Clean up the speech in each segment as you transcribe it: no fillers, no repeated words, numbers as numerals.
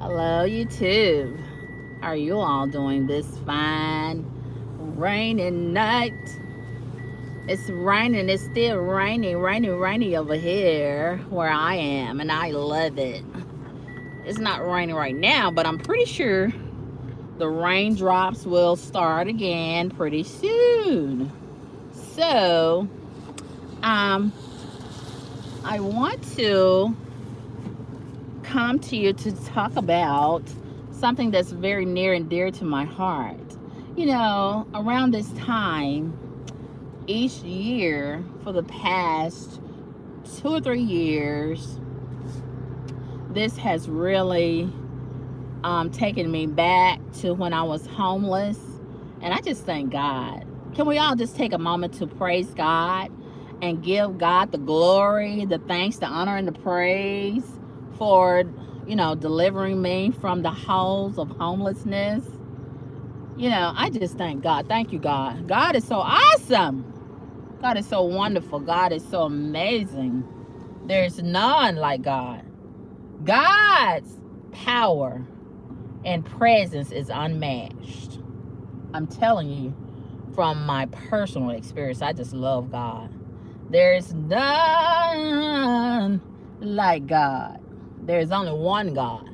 Hello, YouTube. How are you all doing this fine rainy night? It's raining. It's still rainy over here where I am, and I love it. It's not raining right now, but I'm pretty sure the raindrops will start again pretty soon. So, um, I want to come to you to talk about something that's very near and dear to my heart. Around this time, each year for the past 2 or 3 years, this has really taken me back to when I was homeless. And I just thank God. Can we all just take a moment to praise God and give God the glory, the thanks, the honor, and the praise for, delivering me from the holes of homelessness? I just thank God. Thank you, God. God is so awesome. God is so wonderful. God is so amazing. There's none like God. God's power and presence is unmatched. I'm telling you from my personal experience, I just love God. There's none like God. There's only one God.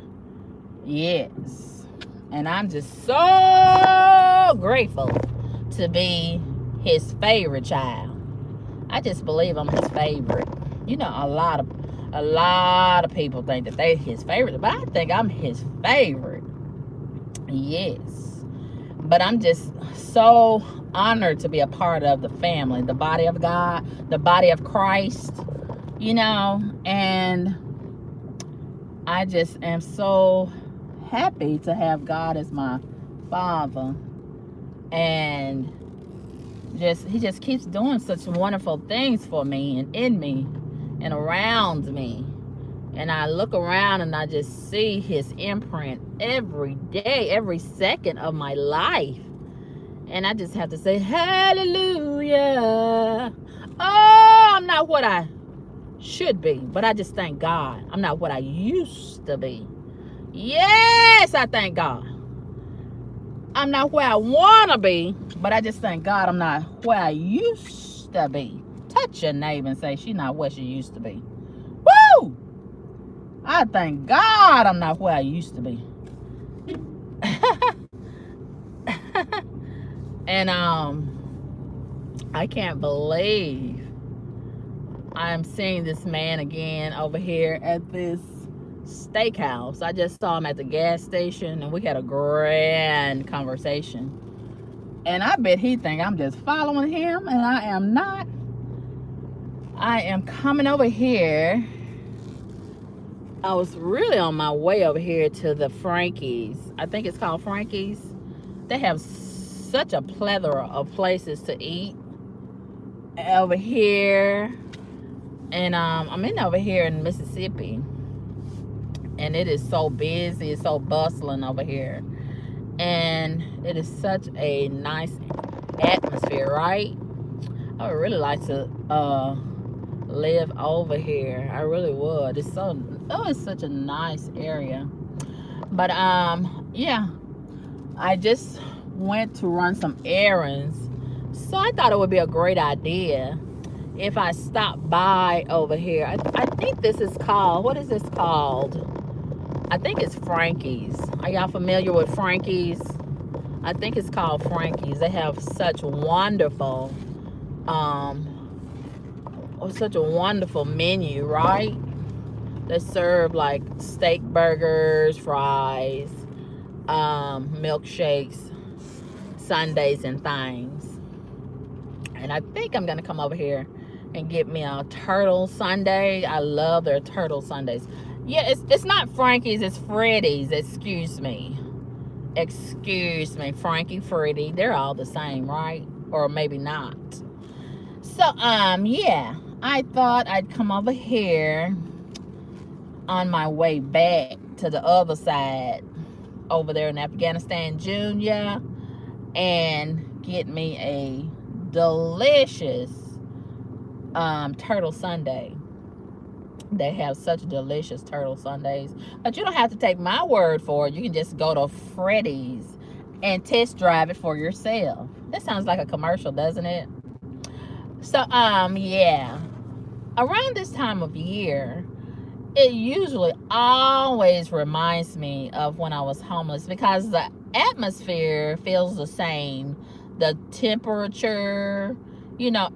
Yes. And I'm just so grateful to be his favorite child. I just believe I'm his favorite. A lot of people think that they're his favorite, but I think I'm his favorite. Yes. But I'm just so honored to be a part of the family, the body of God, the body of Christ, and I just am so happy to have God as my father. And he just keeps doing such wonderful things for me and in me and around me. And I look around and I just see his imprint every day, every second of my life. And I just have to say, hallelujah. Oh, I'm not what I should be, but I just thank God. I'm not what I used to be. Yes, I thank God. I'm not where I want to be, but I just thank God I'm not where I used to be. Touch your neighbor and say, she's not where she used to be. Woo! I thank God I'm not where I used to be. And I can't believe I'm seeing this man again over here at this steakhouse. I just saw him at the gas station and we had a grand conversation. And I bet he think I'm just following him, and I am not. I am coming over here. I was really on my way over here to the Frankie's. I think it's called Frankie's. They have such a plethora of places to eat over here. And I'm over here in Mississippi. And it is so busy. It's so bustling over here. And it is such a nice atmosphere, right? I would really like to live over here. I really would. It's such a nice area. But yeah, I just went to run some errands, so I thought it would be a great idea if I stopped by over here. I think this is called, what is this called? I think it's Frankie's. Are y'all familiar with Frankie's? I think it's called Frankie's. They have such a wonderful menu, right? They serve like steak burgers, fries, milkshakes, sundaes, and things. And I think I'm gonna come over here and get me a turtle sundae. I love their turtle sundaes. Yeah, it's not Frankie's, it's Freddy's. Excuse me, Frankie, Freddy, they're all the same, right? Or maybe not. So yeah, I thought I'd come over here on my way back to the other side over there in Afghanistan, Junior, and get me a delicious turtle sundae. They have such delicious turtle sundaes. But you don't have to take my word for it. You can just go to Freddy's and test drive it for yourself. That sounds like a commercial, doesn't it? So, yeah. Around this time of year, it usually always reminds me of when I was homeless because the atmosphere feels the same. The temperature,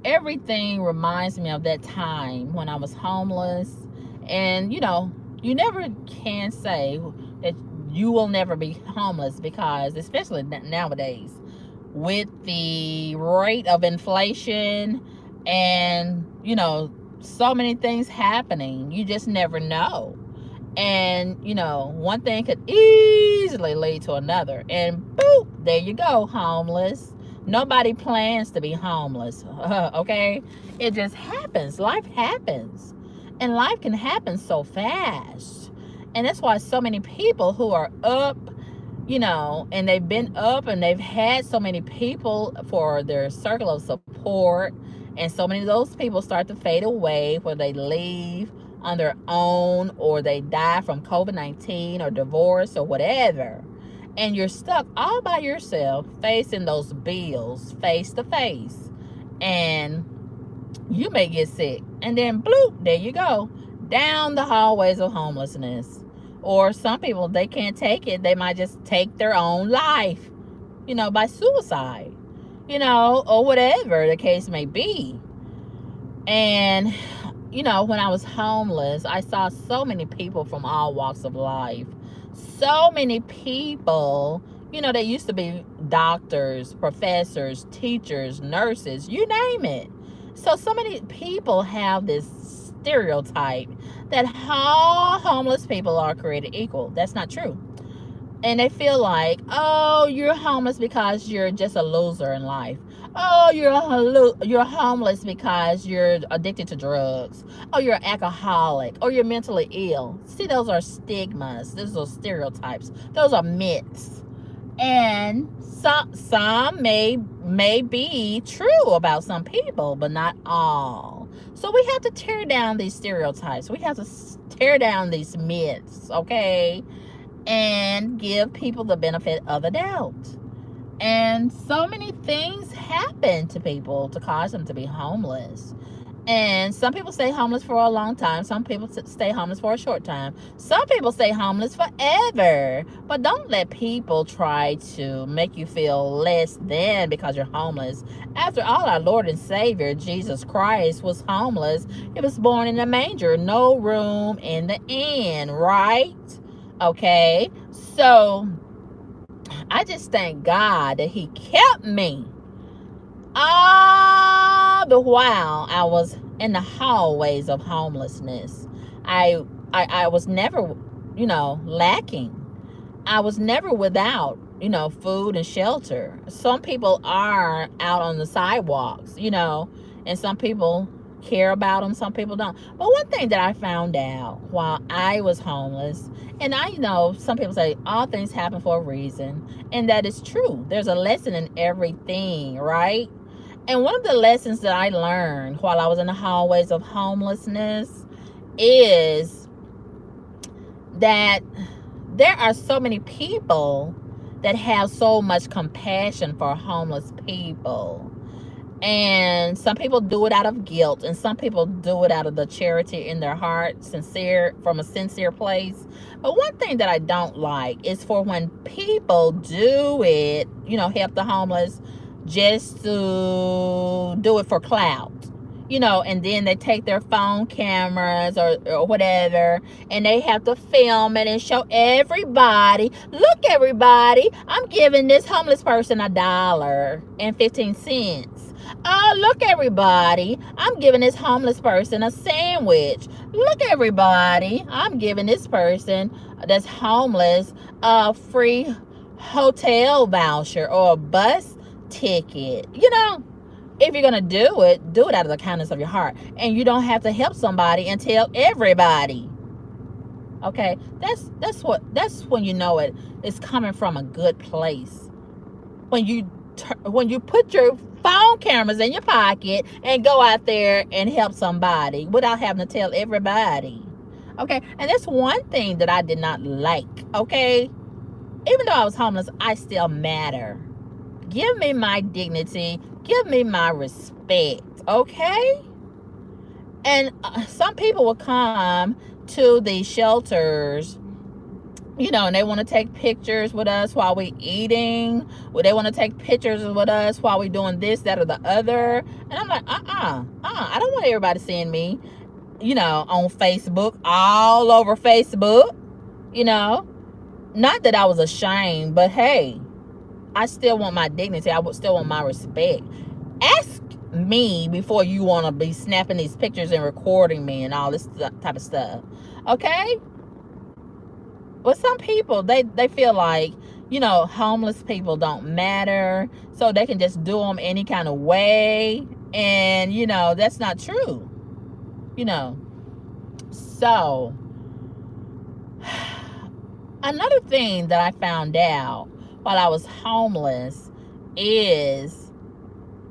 everything reminds me of that time when I was homeless. And, you never can say that you will never be homeless because, especially nowadays, with the rate of inflation and, so many things happening, you just never know. And, one thing could easily lead to another. And boop, there you go, homeless. Nobody plans to be homeless, okay? It just happens. Life happens. And life can happen so fast. And that's why so many people who are up, and they've been up and they've had so many people for their circle of support, and so many of those people start to fade away, where they leave on their own or they die from COVID-19 or divorce or whatever. And you're stuck all by yourself facing those bills face to face. And you may get sick. And then bloop, there you go. Down the hallways of homelessness. Or some people, they can't take it. They might just take their own life, by suicide, or whatever the case may be. And, when I was homeless, I saw so many people from all walks of life. So many people, they used to be doctors, professors, teachers, nurses, you name it. So many people have this stereotype that all homeless people are created equal. That's not true. And they feel like, oh, you're homeless because you're just a loser in life. Oh, you're homeless because you're addicted to drugs. Oh, you're an alcoholic. Or you're mentally ill. See, those are stigmas. Those are stereotypes. Those are myths. And some may be true about some people, but not all. So we have to tear down these stereotypes. We have to tear down these myths, okay? And give people the benefit of the doubt. And so many things happen to people to cause them to be homeless. And some people stay homeless for a long time. Some people stay homeless for a short time. Some people stay homeless forever. But don't let people try to make you feel less than because you're homeless. After all, our Lord and Savior, Jesus Christ, was homeless. He was born in a manger. No room in the inn, right? Okay? So, I just thank God that He kept me all the while I was in the hallways of homelessness. I was never, lacking. I was never without, food and shelter. Some people are out on the sidewalks, and some people care about them, some people don't. But one thing that I found out while I was homeless, and I know some people say all things happen for a reason, and that is true. There's a lesson in everything, right? And one of the lessons that I learned while I was in the hallways of homelessness is that there are so many people that have so much compassion for homeless people. And some people do it out of guilt, and some people do it out of the charity in their heart, from a sincere place. But one thing that I don't like is for when people do it, help the homeless, just to do it for clout, and then they take their phone cameras or whatever, and they have to film it and show everybody, look everybody, I'm giving this homeless person $1.15. Oh, look everybody, I'm giving this homeless person a sandwich. Look everybody, I'm giving this person that's homeless a free hotel voucher or a bus ticket. If you're gonna do it out of the kindness of your heart, and you don't have to help somebody and tell everybody. Okay, that's when you know it's coming from a good place. When you put your phone cameras in your pocket and go out there and help somebody without having to tell everybody. Okay, and that's one thing that I did not like. Okay, even though I was homeless, I still matter. Give me my dignity, give me my respect. Okay, and some people will come to these shelters, you know, and they want to take pictures with us while we eating, or they want to take pictures with us while we doing this, that, or the other. And I'm like, I don't want everybody seeing me, you know, on Facebook, all over Facebook, you know. Not that I was ashamed, but hey, I still want my dignity. I would still want my respect. Ask me before you want to be snapping these pictures and recording me and all this type of stuff. Okay? But some people, they feel like, you know, homeless people don't matter, so they can just do them any kind of way. And, you know, that's not true. You know. So, another thing that I found out while I was homeless is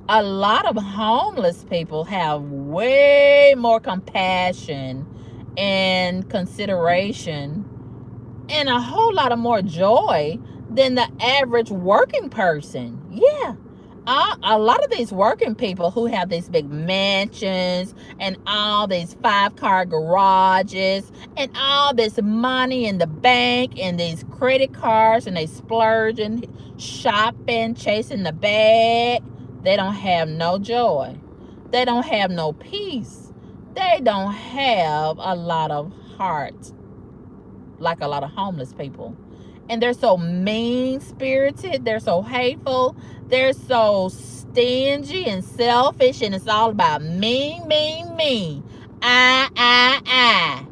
a lot of homeless people have way more compassion and consideration and a whole lot of more joy than the average working person. Yeah. A lot of these working people who have these big mansions and all these 5-car garages and all this money in the bank and these credit cards, and they splurging, shopping, chasing the bag, they don't have no joy. They don't have no peace. They don't have a lot of heart like a lot of homeless people. And they're so mean-spirited, they're so hateful, they're so stingy and selfish, and it's all about me, me, me. I.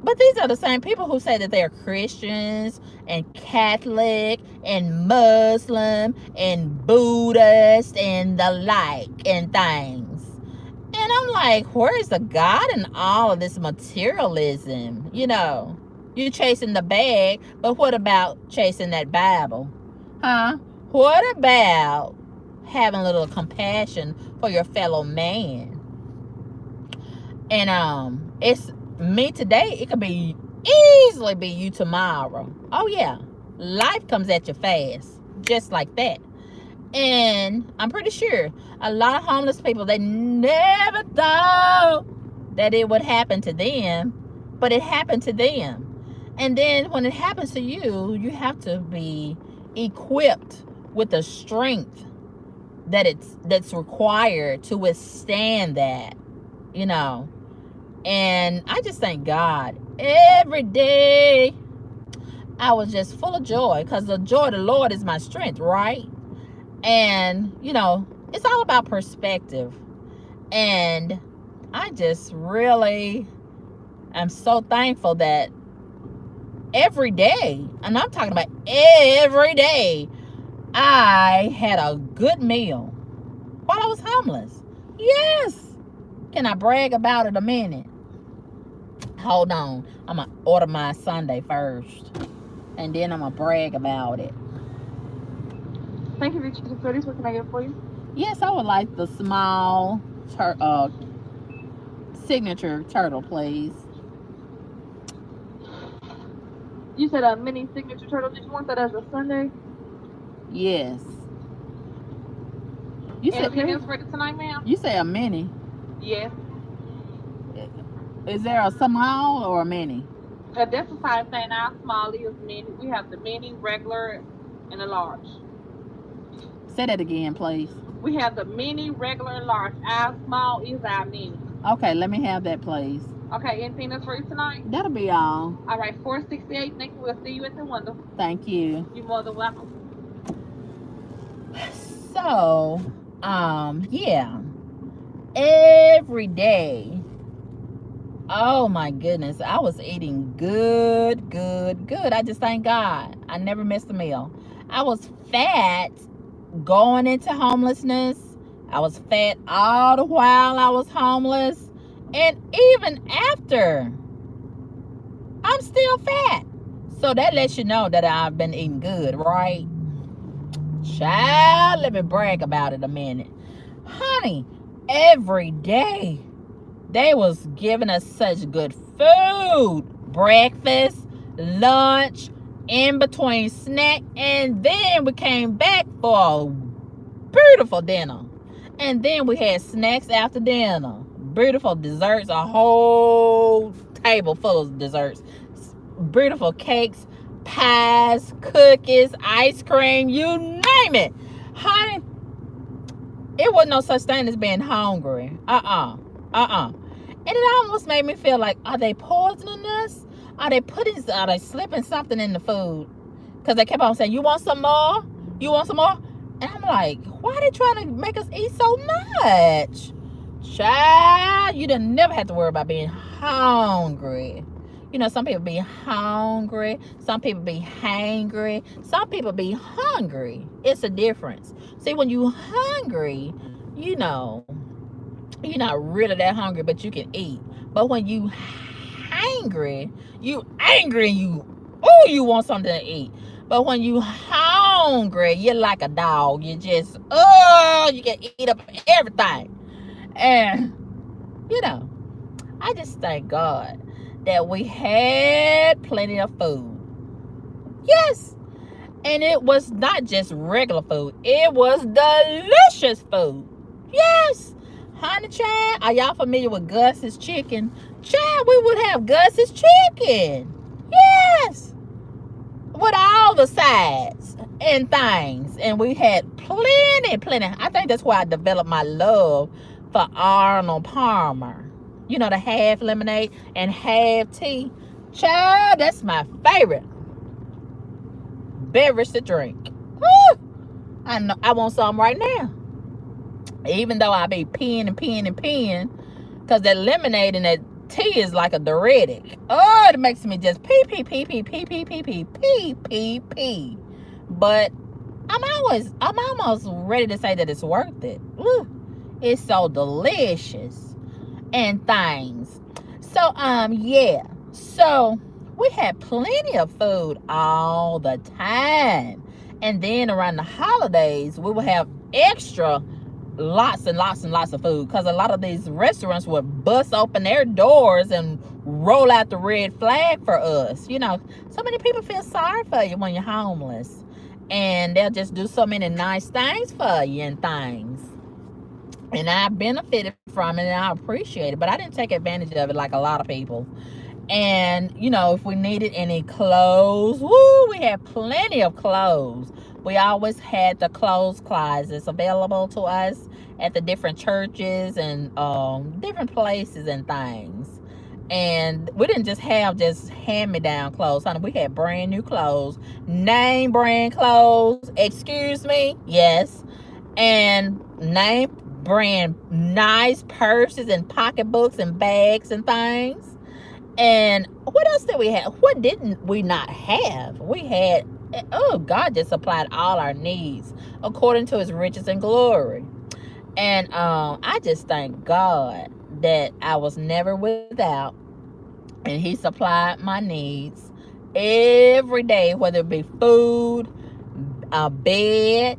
But these are the same people who say that they're Christians and Catholic and Muslim and Buddhist and the like and things. And I'm like, where's the God in all of this materialism? You know, you chasing the bag, but what about chasing that Bible? Huh? What about having a little compassion for your fellow man? And it's me today, it could be easily be you tomorrow. Oh yeah. Life comes at you fast, just like that. And I'm pretty sure a lot of homeless people, they never thought that it would happen to them, but it happened to them. And then when it happens to you, you have to be equipped with the strength that's required to withstand that, you know. And I just thank God every day. I was just full of joy, because the joy of the Lord is my strength, right? And, you know, it's all about perspective. And I just really am so thankful that every day, and I'm talking about every day, I had a good meal while I was homeless. Yes. Can I brag about it a minute? Hold on. I'm going to order my sundae first, and then I'm going to brag about it. Thank you for your chicken footies. What can I get for you? Yes, I would like the small signature turtle, please. You said a mini signature turtle. Did you want that as a sundae? Yes. You said anything else for tonight, ma'am? You say a mini. Yes. Is there a small or a mini? That's the same thing. Our small is mini. We have the mini, regular, and the large. Say that again, please. We have the mini, regular, and large. Our small is our mini. Okay, let me have that, please. Okay, anything else for you tonight? That'll be all. All right, 468. Thank you. We'll see you at the window. Thank you. You're more than welcome. So, yeah. Every day. Oh my goodness. I was eating good. I just thank God. I never missed a meal. I was fat going into homelessness. I was fat all the while I was homeless. And even after, I'm still fat. So that lets you know that I've been eating good, right? Child, let me brag about it a minute. Honey, every day they was giving us such good food. Breakfast, lunch, in between snack, and then we came back for a beautiful dinner. And then we had snacks after dinner. Beautiful desserts, a whole table full of desserts. Beautiful cakes, pies, cookies, ice cream, you name it. Honey, it wasn't no such thing as being hungry. And it almost made me feel like, are they poisoning us? Are they slipping something in the food? Because they kept on saying, you want some more? You want some more? And I'm like, why are they trying to make us eat so much? Child, you didn't never have to worry about being hungry. You know, some people be hungry. Some people be hangry. Some people be hungry. It's a difference. See, when you hungry, you know, you're not really that hungry, but you can eat. But when you angry and you want something to eat. But when you hungry, you're like a dog. You just you can eat up everything. And you know, I just thank God that we had plenty of food. Yes. And it was not just regular food. It was delicious food. Yes. Honey, child, are y'all familiar with Gus's chicken? Child, we would have Gus's chicken. Yes. With all the sides and things. And we had plenty. I think that's why I developed my love for Arnold Palmer. You know, the half lemonade and half tea. Child, that's my favorite beverage to drink. Woo! I know I want some right now. Even though I be peeing, because that lemonade and that tea is like a diuretic. Oh, it makes me just pee. But I'm almost ready to say that it's worth it. Woo! It's so delicious and things. So yeah. So we had plenty of food all the time. And then around the holidays, we would have extra lots of food, because a lot of these restaurants would bust open their doors and roll out the red flag for us. You know, so many people feel sorry for you when you're homeless, and they'll just do so many nice things for you and things. And I benefited from it and I appreciate it, but I didn't take advantage of it like a lot of people. And you know, if we needed any clothes, woo, we had plenty of clothes. We always had the clothes closets available to us at the different churches and different places and things. And we didn't just have hand-me-down clothes, honey. We had brand new clothes, name brand clothes, excuse me, yes, and name brand nice purses and pocketbooks and bags and things. And what else did we have? What didn't we not have? We had, oh, God just supplied all our needs according to his riches and glory. And I just thank God that I was never without, and he supplied my needs every day, whether it be food, a bed.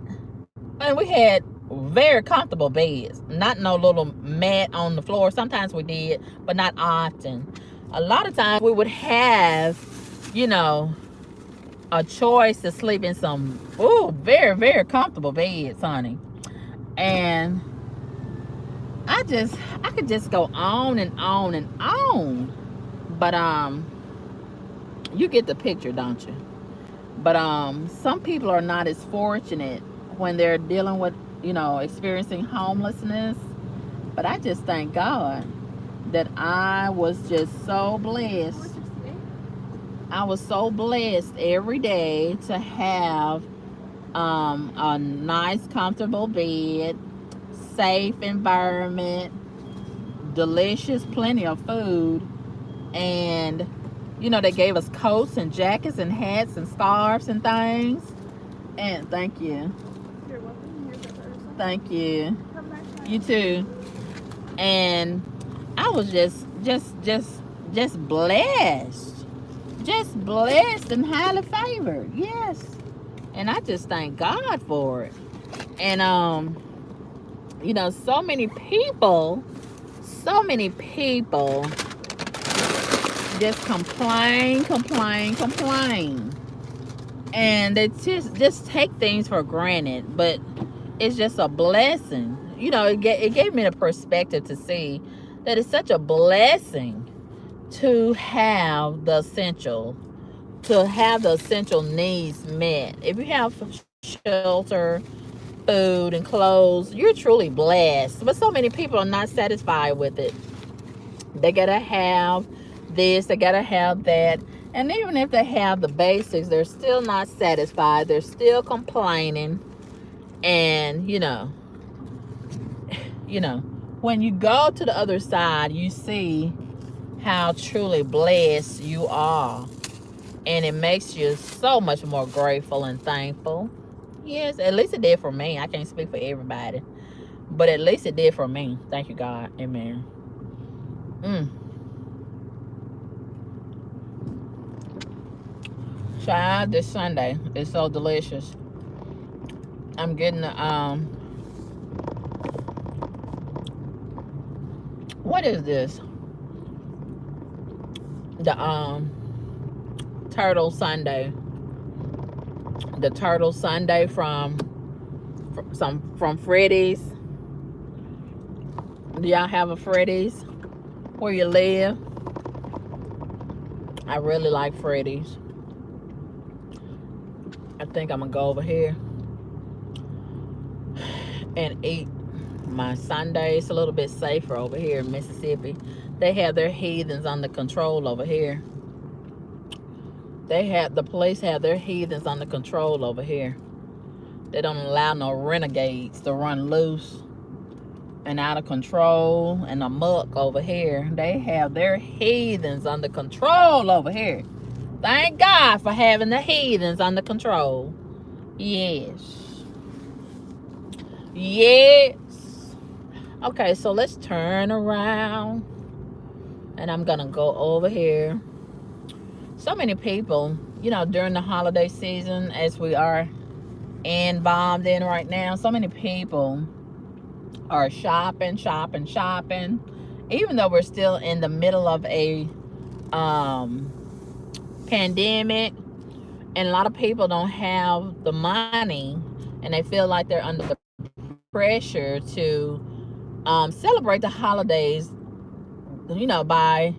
And we had very comfortable beds, not no little mat on the floor. Sometimes we did, but not often. A lot of times we would have, you know, a choice to sleep in some very comfortable beds, honey. And I could just go on and on. But you get the picture, don't you? But some people are not as fortunate when they're dealing with, you know, experiencing homelessness. But I just thank God that I was just so blessed. I was so blessed every day to have a nice, comfortable bed, safe environment, delicious, plenty of food, and you know, they gave us coats and jackets and hats and scarves and things. And thank you. You're welcome. Thank you. You too. And I was just blessed. Just blessed and highly favored. Yes. And I just thank God for it. And you know, so many people just complain. And they just take things for granted, but it's just a blessing. You know, it gave me the perspective to see that it's such a blessing to have the essential needs met. If you have shelter, food, and clothes, you're truly blessed. But so many people are not satisfied with it. They gotta have this, they gotta have that. And even if they have the basics, they're still not satisfied. They're still complaining. And when you go to the other side, you see how truly blessed you are. And it makes you so much more grateful and thankful. Yes, at least it did for me. I can't speak for everybody, but at least it did for me. Thank you, God. Amen. Child, this Sunday is so delicious. I'm getting the what is this? The turtle sundae. The turtle sundae from Freddy's. Do y'all have a Freddy's where you live? I really like Freddy's. I think I'm gonna go over here and eat my Sunday. It's a little bit safer over here in Mississippi. They have their heathens under control over here. The police have their heathens under control over here. They don't allow no renegades to run loose and out of control and amok over here. They have their heathens under control over here. Thank God for having the heathens under control. Yes. Yes. Okay, so let's turn around. And I'm going to go over here. So many people, during the holiday season, as we are involved in right now, so many people are shopping. Even though we're still in the middle of a pandemic, and a lot of people don't have the money, and they feel like they're under pressure to celebrate the holidays, by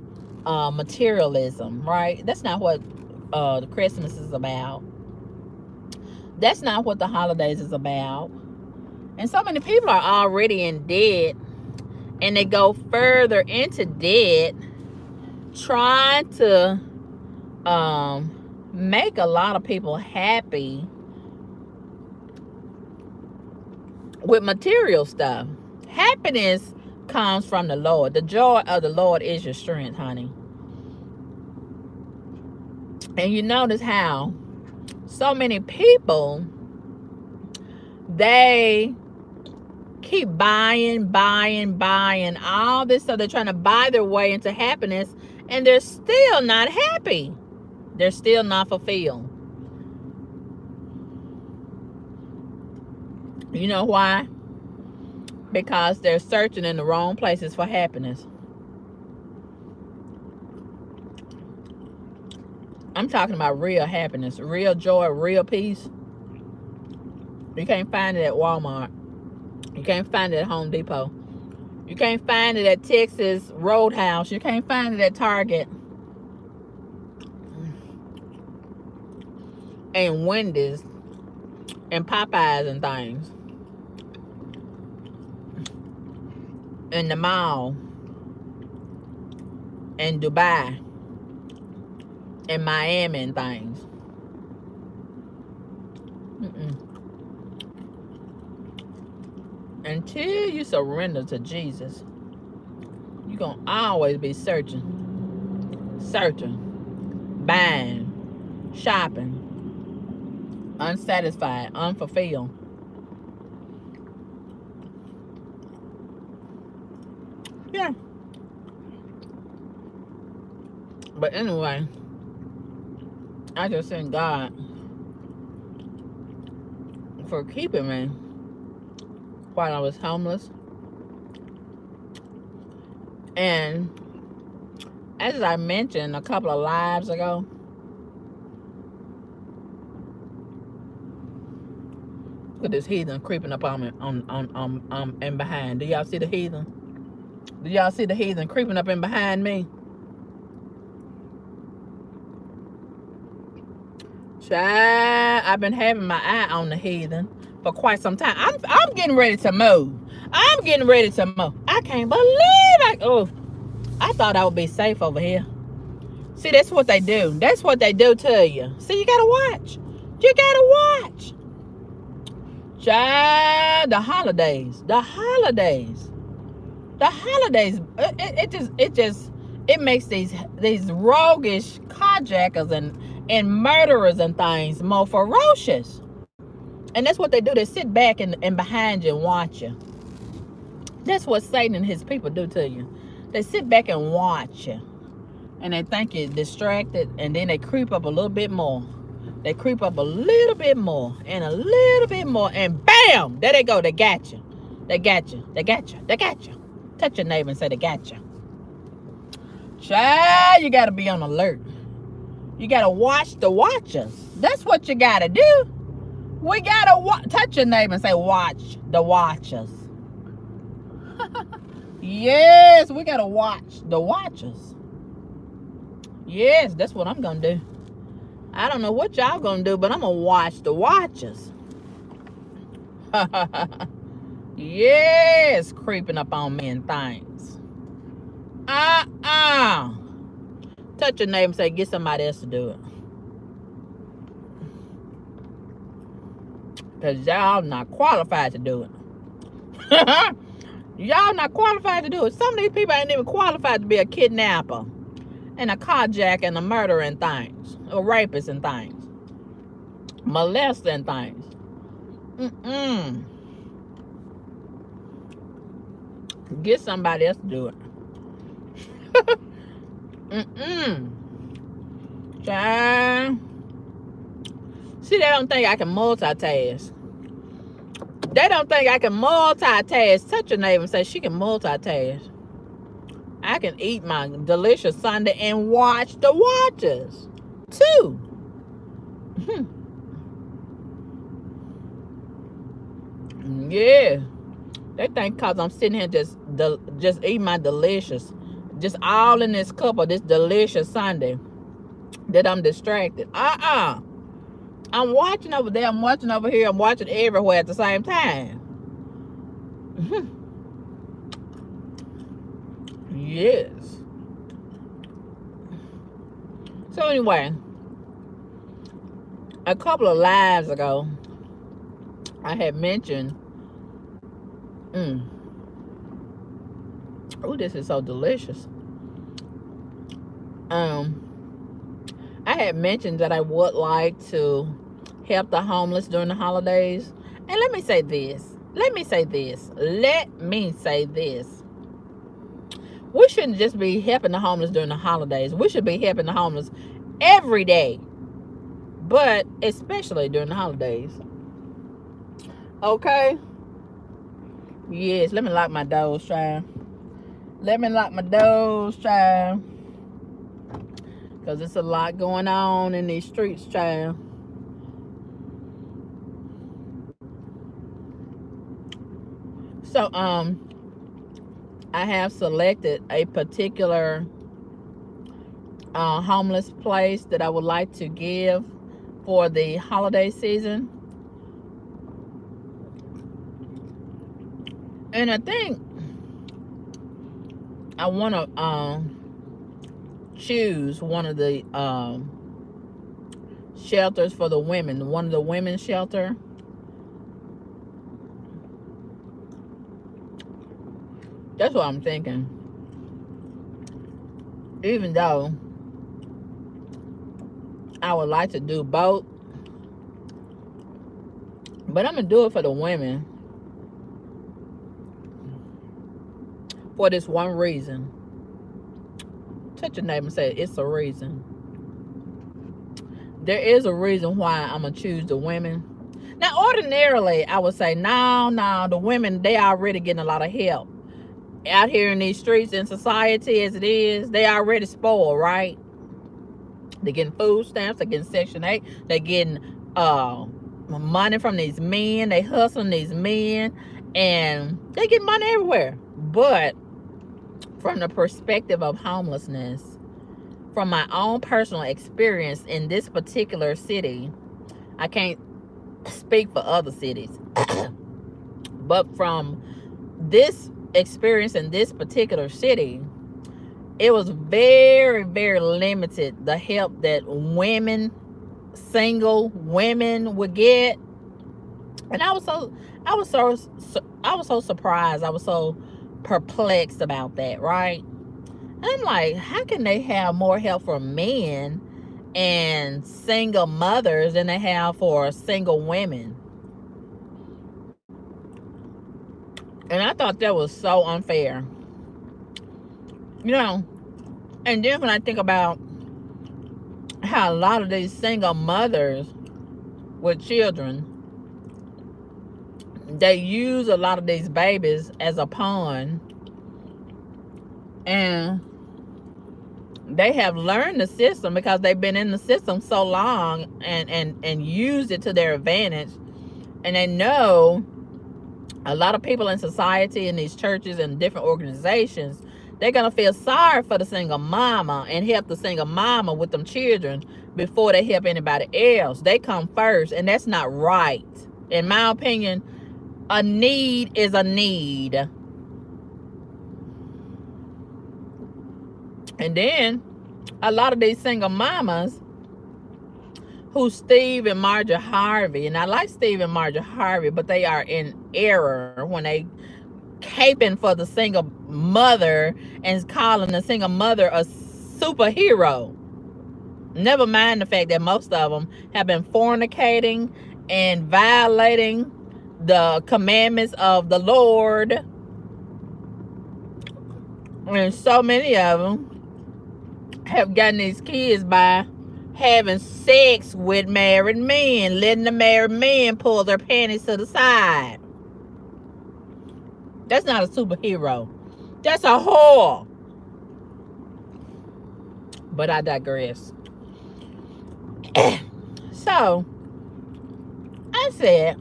materialism, right? That's not what the Christmas is about. That's not what the holidays is about. And so many people are already in debt, and they go further into debt trying to make a lot of people happy with material stuff. Happiness comes from the Lord. The joy of the Lord is your strength, honey. And you notice how so many people, they keep buying all this stuff. They're trying to buy their way into happiness, and they're still not happy. They're still not fulfilled. You know why? Because they're searching in the wrong places for happiness. I'm talking about real happiness, real joy, real peace. You can't find it at Walmart. You can't find it at Home Depot. You can't find it at Texas Roadhouse. You can't find it at Target and Wendy's and Popeyes and things. In the mall in Dubai and Miami and things. Until you surrender to Jesus, you're going to always be searching, buying, shopping, unsatisfied, unfulfilled. Yeah. But anyway, I just thank God for keeping me while I was homeless. And as I mentioned a couple of lives ago, look at this heathen creeping up on me and behind. Do y'all see the heathen? Do y'all see the heathen creeping up in behind me? Child, I've been having my eye on the heathen for quite some time. I'm getting ready to move. I'm getting ready to move. I can't believe I thought I would be safe over here. See, that's what they do. That's what they do to you. See, you gotta watch. You gotta watch. Child, the holidays. It makes these roguish carjackers and murderers and things more ferocious. And that's what they do. They sit back and behind you and watch you. That's what Satan and his people do to you. They sit back and watch you. And they think you're distracted, and then they creep up a little bit more. They creep up a little bit more and a little bit more, and bam! There they go. They got you. They got you. They got you. They got you. Touch your neighbor and say they got you. Child, you got to be on alert. You got to watch the watchers. That's what you got to do. We got to touch your neighbor and say watch the watchers. Yes, we got to watch the watchers. Yes, that's what I'm going to do. I don't know what y'all going to do, but I'm going to watch the watchers. Yes, creeping up on me and things. Touch your neighbor and say, get somebody else to do it. Because y'all not qualified to do it. Y'all not qualified to do it. Some of these people ain't even qualified to be a kidnapper and a carjacker and a murderer and things. A rapist and things. Molester and things. Get somebody else to do it. Child. See, they don't think I can multitask. They don't think I can multitask. Touch your neighbor and say she can multitask. I can eat my delicious Sunday and watch the watchers too. Yeah. They think cause I'm sitting here just eating my delicious, just all in this cup of this delicious Sunday, that I'm distracted. I'm watching over there, I'm watching over here, I'm watching everywhere at the same time. Yes. So anyway, a couple of lives ago, I had mentioned, oh, this is so delicious. I had mentioned that I would like to help the homeless during the holidays. And let me say this. We shouldn't just be helping the homeless during the holidays. We should be helping the homeless every day, but especially during the holidays. Okay? Yes, let me lock my doors, child. Because it's a lot going on in these streets, child. So, I have selected a particular homeless place that I would like to give for the holiday season. And I think I want to choose one of the shelters for the women, one of the women's shelter. That's what I'm thinking. Even though I would like to do both, but I'm gonna do it for the women for this one reason. Touch your neighbor and say, it's a reason. There is a reason why I'm gonna choose the women. Now, ordinarily, I would say, no, the women, they already getting a lot of help. Out here in these streets in society as it is, they already spoiled, right? They're getting food stamps, they're getting Section 8, they're getting money from these men, they hustling these men, and they get money everywhere. But from the perspective of homelessness, from my own personal experience in this particular city, I can't speak for other cities, but from this experience in this particular city, it was very, very limited the help that women, single women, would get. And I was so surprised. I was so perplexed about that, right? And I'm like, how can they have more help for men and single mothers than they have for single women? And I thought that was so unfair. You know, and then when I think about how a lot of these single mothers with children, they use a lot of these babies as a pawn, and they have learned the system because they've been in the system so long and used it to their advantage. And they know a lot of people in society, in these churches and different organizations, they're gonna feel sorry for the single mama and help the single mama with them children before they help anybody else. They come first, and that's not right. In my opinion, a need is a need. And then a lot of these single mamas who Steve and Marjorie Harvey, and I like Steve and Marjorie Harvey, but they are in error when they caping for the single mother and calling the single mother a superhero. Never mind the fact that most of them have been fornicating and violating the commandments of the Lord. And so many of them have gotten these kids by having sex with married men, letting the married men pull their panties to the side. That's not a superhero. That's a whore. But I digress. So, I said,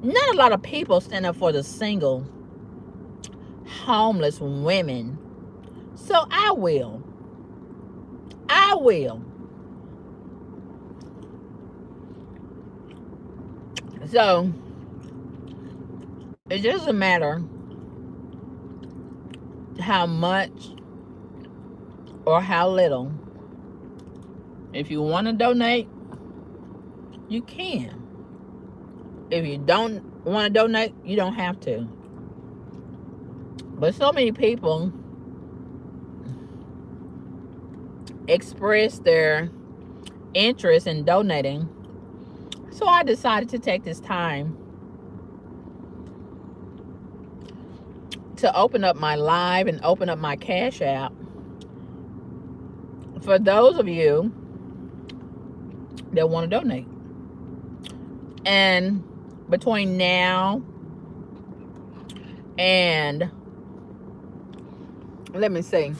not a lot of people stand up for the single, homeless women. So I will. So, it doesn't matter how much or how little. If you want to donate, you can. If you don't want to donate, you don't have to. But so many people express their interest in donating. So I decided to take this time to open up my live and open up my Cash App for those of you that want to donate. And between now and, let me see.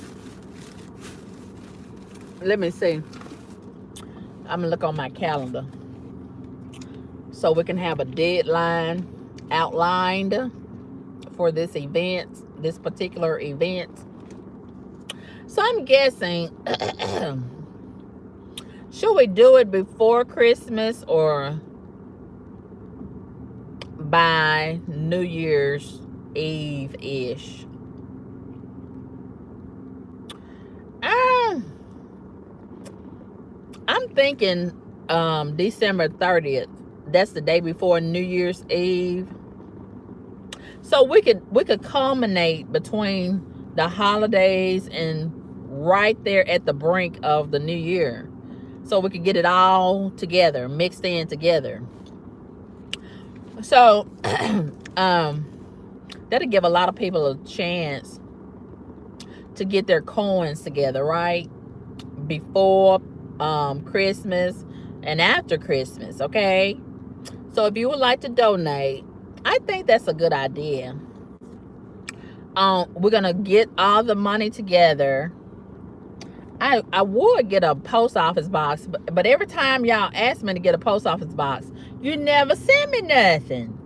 I'm gonna look on my calendar so we can have a deadline outlined for this event, this particular event. So I'm guessing, should we do it before Christmas or by New Year's Eve-ish? I'm thinking December 30th. That's the day before New Year's Eve. So we could culminate between the holidays and right there at the brink of the new year. So we could get it all together, mixed in together. So that'll give a lot of people a chance to get their coins together, right? Before Christmas and after Christmas, okay? So if you would like to donate, I think that's a good idea. We're gonna get all the money together. I would get a post office box, but every time y'all ask me to get a post office box, you never send me nothing.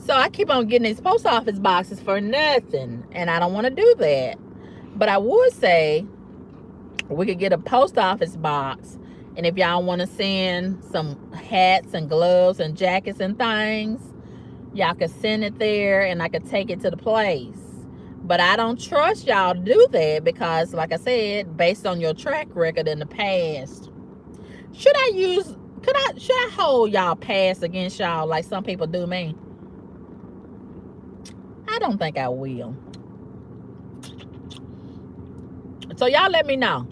So I keep on getting these post office boxes for nothing, and I don't want to do that. But I would say we could get a post office box, and if y'all want to send some hats and gloves and jackets and things, y'all could send it there, and I could take it to the place. But I don't trust y'all to do that because, like I said, based on your track record in the past, should I hold y'all past against y'all like some people do me? I don't think I will. So y'all let me know.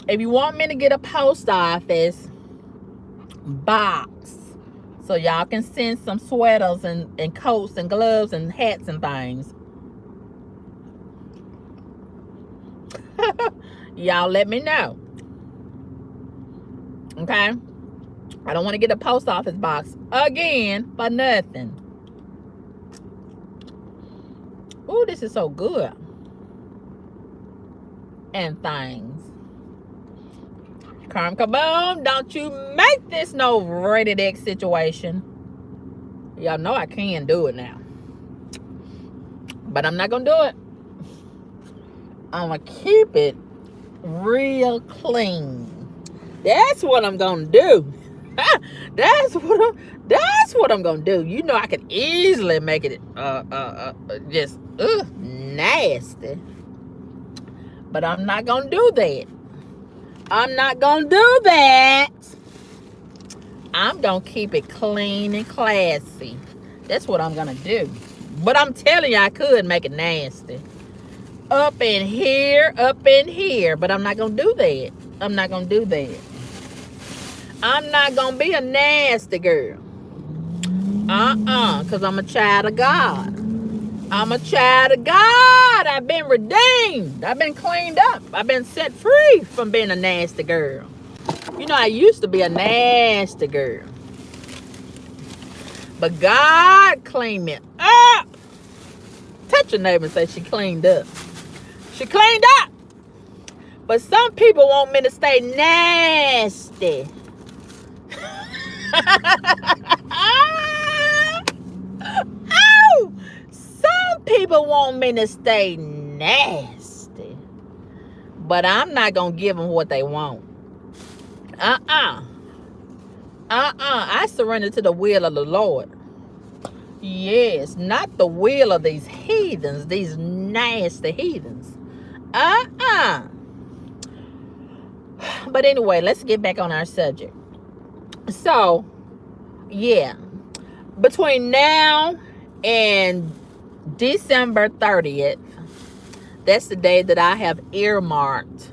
If you want me to get a post office box so y'all can send some sweaters and coats and gloves and hats and things, y'all let me know. Okay? I don't want to get a post office box again for nothing. Ooh, this is so good. And things. CarmenCaBoom, don't you make this no rated X situation. Y'all know I can do it now. But I'm not going to do it. I'm going to keep it real clean. That's what I'm going to do. That's what I'm going to do. You know I could easily make it just nasty. But I'm not going to do that. I'm not going to do that. I'm going to keep it clean and classy. That's what I'm going to do. But I'm telling you, I could make it nasty. Up in here. But I'm not going to do that. I'm not going to do that. I'm not going to be a nasty girl. Because I'm a child of God. I'm a child of God. I've been redeemed. I've been cleaned up. I've been set free from being a nasty girl. You know, I used to be a nasty girl. But God cleaned me up. Touch your neighbor and say she cleaned up. She cleaned up. But some people want me to stay nasty. Oh! Some people want me to stay nasty. But I'm not going to give them what they want. I surrender to the will of the Lord. Yes, not the will of these heathens, these nasty heathens. But anyway, let's get back on our subject. So, yeah, between now and December 30th, that's the day that I have earmarked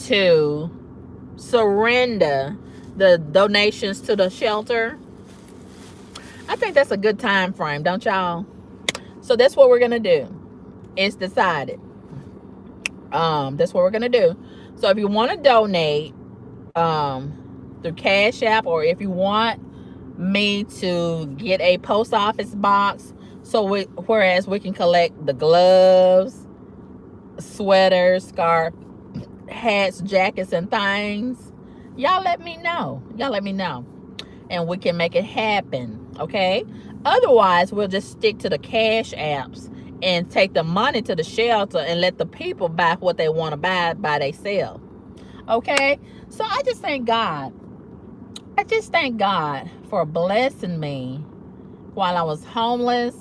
to surrender the donations to the shelter. I think that's a good time frame, don't y'all? So that's what we're gonna do. It's decided. That's what we're gonna do. So if you want to donate through CashApp, or if you want me to get a post office box, so whereas we can collect the gloves, sweaters, scarf, hats, jackets, and things, y'all let me know. And we can make it happen. Okay? Otherwise, we'll just stick to the cash apps and take the money to the shelter and let the people buy what they want to buy by themselves. Okay? So I just thank God. For blessing me while I was homeless,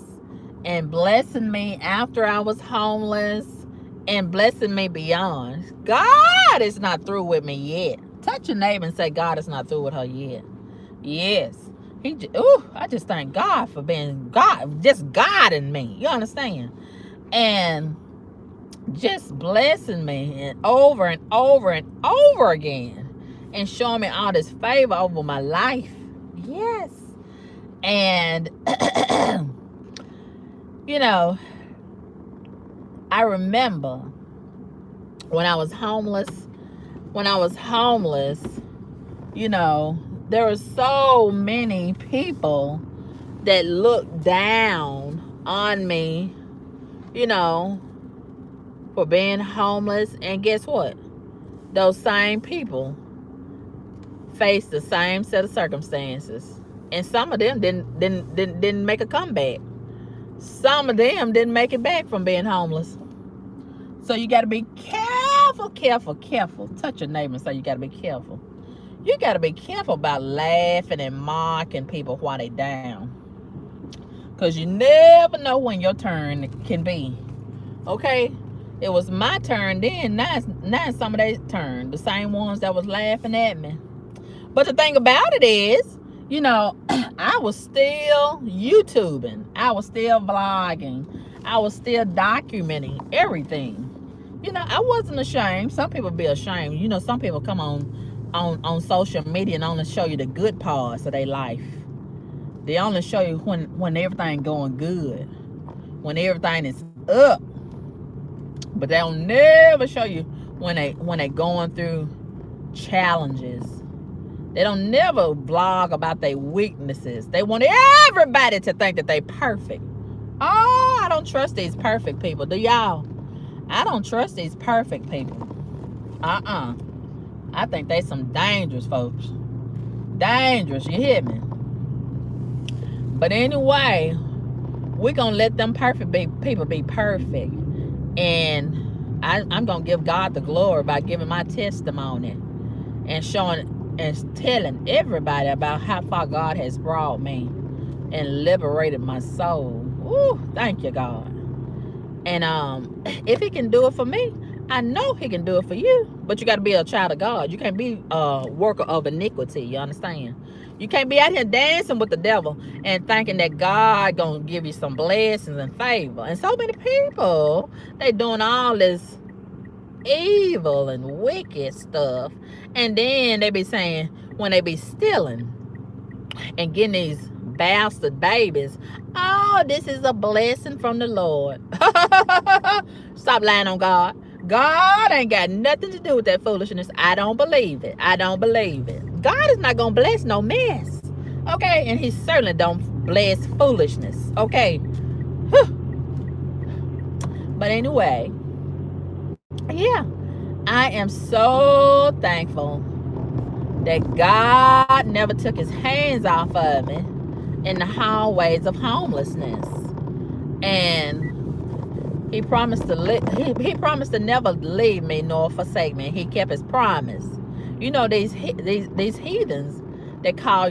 and blessing me after I was homeless, and blessing me beyond. God is not through with me yet. Touch your neighbor and say, God is not through with her yet. Yes. I just thank God for being God, just God in me. You understand? And just blessing me and over and over and over again, and showing me all this favor over my life. Yes. And you know, I remember when I was homeless, you know, there are so many people that look down on me, you know, for being homeless. And guess what? Those same people face the same set of circumstances. And some of them didn't make a comeback. Some of them didn't make it back from being homeless. So you got to be careful, careful, careful. Touch your neighbor and say you got to be careful. You got to be careful about laughing and mocking people while they down. Because you never know when your turn can be. Okay? It was my turn then. Now it's somebody's turn. The same ones that was laughing at me. But the thing about it is, you know, I was still YouTubing. I was still vlogging. I was still documenting everything. You know, I wasn't ashamed. Some people be ashamed. You know, some people come on social media and only show you the good parts of their life. They only show you when everything going good, when everything is up. But they'll never show you when they going through challenges. They don't never vlog about their weaknesses. They want everybody to think that they perfect. Oh, I don't trust these perfect people. Do y'all? I don't trust these perfect people. I think they some dangerous folks. Dangerous, you hear me? But anyway, we're going to let them perfect people be perfect. And I'm going to give God the glory by giving my testimony and showing and telling everybody about how far God has brought me and liberated my soul. Ooh, thank you, God. And if he can do it for me, I know he can do it for you. But you got to be a child of God. You can't be a worker of iniquity. You understand? You can't be out here dancing with the devil and thinking that God gonna give you some blessings and favor. And so many people, they doing all this evil and wicked stuff, and then they be saying when they be stealing and getting these bastard babies, oh, this is a blessing from the Lord. Stop lying on God. God ain't got nothing to do with that foolishness. I don't believe it. I don't believe it. God is not gonna bless no mess. Okay, and he certainly don't bless foolishness. Okay. But anyway, yeah, I am so thankful that God never took his hands off of me in the hallways of homelessness. And he promised he promised to never leave me nor forsake me. He kept his promise. You know, these heathens, they call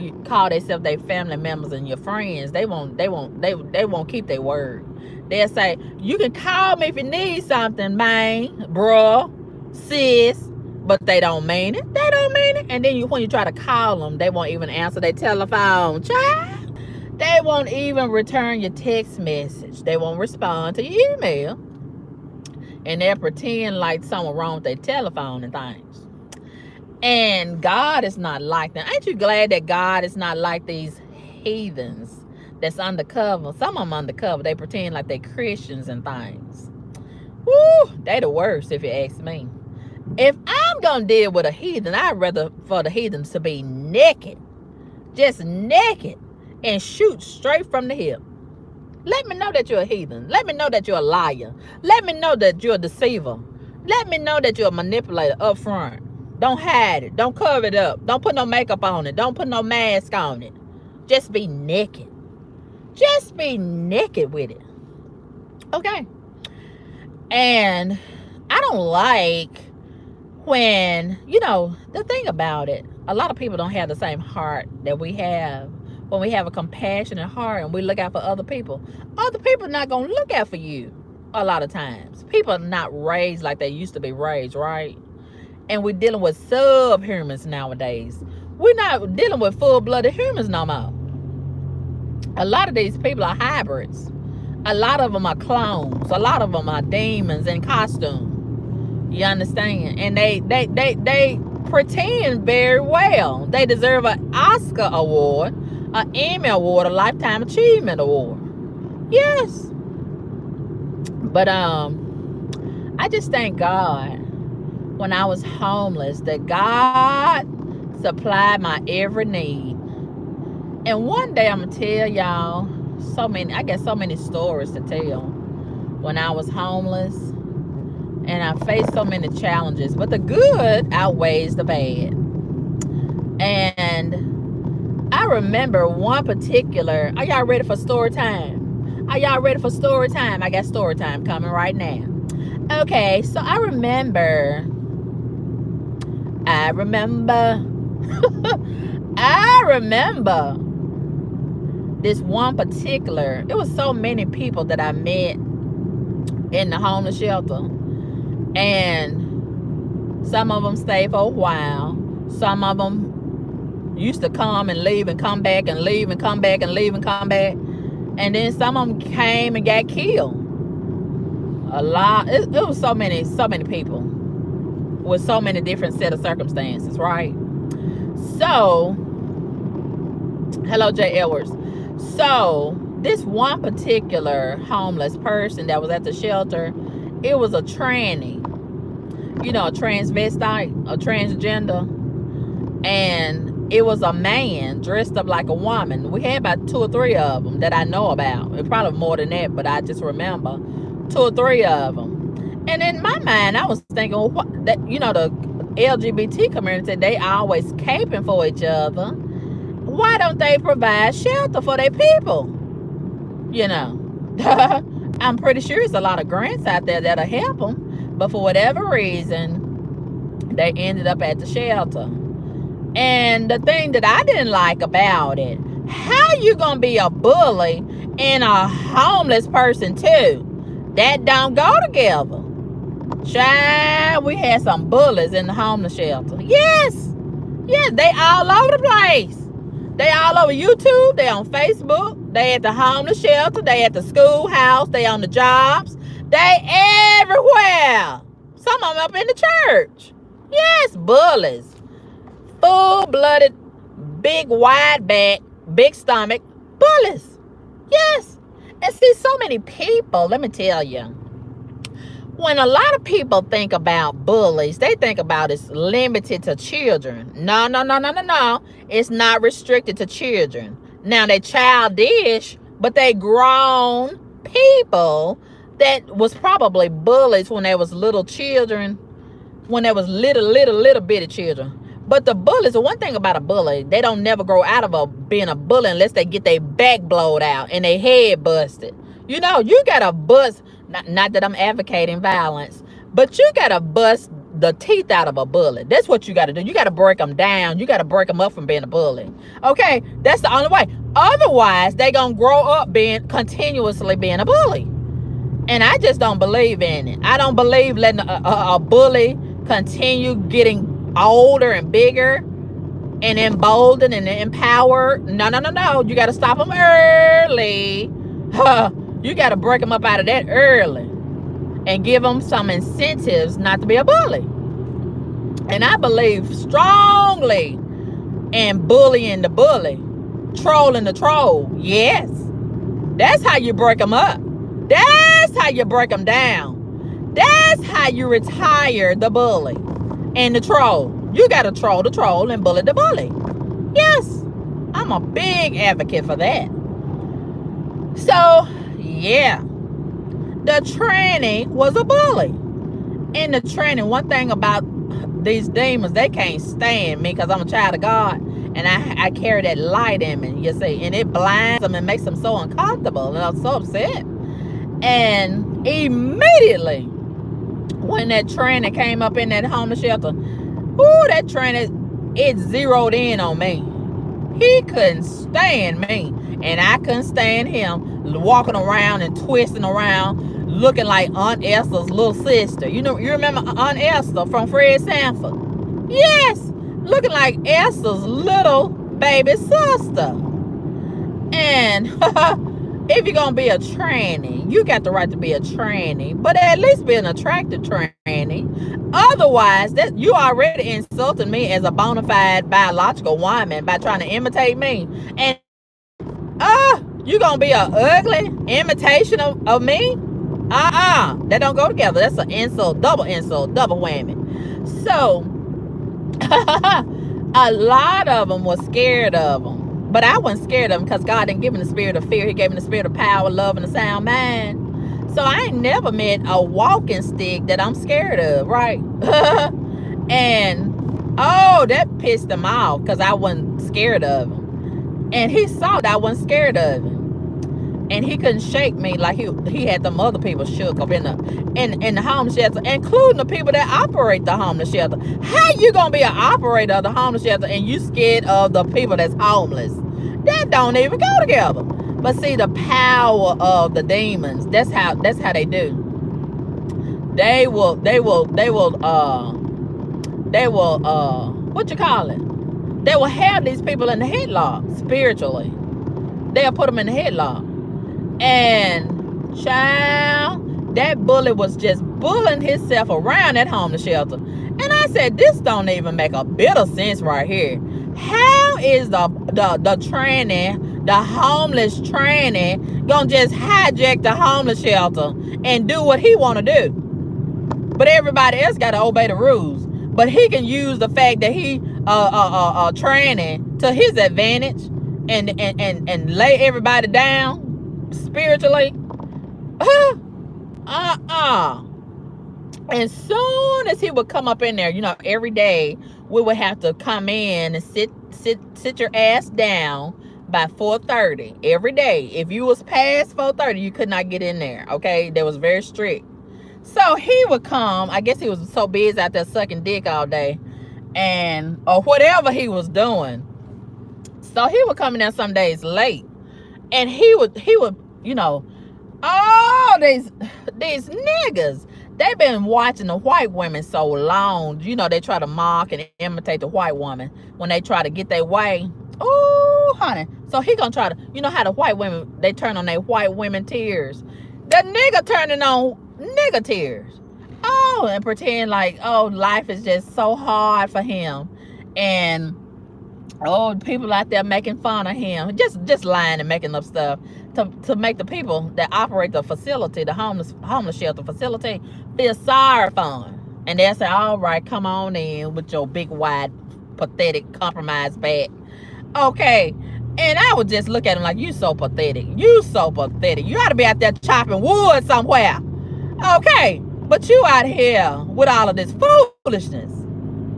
themselves their family members and your friends. They won't keep their word. They'll say, you can call me if you need something, man, bruh, sis, but they don't mean it. They don't mean it. And then when you try to call them, they won't even answer their telephone. Child, they won't even return your text message. They won't respond to your email. And they'll pretend like something wrong with their telephone and things. And God is not like that. Ain't you glad that God is not like these heathens that's undercover? Some of them undercover. They pretend like they Christians and things. Woo, they the worst if you ask me. If I'm going to deal with a heathen, I'd rather for the heathens to be naked. Just naked. And shoot straight from the hip. Let me know that you're a heathen. Let me know that you're a liar. Let me know that you're a deceiver. Let me know that you're a manipulator up front. Don't hide it. Don't cover it up. Don't put no makeup on it. Don't put no mask on it. Just be naked. Just be naked with it. Okay. And I don't like when, you know, the thing about it, a lot of people don't have the same heart that we have. When we have a compassionate heart and we look out for other people are not going to look out for you a lot of times. People are not raised like they used to be raised, right? And we're dealing with subhumans nowadays. We're not dealing with full-blooded humans no more. A lot of these people are hybrids. A lot of them are clones. A lot of them are demons in costume. You understand? And they pretend very well. They deserve an Oscar award, an Emmy award, a Lifetime Achievement award. Yes. But I just thank God when I was homeless that God supply my every need. And one day I'm gonna tell y'all I got so many stories to tell. When I was homeless and I faced so many challenges, but the good outweighs the bad. And I remember one particular, are y'all ready for story time? Are y'all ready for story time? I got story time coming right now. Okay, so I remember, I remember this one particular, it was so many people that I met in the homeless shelter. And some of them stayed for a while. Some of them used to come and leave and come back and leave and come back and leave and come back. And then some of them came and got killed. A lot. It was so many people with so many different set of circumstances, right? So, hello, Jay Edwards. So, this one particular homeless person that was at the shelter, it was a tranny, you know, a transvestite, a transgender, and it was a man dressed up like a woman. We had about 2 or 3 of them that I know about. It probably more than that, but I just remember 2 or 3 of them. And in my mind, I was thinking, well, what, that, you know, the LGBT community, they always caping for each other. Why don't they provide shelter for their people? You know, I'm pretty sure it's a lot of grants out there that'll help them, but for whatever reason, they ended up at the shelter. And the thing that I didn't like about it, how you gonna be a bully and a homeless person too? That don't go together. Child, we had some bullies in the homeless shelter. Yes, they all over the place. They all over YouTube. They on Facebook. They at the homeless shelter. They at the schoolhouse. They on the jobs. They everywhere. Some of them up in the church. Yes, bullies. Full-blooded, big, wide back, big stomach bullies. Yes. And see, so many people, let me tell you, when a lot of people think about bullies, they think about it's limited to children. No. It's not restricted to children. Now, they childish, but they grown people that was probably bullies when they was little children, when they was little bitty children. But the bullies, the one thing about a bully, they don't never grow out of being a bully unless they get their back blowed out and their head busted. You know, you gotta bust, not that I'm advocating violence, but you gotta bust the teeth out of a bully. That's what you gotta do. You gotta break them down. You gotta break them up from being a bully. Okay, that's the only way. Otherwise, they gonna grow up continuously being a bully. And I just don't believe in it. I don't believe letting a bully continue getting older and bigger and emboldened and empowered. No. You got to stop them early. You got to break them up out of that early and give them some incentives not to be a bully. And I believe strongly in bullying the bully, trolling the troll. Yes, that's how you break them up. That's how you break them down. That's how you retire the bully and the troll. You got to troll the troll and bully the bully. Yes, I'm a big advocate for that. So, yeah, the tranny was a bully. And the tranny, one thing about these demons, they can't stand me because I'm a child of God. And I carry that light in me, you see. And it blinds them and makes them so uncomfortable. And I'm so upset. And immediately, when that tranny came up in that homeless shelter, that tranny, it zeroed in on me. He couldn't stand me. And I couldn't stand him walking around and twisting around, looking like Aunt Esther's little sister. You know, you remember Aunt Esther from Fred Sanford? Yes, looking like Esther's little baby sister. And if you're going to be a tranny, you got the right to be a tranny, but at least be an attractive tranny. Otherwise, that you already insulting me as a bona fide biological woman by trying to imitate me. And you going to be an ugly imitation of me? That don't go together. That's an insult, double whammy. So, A lot of them was scared of them. But I wasn't scared of them because God didn't give me the spirit of fear. He gave me the spirit of power, love, and a sound mind. So I ain't never met a walking stick that I'm scared of, right? And oh, that pissed him off because I wasn't scared of him. And he saw that I wasn't scared of him. And he couldn't shake me like he had them other people shook up in the homeless shelter, including the people that operate the homeless shelter. How you gonna be an operator of the homeless shelter and you scared of the people that's homeless? That don't even go together. But see, the power of the demons, that's how they do. They will what you call it? They will have these people in the headlock spiritually. They'll put them in the headlock. And child, that bully was just bullying himself around that homeless shelter. And I said, this don't even make a bit of sense right here. How is the tranny, the homeless tranny, gonna just hijack the homeless shelter and do what he wanna do? But everybody else gotta obey the rules. But he can use the fact that he tranny to his advantage and lay everybody down spiritually. And soon as he would come up in there, every day we would have to come in and sit your ass down by 4:30 every day. If you was past 4:30, you could not get in there. Okay, that was very strict. So he would come. I guess he was so busy out there sucking dick all day, or whatever he was doing. So he would come in there some days late, and he would oh, these niggas, they've been watching the white women so long. They try to mock and imitate the white woman when they try to get their way. Oh, honey. So he gonna try to, how the white women, they turn on their white women tears. The nigga turning on nigga tears. Oh, and pretend like, oh, life is just so hard for him. And people out there making fun of him, just lying and making up stuff to make the people that operate the facility, the homeless shelter facility, feel sorry for him. And they'll say, all right, come on in with your big, wide, pathetic, compromised back. Okay. And I would just look at him like, you so pathetic. You so pathetic. You ought to be out there chopping wood somewhere. Okay. But you out here with all of this foolishness,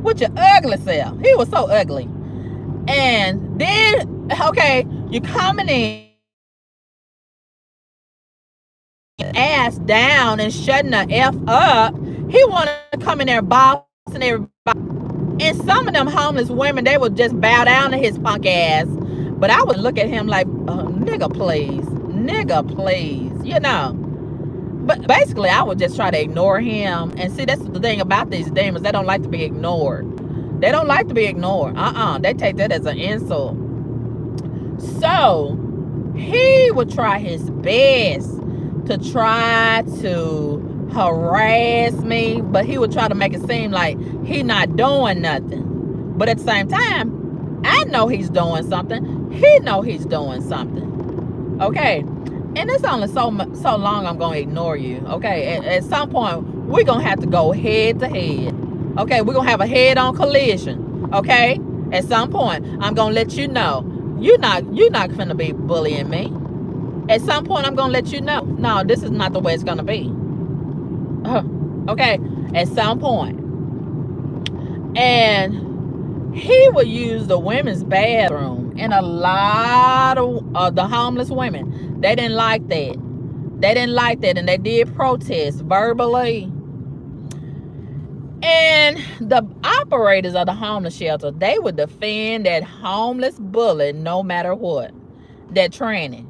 with your ugly self. He was so ugly. And then, okay, you're coming in, ass down and shutting the F up. He wanted to come in there bossing everybody. And some of them homeless women, they would just bow down to his punk ass. But I would look at him like, nigga, please. Nigga, please. But basically, I would just try to ignore him. And see, that's the thing about these demons. They don't like to be ignored. They don't like to be ignored. They take that as an insult. So he would try his best to try to harass me, but he would try to make it seem like he not doing nothing. But at the same time, I know he's doing something. He know he's doing something. Okay. And it's only so long I'm going to ignore you. Okay. At some point, we're going to have to go head to head. Okay, we're going to have a head-on collision, okay? At some point, I'm going to let you know. You're not going to be bullying me. At some point, I'm going to let you know. No, this is not the way it's going to be. Okay, at some point. And he would use the women's bathroom. And a lot of the homeless women, they didn't like that. They didn't like that, and they did protest verbally. And the operators of the homeless shelter, they would defend that homeless bully no matter what, that tranny.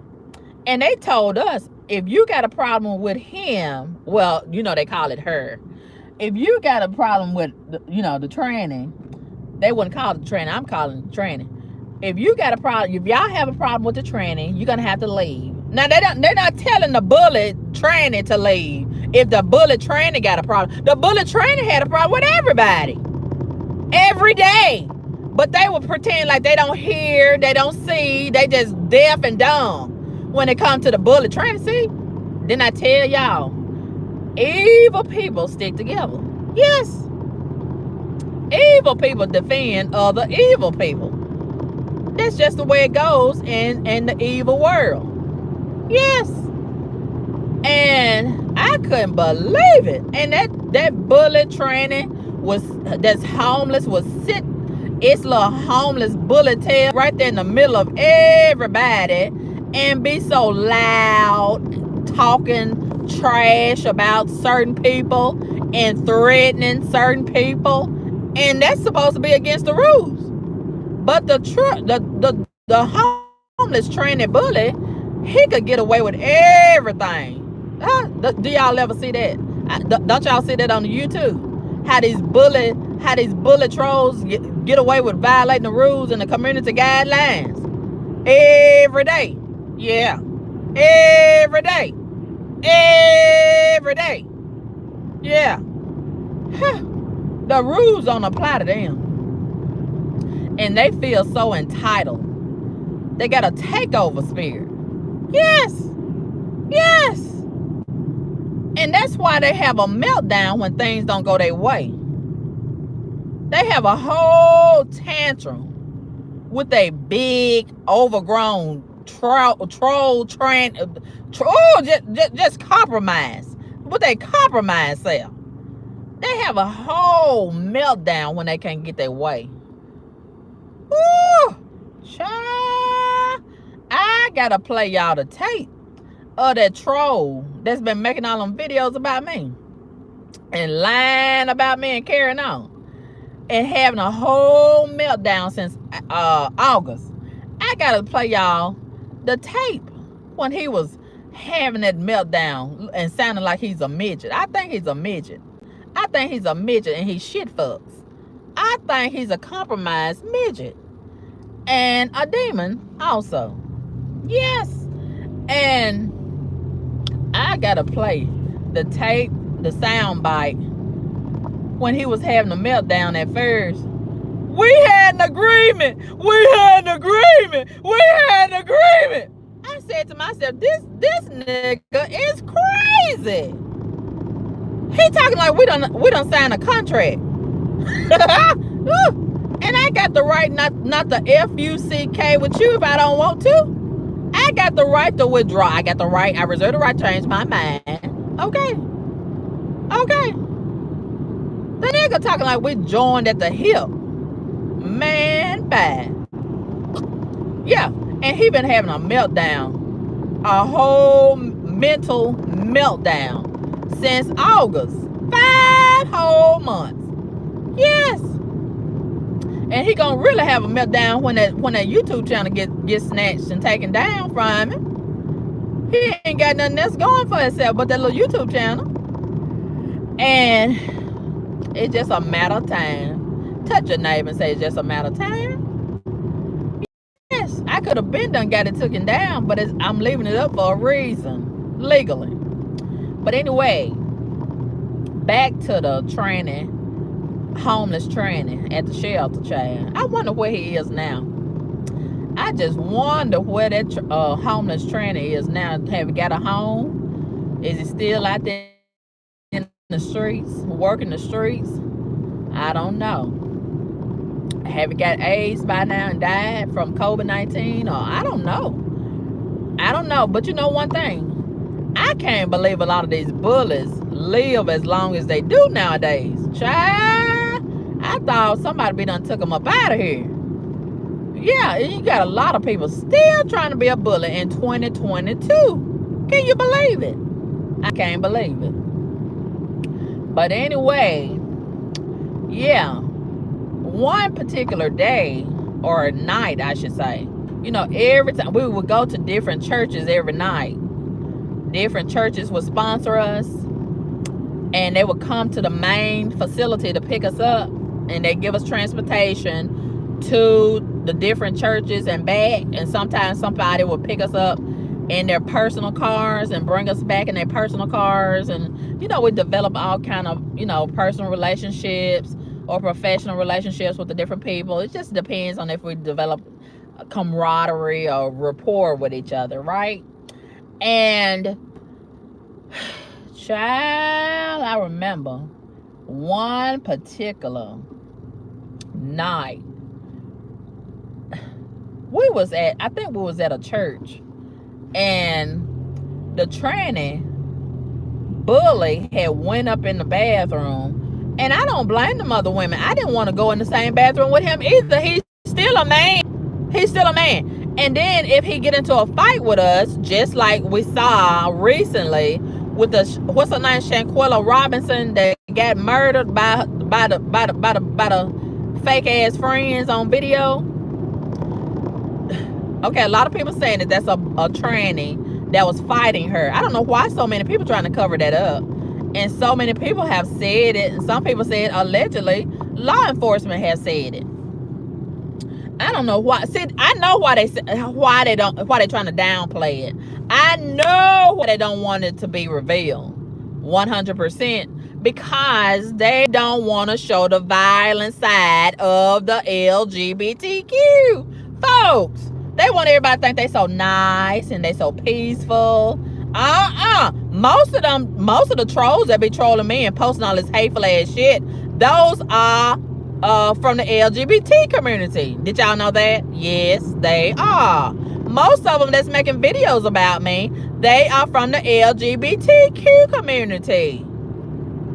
And they told us, if you got a problem with him, well, they call it her. If you got a problem with, the tranny, they wouldn't call it the tranny. I'm calling it the tranny. If you got a problem, if y'all have a problem with the tranny, you're going to have to leave. Now, they're not telling the bully tranny to leave. If the bully tranny got a problem, the bully tranny had a problem with everybody. Every day. But they would pretend like they don't hear, they don't see, they just deaf and dumb when it comes to the bully tranny. See? Didn't I tell y'all? Evil people stick together. Yes. Evil people defend other evil people. That's just the way it goes in the evil world. Yes. And I couldn't believe it. And that bully training that's homeless was sitting its little homeless bully tail right there in the middle of everybody and be so loud, talking trash about certain people and threatening certain people. And that's supposed to be against the rules. But the homeless trained bully, he could get away with everything. Do y'all ever see that? Don't y'all see that on the YouTube? How these bully trolls get away with violating the rules and the community guidelines every day. Yeah, every day, every day. Yeah, the rules don't apply to them, and they feel so entitled. They got a takeover spirit. Yes, yes. And that's why they have a meltdown when things don't go their way. They have a whole tantrum with a big, overgrown troll train. Just compromise. With a compromise self. They have a whole meltdown when they can't get their way. Woo! Child, I gotta play y'all the tape of that troll that's been making all them videos about me and lying about me and carrying on and having a whole meltdown since August. I gotta play y'all the tape when he was having that meltdown and sounding like he's a midget. I think he's a midget. I think he's a midget and he shit fucks. I think he's a compromised midget and a demon also. Yes. And I gotta play the tape, the sound bite when he was having a meltdown at first. We had an agreement. We had an agreement. We had an agreement. I said to myself, this nigga is crazy. He talking like we done sign a contract. And I got the right not the FUCK with you if I don't want to. I got the right to withdraw. I reserve the right to change my mind. Okay. Okay. The nigga talking like we joined at the hip. Man, bad. Yeah. And he been having a meltdown. A whole mental meltdown since August. 5 whole months. Yes. And he gonna really have a meltdown when that YouTube channel get snatched and taken down from him. He ain't got nothing else going for himself but that little YouTube channel. And it's just a matter of time. Touch your neighbor and say it's just a matter of time. Yes, I could have been done got it taken down, but I'm leaving it up for a reason, legally. But anyway, back to the training. Homeless training at the shelter, child. I wonder where he is now. I just wonder where that homeless trainer is now. Have he got a home? Is he still out there in the streets, working the streets? I don't know. Have he got AIDS by now and died from COVID-19? Or I don't know. I don't know. But you know one thing? I can't believe a lot of these bullies live as long as they do nowadays. Child, I thought somebody be done took them up out of here. Yeah, you got a lot of people still trying to be a bully in 2022. Can you believe it? I can't believe it. But anyway, yeah, one particular day or night, I should say, you know, every time we would go to different churches every night. Different churches would sponsor us and they would come to the main facility to pick us up, and they give us transportation to the different churches and back. And sometimes somebody would pick us up in their personal cars and bring us back in their personal cars. And, you know, we develop all kind of, you know, personal relationships or professional relationships with the different people. It just depends on if we develop camaraderie or rapport with each other, right? And child, I remember one particular night, I think we was at a church, and the tranny bully had went up in the bathroom, and I don't blame the other women. I didn't want to go in the same bathroom with him either. He's still a man. He's still a man. And then if he get into a fight with us, just like we saw recently with the what's her name, Shanquella Robinson, that got murdered by the fake ass friends on video. Okay, a lot of people saying that that's a tranny that was fighting her. I don't know why so many people trying to cover that up. And so many people have said it. And some people said allegedly law enforcement has said it. I don't know why. See, I know why they trying to downplay it. I know why they don't want it to be revealed 100%, because they don't want to show the violent side of the LGBTQ folks. They want everybody to think they so nice and they so peaceful. Most of the trolls that be trolling me and posting all this hateful ass shit, those are from the LGBT community. Did y'all know that? Yes, they are. Most of them that's making videos about me, they are from the LGBTQ community.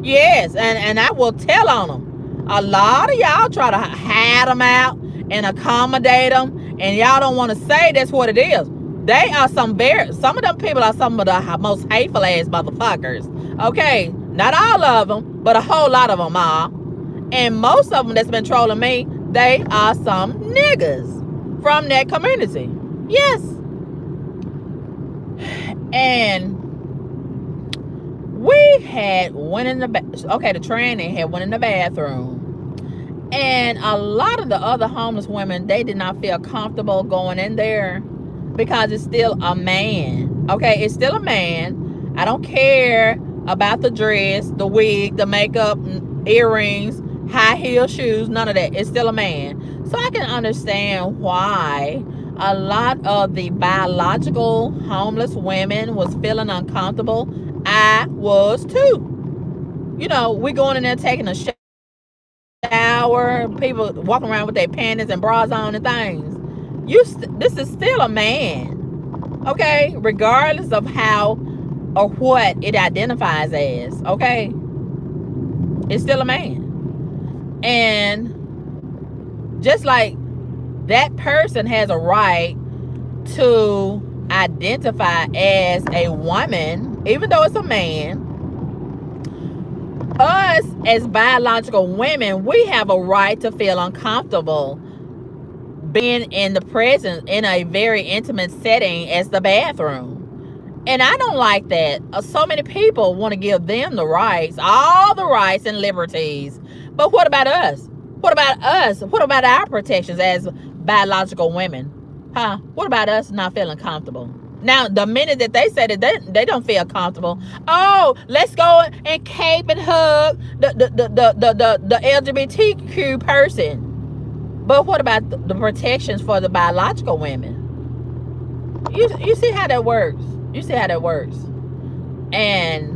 Yes, and I will tell on them. A lot of y'all try to hide them out and accommodate them, and y'all don't want to say that's what it is. They are some of them people are some of the most hateful ass motherfuckers. Okay, not all of them, but a whole lot of them are. And most of them that's been trolling me, they are some niggas from that community. Yes. And we had went in the the tranny had went in the bathroom. And a lot of the other homeless women, they did not feel comfortable going in there because it's still a man. Okay, it's still a man. I don't care about the dress, the wig, the makeup, earrings, high heel shoes, none of that. It's still a man. So I can understand why a lot of the biological homeless women was feeling uncomfortable. I was too. You know, we going in there taking a shower, people walking around with their panties and bras on and things. This is still a man. Okay, regardless of how or what it identifies as. Okay, it's still a man. And just like that person has a right to identify as a woman, even though it's a man, us as biological women, we have a right to feel uncomfortable being in the presence in a very intimate setting as the bathroom. And I don't like that. So many people want to give them the rights, all the rights and liberties. But what about us? What about us? What about our protections as biological women? Huh? What about us not feeling comfortable? Now, the minute that they say that they don't feel comfortable, oh, let's go and cape and hug the LGBTQ person. But what about the protections for the biological women? You see how that works. You see how that works. And,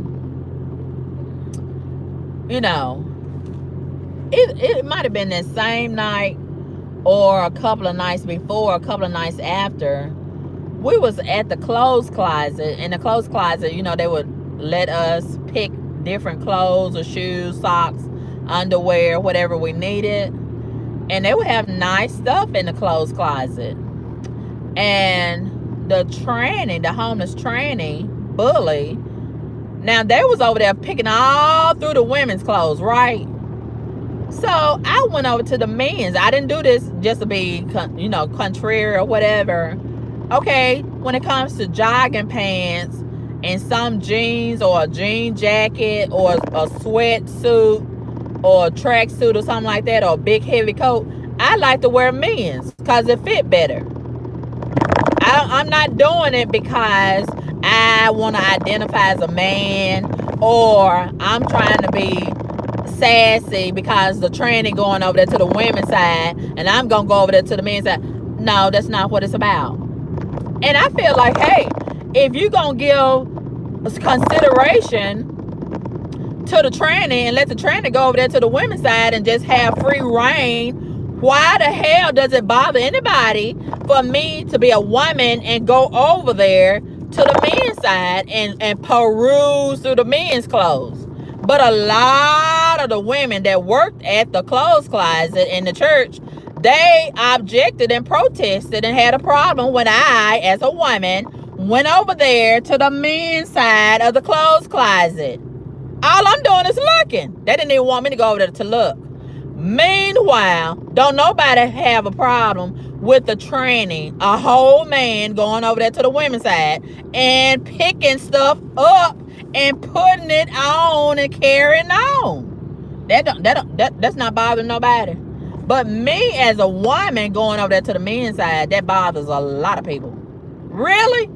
you know, it might have been that same night or a couple of nights before, a couple of nights after. We was at the clothes closet. In the clothes closet, you know, they would let us pick different clothes or shoes, socks, underwear, whatever we needed. And they would have nice stuff in the clothes closet. And the tranny, the homeless tranny bully, now they was over there picking all through the women's clothes, right? So I went over to the men's. I didn't do this just to be, you know, contrary or whatever. Okay, when it comes to jogging pants and some jeans or a jean jacket or a sweatsuit or a tracksuit or something like that, or a big heavy coat, I like to wear men's because it fit better. I'm not doing it because I want to identify as a man, or I'm trying to be sassy because the tranny going over there to the women's side and I'm going to go over there to the men's side. No, that's not what it's about. And I feel like, hey, if you're going to give consideration to the tranny and let the tranny go over there to the women's side and just have free reign, Why the hell does it bother anybody for me to be a woman and go over there to the men's side and peruse through the men's clothes? But a lot of the women that worked at the clothes closet in the church, they objected and protested and had a problem when I, as a woman, went over there to the men's side of the clothes closet. All I'm doing is looking. They didn't even want me to go over there to look. Meanwhile, don't nobody have a problem with the tranny, a whole man going over there to the women's side and picking stuff up and putting it on and carrying on. That's not bothering nobody. But me as a woman going over there to the men's side, that bothers a lot of people. Really?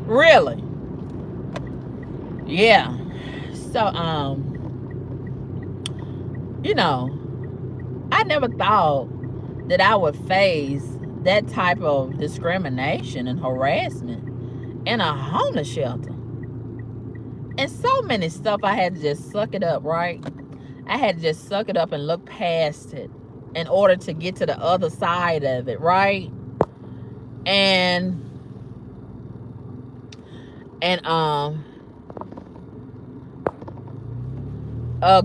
Really? Yeah. So, you know, I never thought that I would face that type of discrimination and harassment in a homeless shelter. And so many stuff I had to just suck it up, right? I had to just suck it up and look past it in order to get to the other side of it, right? And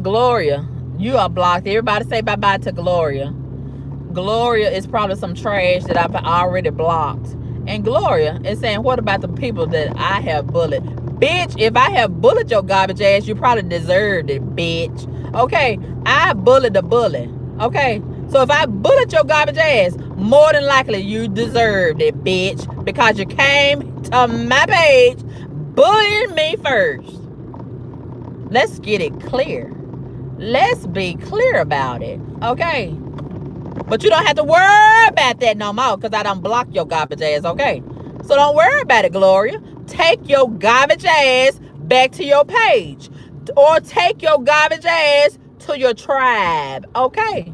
Gloria, you are blocked. Everybody say bye-bye to Gloria. Gloria is probably some trash that I've already blocked. And Gloria is saying, what about the people that I have bullied? Bitch, if I have bullied your garbage ass, you probably deserved it, bitch. Okay, I bullied the bully. Okay, so if I bullied your garbage ass, more than likely you deserved it, bitch. Because you came to my page bullying me first. Let's get it clear. Let's be clear about it, okay? But you don't have to worry about that no more because I done blocked your garbage ass, okay? So don't worry about it, Gloria. Take your garbage ass back to your page. Or take your garbage ass to your tribe, okay?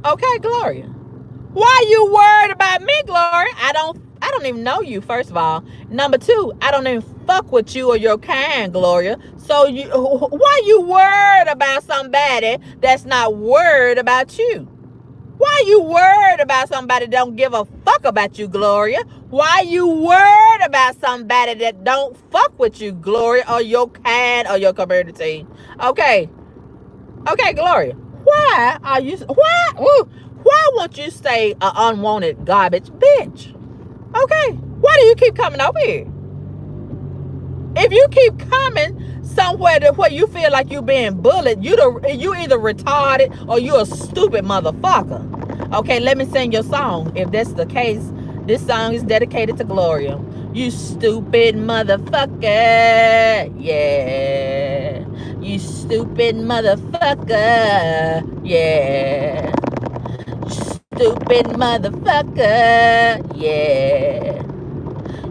Okay, Gloria. Why you worried about me, Gloria? I don't even know you, first of all. Number two, I don't even fuck with you or your kind, Gloria. So why you worried about somebody that's not worried about you? Why you worried about somebody that don't give a fuck about you, Gloria? Why you worried about somebody that don't fuck with you, Gloria, or your kind or your community? Okay. Okay, Gloria. Why won't you stay an unwanted garbage bitch? Okay. Why do you keep coming over here? If you keep coming somewhere to where you feel like you're being bullied, you either retarded or you a stupid motherfucker. Okay, let me sing your song. If that's the case, this song is dedicated to Gloria. You stupid motherfucker. Yeah. You stupid motherfucker. Yeah. Stupid motherfucker. Yeah.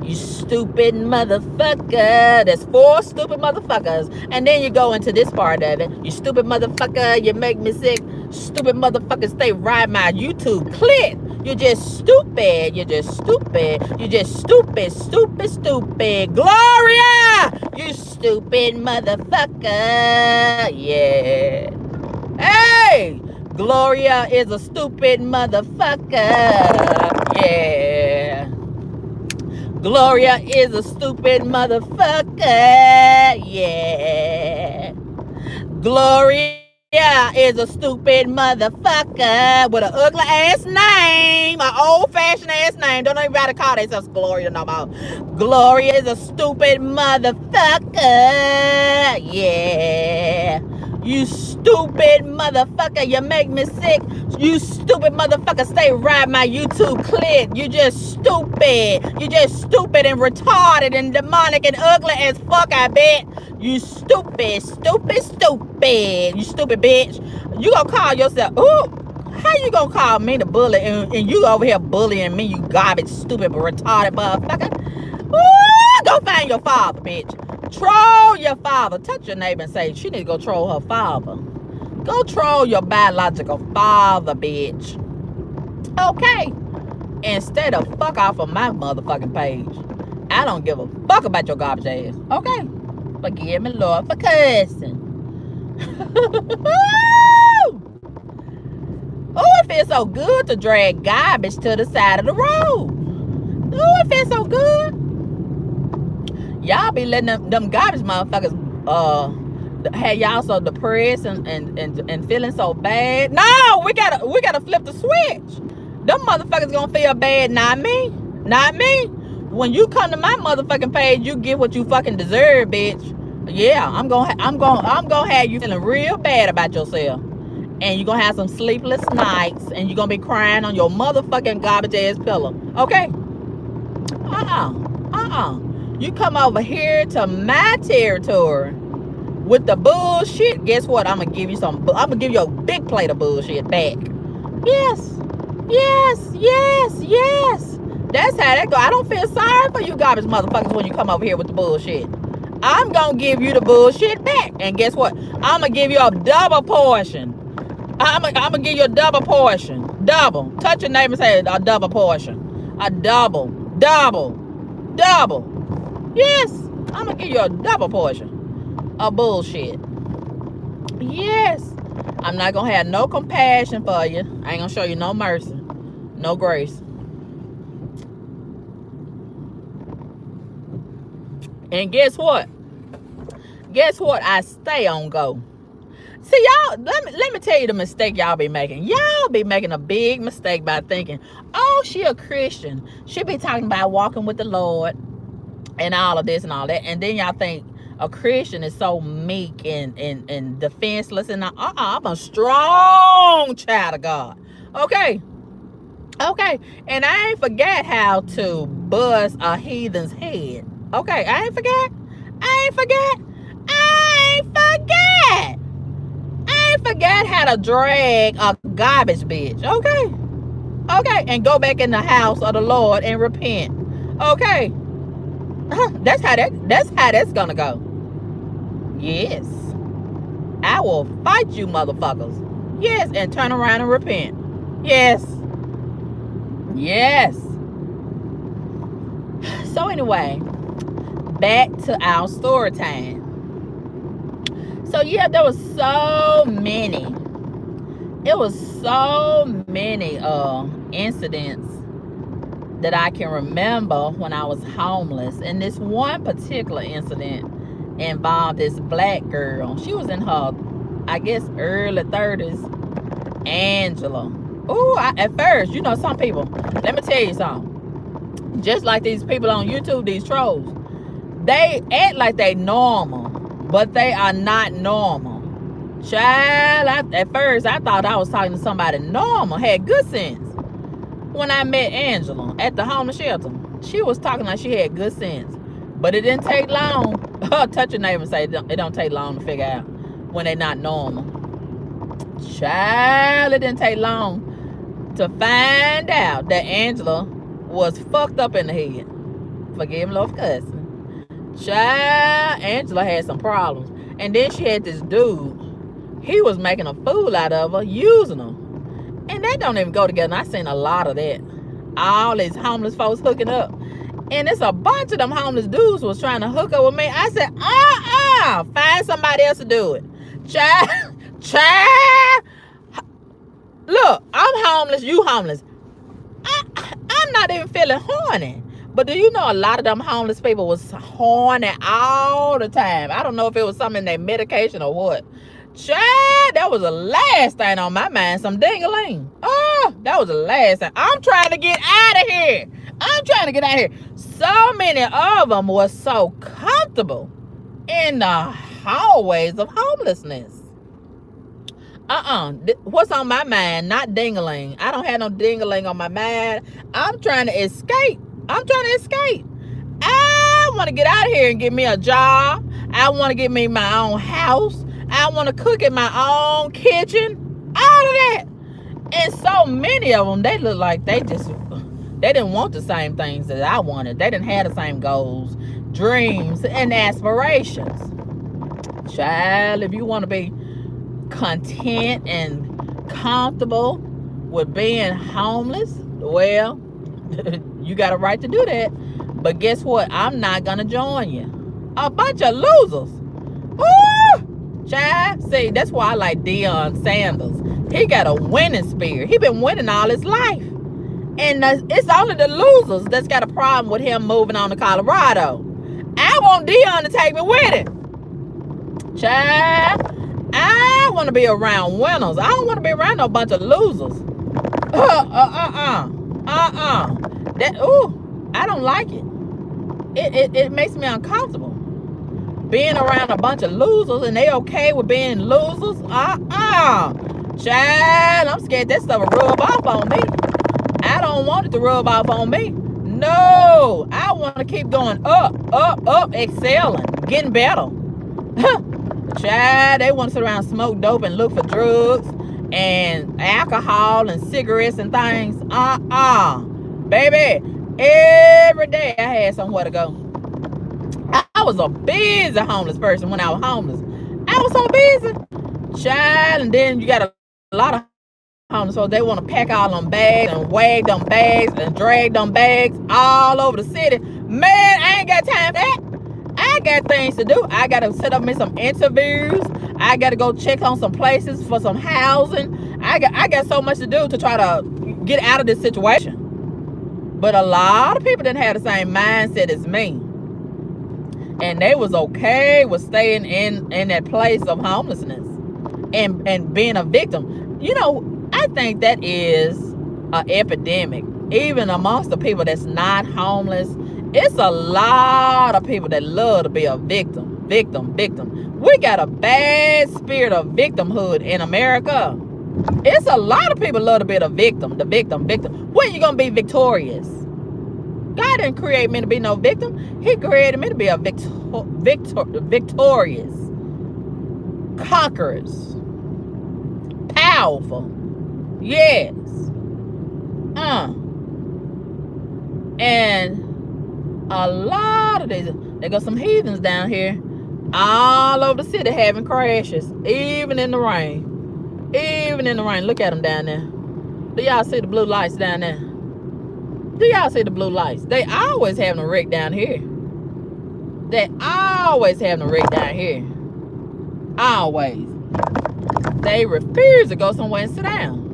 You stupid motherfucker. There's 4 stupid motherfuckers. And then you go into this part of it. You stupid motherfucker. You make me sick. Stupid motherfucker. Stay right my YouTube clip. You're just stupid. You're just stupid. You're just stupid. Stupid, stupid. Gloria! You stupid motherfucker. Yeah. Hey! Gloria is a stupid motherfucker. Yeah. Gloria is a stupid motherfucker. Yeah. Gloria is a stupid motherfucker with an ugly ass name, an old fashioned ass name. Don't everybody call themselves Gloria no more. Gloria is a stupid motherfucker. Yeah. You stupid motherfucker. You make me sick. You stupid motherfucker. Stay right my YouTube clip. You just stupid. You just stupid and retarded and demonic and ugly as fuck, I bet. You stupid, stupid, stupid. You stupid bitch. You gonna call yourself, ooh, how you gonna call me the bully and you over here bullying me, you garbage, stupid, retarded motherfucker? Ooh, go find your father, bitch. Troll your father. Touch your neighbor and say, she need to go troll her father. Go troll your biological father, bitch. Okay. Instead of fuck off of my motherfucking page. I don't give a fuck about your garbage ass. Okay. Forgive me, Lord, for cussing. feels so good to drag garbage to the side of the road. Ooh, it feels so good. Y'all be letting them garbage motherfuckers had y'all so depressed and feeling so bad. No, we gotta flip the switch. Them motherfuckers gonna feel bad, not me. Not me. When you come to my motherfucking page, you get what you fucking deserve, bitch. Yeah, I'm gonna have you feeling real bad about yourself. And you're gonna have some sleepless nights, and you're gonna be crying on your motherfucking garbage ass pillow. Okay? You come over here to my territory with the bullshit. Guess what? I'm gonna give you a big plate of bullshit back. Yes. That's how that go. I don't feel sorry for you garbage motherfuckers when you come over here with the bullshit. I'm gonna give you the bullshit back. And guess what? I'm gonna give you a double portion. I'm gonna give you a double portion. Double. Touch your neighbor and say a double portion. A double. Yes. I'm gonna give you a double portion of bullshit. Yes. I'm not gonna have no compassion for you. I ain't gonna show you no mercy. No grace. And guess what? I stay on go. See, y'all, let me tell you the mistake y'all be making. Y'all be making a big mistake by thinking, oh, she a Christian. She be talking about walking with the Lord and all of this and all that. And then y'all think a Christian is so meek and defenseless. And I'm a strong child of God. Okay. And I ain't forget how to buzz a heathen's head. Okay, I ain't forget. I ain't forget how to drag a garbage bitch. Okay, and go back in the house of the Lord and repent. Okay, that's how that's gonna go. Yes, I will fight you, motherfuckers. Yes, and turn around and repent. Yes. So anyway, back to our story time. So yeah, there was so many. It was so many incidents that I can remember when I was homeless. And this one particular incident involved this black girl. She was in her, I guess, early 30s. Angela. Ooh, at first, you know, some people, let me tell you something. Just like these people on YouTube, these trolls, they act like they normal, but they are not normal. Child, at first, I thought I was talking to somebody normal, had good sense. When I met Angela at the homeless shelter, she was talking like she had good sense. But it didn't take long. Touch your neighbor and say it don't take long to figure out when they're not normal. Child, it didn't take long to find out that Angela was fucked up in the head. Forgive me, Lord, for cussing. Child, Angela had some problems. And then she had this dude. He was making a fool out of her, using her. And that don't even go together. I seen a lot of that. All these homeless folks hooking up. And it's a bunch of them homeless dudes was trying to hook up with me. I said, find somebody else to do it. Child. Look, I'm homeless, you homeless. I'm not even feeling horny. But do you know a lot of them homeless people was horny all the time? I don't know if it was something in their medication or what. Child, that was the last thing on my mind. Some ding-a-ling. Oh, that was the last thing. I'm trying to get out of here. So many of them were so comfortable in the hallways of homelessness. What's on my mind? Not ding-a-ling. I don't have no ding-a-ling on my mind. I'm trying to escape. I want to get out of here and get me a job. I want to get me my own house. I want to cook in my own kitchen. All of that. And so many of them, they look like they didn't want the same things that I wanted. They didn't have the same goals, dreams, and aspirations. Child, if you want to be content and comfortable with being homeless, well, you got a right to do that. But guess what? I'm not gonna join you. A bunch of losers. Ooh, child. See, that's why I like Deion Sanders. He got a winning spirit. He been winning all his life. And it's only the losers that's got a problem with him moving on to Colorado. I want Dion to take me with him. Child, I want to be around winners. I don't want to be around no bunch of losers. I don't like it. It makes me uncomfortable. Being around a bunch of losers and they okay with being losers. Child, I'm scared that stuff will rub off on me. I don't want it to rub off on me. No, I want to keep going up, excelling, getting better. Child, they want to sit around, smoke dope, and look for drugs and alcohol and cigarettes and things. Baby, every day I had somewhere to go. I was a busy homeless person when I was homeless. I was so busy. Child, and then you got a lot of homeless folks. They want to pack all them bags and wag them bags and drag them bags all over the city. Man, I ain't got time for that. I got things to do. I got to set up me some interviews. I got to go check on some places for some housing. I got so much to do to try to get out of this situation. But a lot of people didn't have the same mindset as me. And they was okay with staying in that place of homelessness and being a victim. You know, I think that is an epidemic. Even amongst the people that's not homeless, it's a lot of people that love to be a victim. We got a bad spirit of victimhood in America. It's a lot of people love to be the victim. When you gonna be victorious? God didn't create me to be no victim. He created me to be a victorious, conquerors, powerful. Yes. And a lot of these, there go some heathens down here all over the city having crashes, even in the rain. Look at them down there. Do y'all see the blue lights down there? Do y'all see the blue lights? They always having a wreck down here. Always. They refuse to go somewhere and sit down.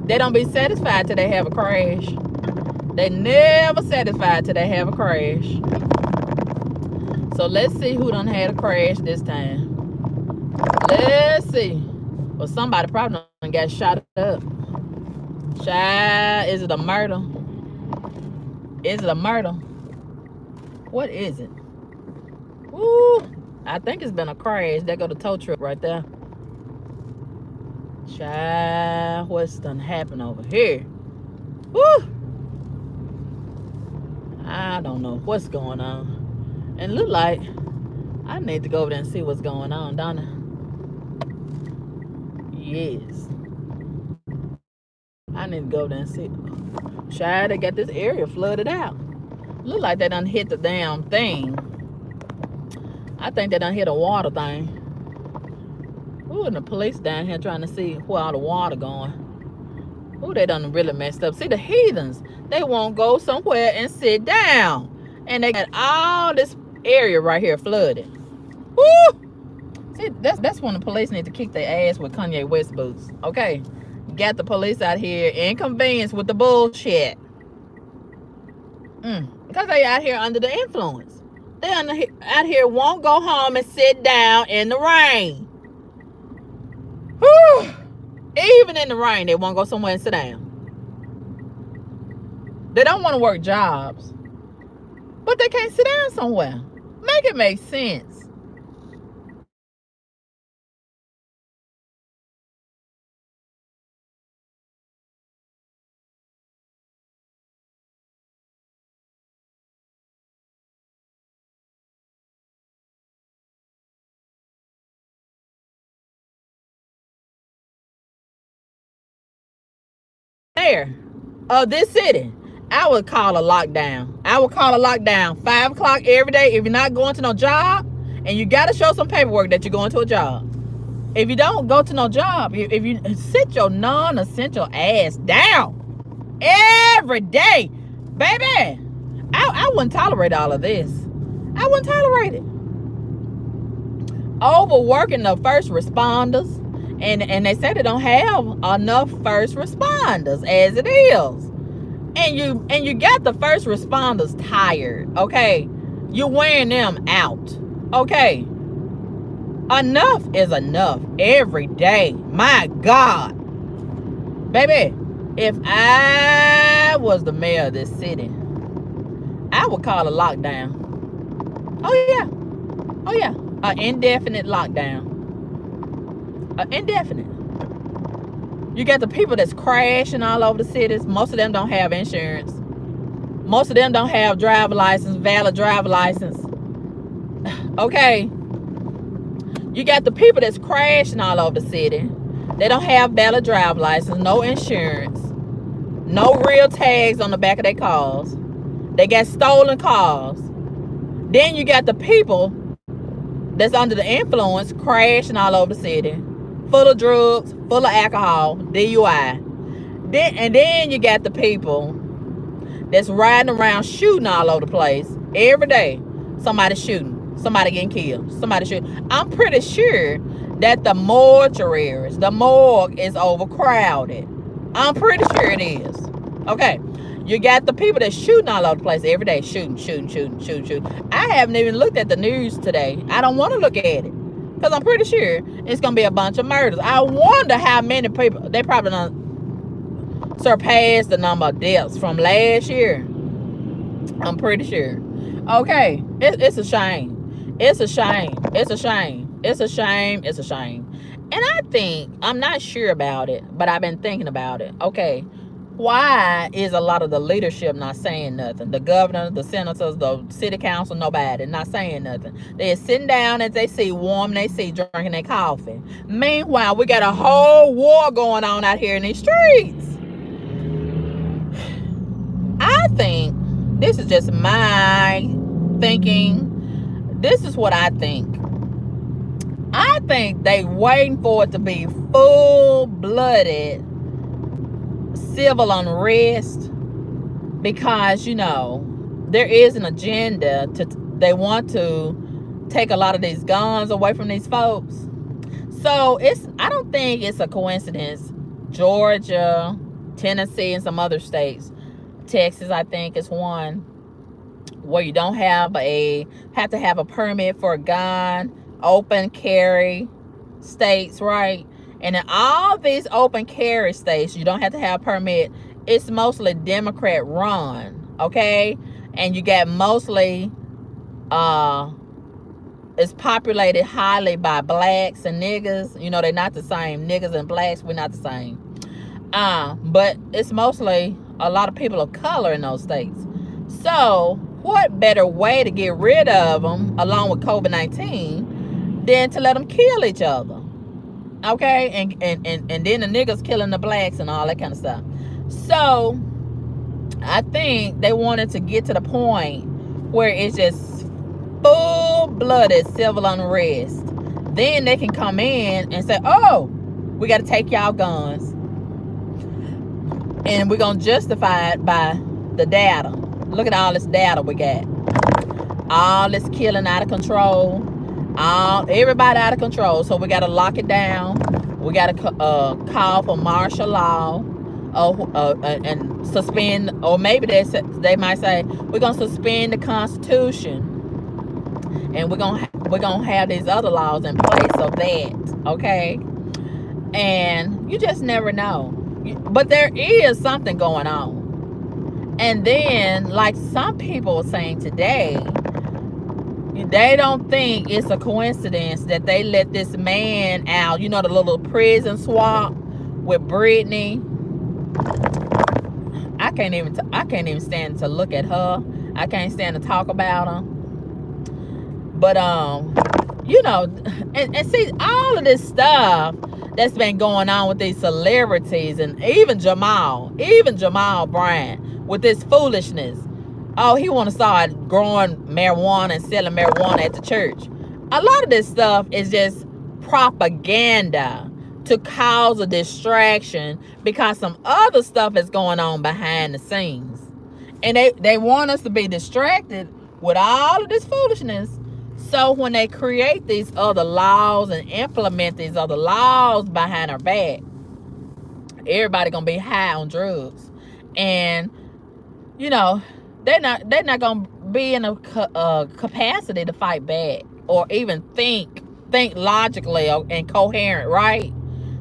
They don't be satisfied till they have a crash. They never satisfied till they have a crash. So let's see who done had a crash this time. Let's see. Well, somebody probably done got shot up. Child, is it a murder? What is it? Woo! I think it's been a crash. There go the tow truck right there. Child, what's done happened over here? Woo! I don't know what's going on. And look like I need to go over there and see what's going on, don't I? Yes. I need to go over there and see. Child, they got this area flooded out. Look like they done hit the damn thing. I think they done hit a water thing. Ooh, and the police down here trying to see where all the water going. Ooh, they done really messed up. See, the heathens, they won't go somewhere and sit down. And they got all this area right here flooded. Woo! See, that's when the police need to kick their ass with Kanye West boots. Okay? Got the police out here inconvenienced with the bullshit. Because they out here under the influence. They out here won't go home and sit down in the rain. Whew. Even in the rain, they won't go somewhere and sit down. They don't want to work jobs. But they can't sit down somewhere. Make it make sense. Of this city, I would call a lockdown. 5 o'clock every day. If you're not going to no job, and you got to show some paperwork that you're going to a job. If you don't go to no job, if you sit your non-essential ass down every day, baby, I wouldn't tolerate all of this. I wouldn't tolerate it. Overworking the first responders And they say they don't have enough first responders as it is. And you got the first responders tired, okay? You're wearing them out, okay? Enough is enough every day. My God. Baby, if I was the mayor of this city, I would call a lockdown. Oh, yeah. Oh, yeah. An indefinite lockdown. An indefinite. You got the people that's crashing all over the cities. Most of them don't have insurance. Most of them don't have driver license, valid driver license. Okay. You got the people that's crashing all over the city. They don't have valid driver license, no insurance, no real tags on the back of their cars. They got stolen cars. Then you got the people that's under the influence crashing all over the city, full of drugs, full of alcohol, DUI. Then you got the people that's riding around shooting all over the place every day. Somebody shooting, somebody getting killed, somebody shooting. I'm pretty sure that the mortuaries, the morgue is overcrowded. I'm pretty sure it is. Okay. You got the people that shooting all over the place every day. Shooting. I haven't even looked at the news today. I don't want to look at it. Because I'm pretty sure it's going to be a bunch of murders. I wonder how many people, they probably don't surpass the number of deaths from last year. I'm pretty sure. Okay. It's a shame. It's a shame. It's a shame. It's a shame. It's a shame. And I think, I'm not sure about it, but I've been thinking about it. Okay. Why is a lot of the leadership not saying nothing? The governor, the senators, the city council, nobody not saying nothing. They're sitting down as they see, warm they see, drinking their coffee. Meanwhile, we got a whole war going on out here in these streets. I think, this is just my thinking, this is what I think. I think they waiting for it to be full-blooded civil unrest because, you know, there is an agenda they want to take a lot of these guns away from these folks. So I don't think it's a coincidence. Georgia, Tennessee, and some other states, Texas, I think, is one where you don't have to have a permit for a gun, open carry states, right? And in all these open carry states, you don't have to have a permit. It's mostly Democrat run, okay? And you got mostly, it's populated highly by blacks and niggas. You know, they're not the same. Niggas and blacks, we're not the same. But it's mostly a lot of people of color in those states. So what better way to get rid of them, along with COVID-19, than to let them kill each other? Okay, and then the niggas killing the blacks and all that kind of stuff. So I think they wanted to get to the point where it's just full-blooded civil unrest. Then they can come in and say, oh, we got to take y'all guns. And we're going to justify it by the data. Look at all this data we got. All this killing out of control. Everybody out of control. So we got to lock it down. We got to call for martial law, and suspend, or maybe they might say we're gonna suspend the Constitution, and we're gonna have these other laws in place of that. Okay, and you just never know. But there is something going on. And then, like some people are saying today, they don't think it's a coincidence that they let this man out. You know, the little prison swap with Brittany. I can't even stand to look at her. I can't stand to talk about her. But you know, and see all of this stuff that's been going on with these celebrities, and even Jamal Bryant with this foolishness. Oh, he want to start growing marijuana and selling marijuana at the church. A lot of this stuff is just propaganda to cause a distraction, because some other stuff is going on behind the scenes. And they want us to be distracted with all of this foolishness So when they create these other laws and implement these other laws behind our back, everybody gonna be high on drugs, and you know they're not gonna be in a capacity to fight back or even think logically and coherent, right?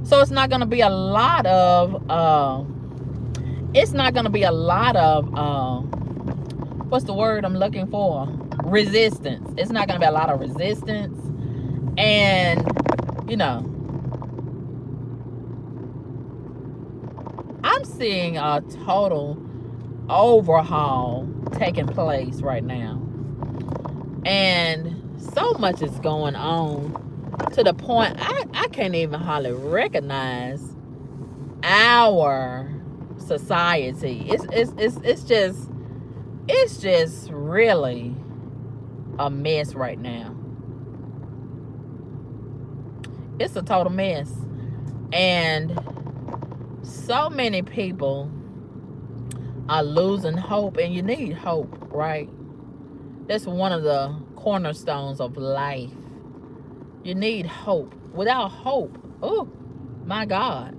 So it's not gonna be a lot of what's the word I'm looking for? Resistance. It's not gonna be a lot of resistance, and you know I'm seeing a total overhaul taking place right now. And so much is going on to the point I can't even hardly recognize our society. It's just really a mess right now. It's a total mess. And so many people are losing hope, and you need hope, right? That's one of the cornerstones of life. You need hope. Without hope, oh my God.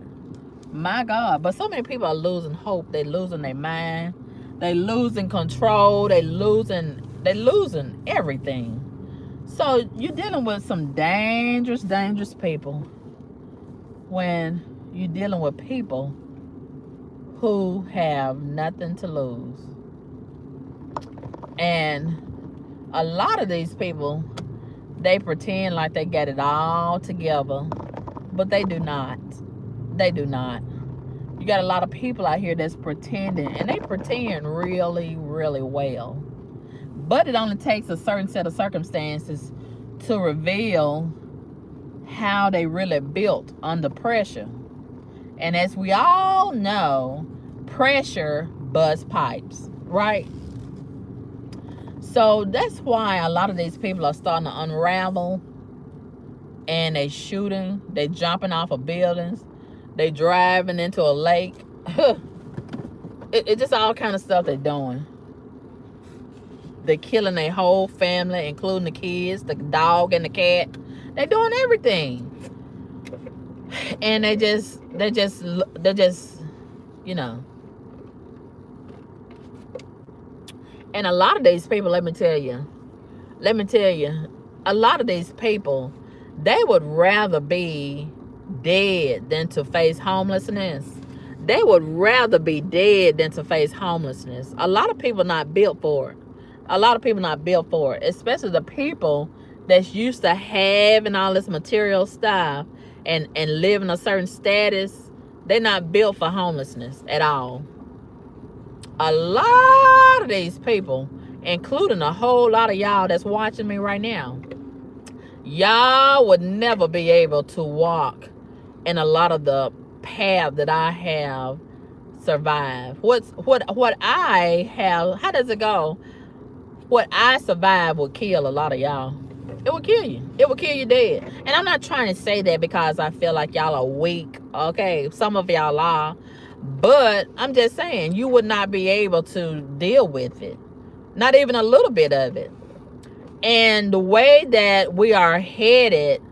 My God. But so many people are losing hope. They're losing their mind. They losing control. They losing everything. So you're dealing with some dangerous people when you're dealing with people who have nothing to lose. And a lot of these people, they pretend like they got it all together, but they do not. They do not. You got a lot of people out here that's pretending, and they pretend really, really well. But it only takes a certain set of circumstances to reveal how they really built under pressure. And as we all know, pressure busts pipes, right? So that's why a lot of these people are starting to unravel, and they shooting, they jumping off of buildings, they driving into a lake. It's just all kind of stuff they're doing. They're killing their whole family, including the kids, the dog, and the cat. They're doing everything, and they just, you know. And a lot of these people, let me tell you, a lot of these people, they would rather be dead than to face homelessness. They would rather be dead than to face homelessness. A lot of people not built for it. A lot of people not built for it, especially the people that's used to having all this material stuff and living a certain status. They're not built for homelessness at all. A lot of these people, including a whole lot of y'all that's watching me right now, y'all would never be able to walk in a lot of the path that I have survived. What I have, how does it go? What I survived would kill a lot of y'all. It will kill you. It will kill you dead. And I'm not trying to say that because I feel like y'all are weak. Okay, some of y'all are. But I'm just saying, you would not be able to deal with it. Not even a little bit of it. And the way that we are headed,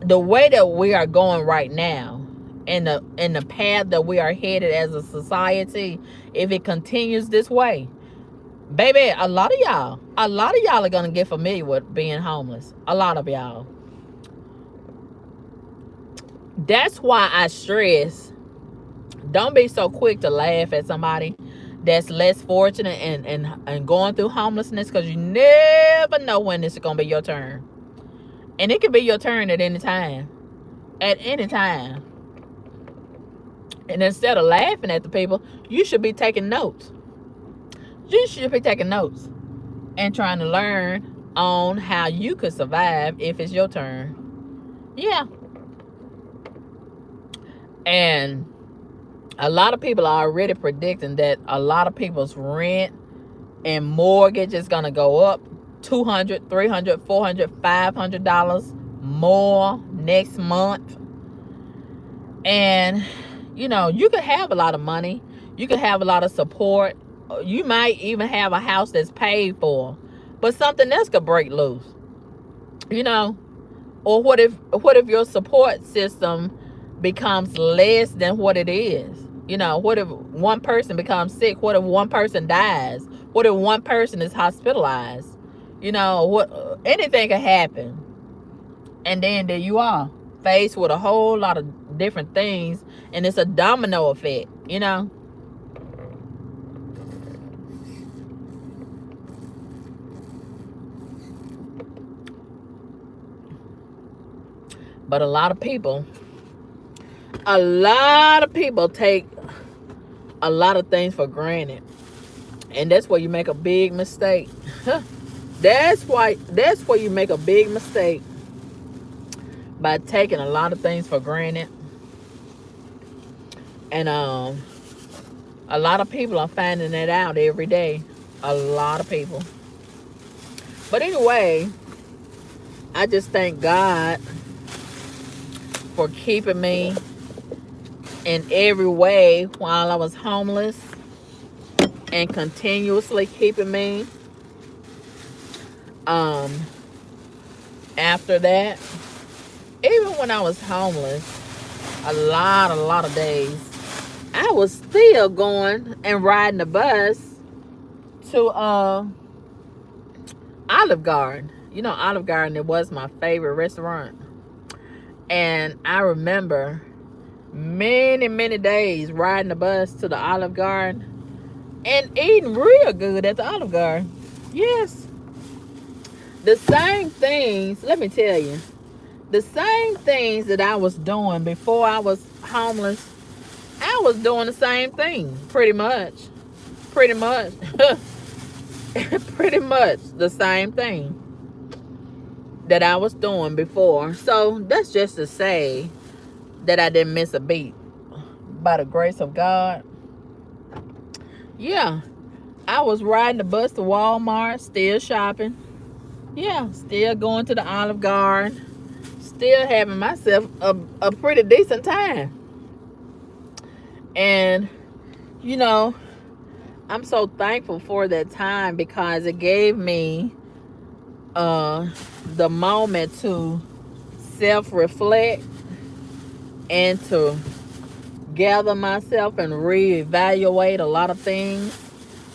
the way that we are going right now, in the path that we are headed as a society, if it continues this way, baby, a lot of y'all are gonna get familiar with being homeless. A lot of y'all. That's why I stress, don't be so quick to laugh at somebody that's less fortunate and going through homelessness, because you never know when this is gonna be your turn. And it could be your turn at any time. At any time. And instead of laughing at the people, you should be taking notes. You should be taking notes and trying to learn on how you could survive if it's your turn. Yeah. And a lot of people are already predicting that a lot of people's rent and mortgage is going to go up $200, $300, $400, $500 more next month. And, you know, you could have a lot of money. You could have a lot of support. You might even have a house that's paid for. but something else could break loose, you know. Or what if your support system becomes less than what it is? You know, what if one person becomes sick? What if one person dies? What if one person is hospitalized? You know, what anything can happen. And then there you are, faced with a whole lot of different things, and it's a domino effect, you know. But a lot of people take a lot of things for granted, and that's where you make a big mistake. That's where you make a big mistake, by taking a lot of things for granted. And a lot of people are finding it out every day. A lot of people. But anyway, I just thank God for keeping me in every way while I was homeless, and continuously keeping me um after that. Even when I was homeless, a lot of days, I was still going and riding the bus to Olive Garden. You know, Olive Garden, it was my favorite restaurant. And I remember many days riding the bus to the Olive Garden and eating real good at the Olive Garden. Yes. The same things, let me tell you, the same things that I was doing before I was homeless, I was doing the same thing, pretty much. Pretty much. Pretty much the same thing that I was doing before. So that's just to say that I didn't miss a beat. By the grace of God. Yeah. I was riding the bus to Walmart, still shopping. Yeah, still going to the Olive Garden. Still having myself a pretty decent time. And, you know, I'm so thankful for that time, because it gave me the moment to self-reflect and to gather myself and reevaluate a lot of things,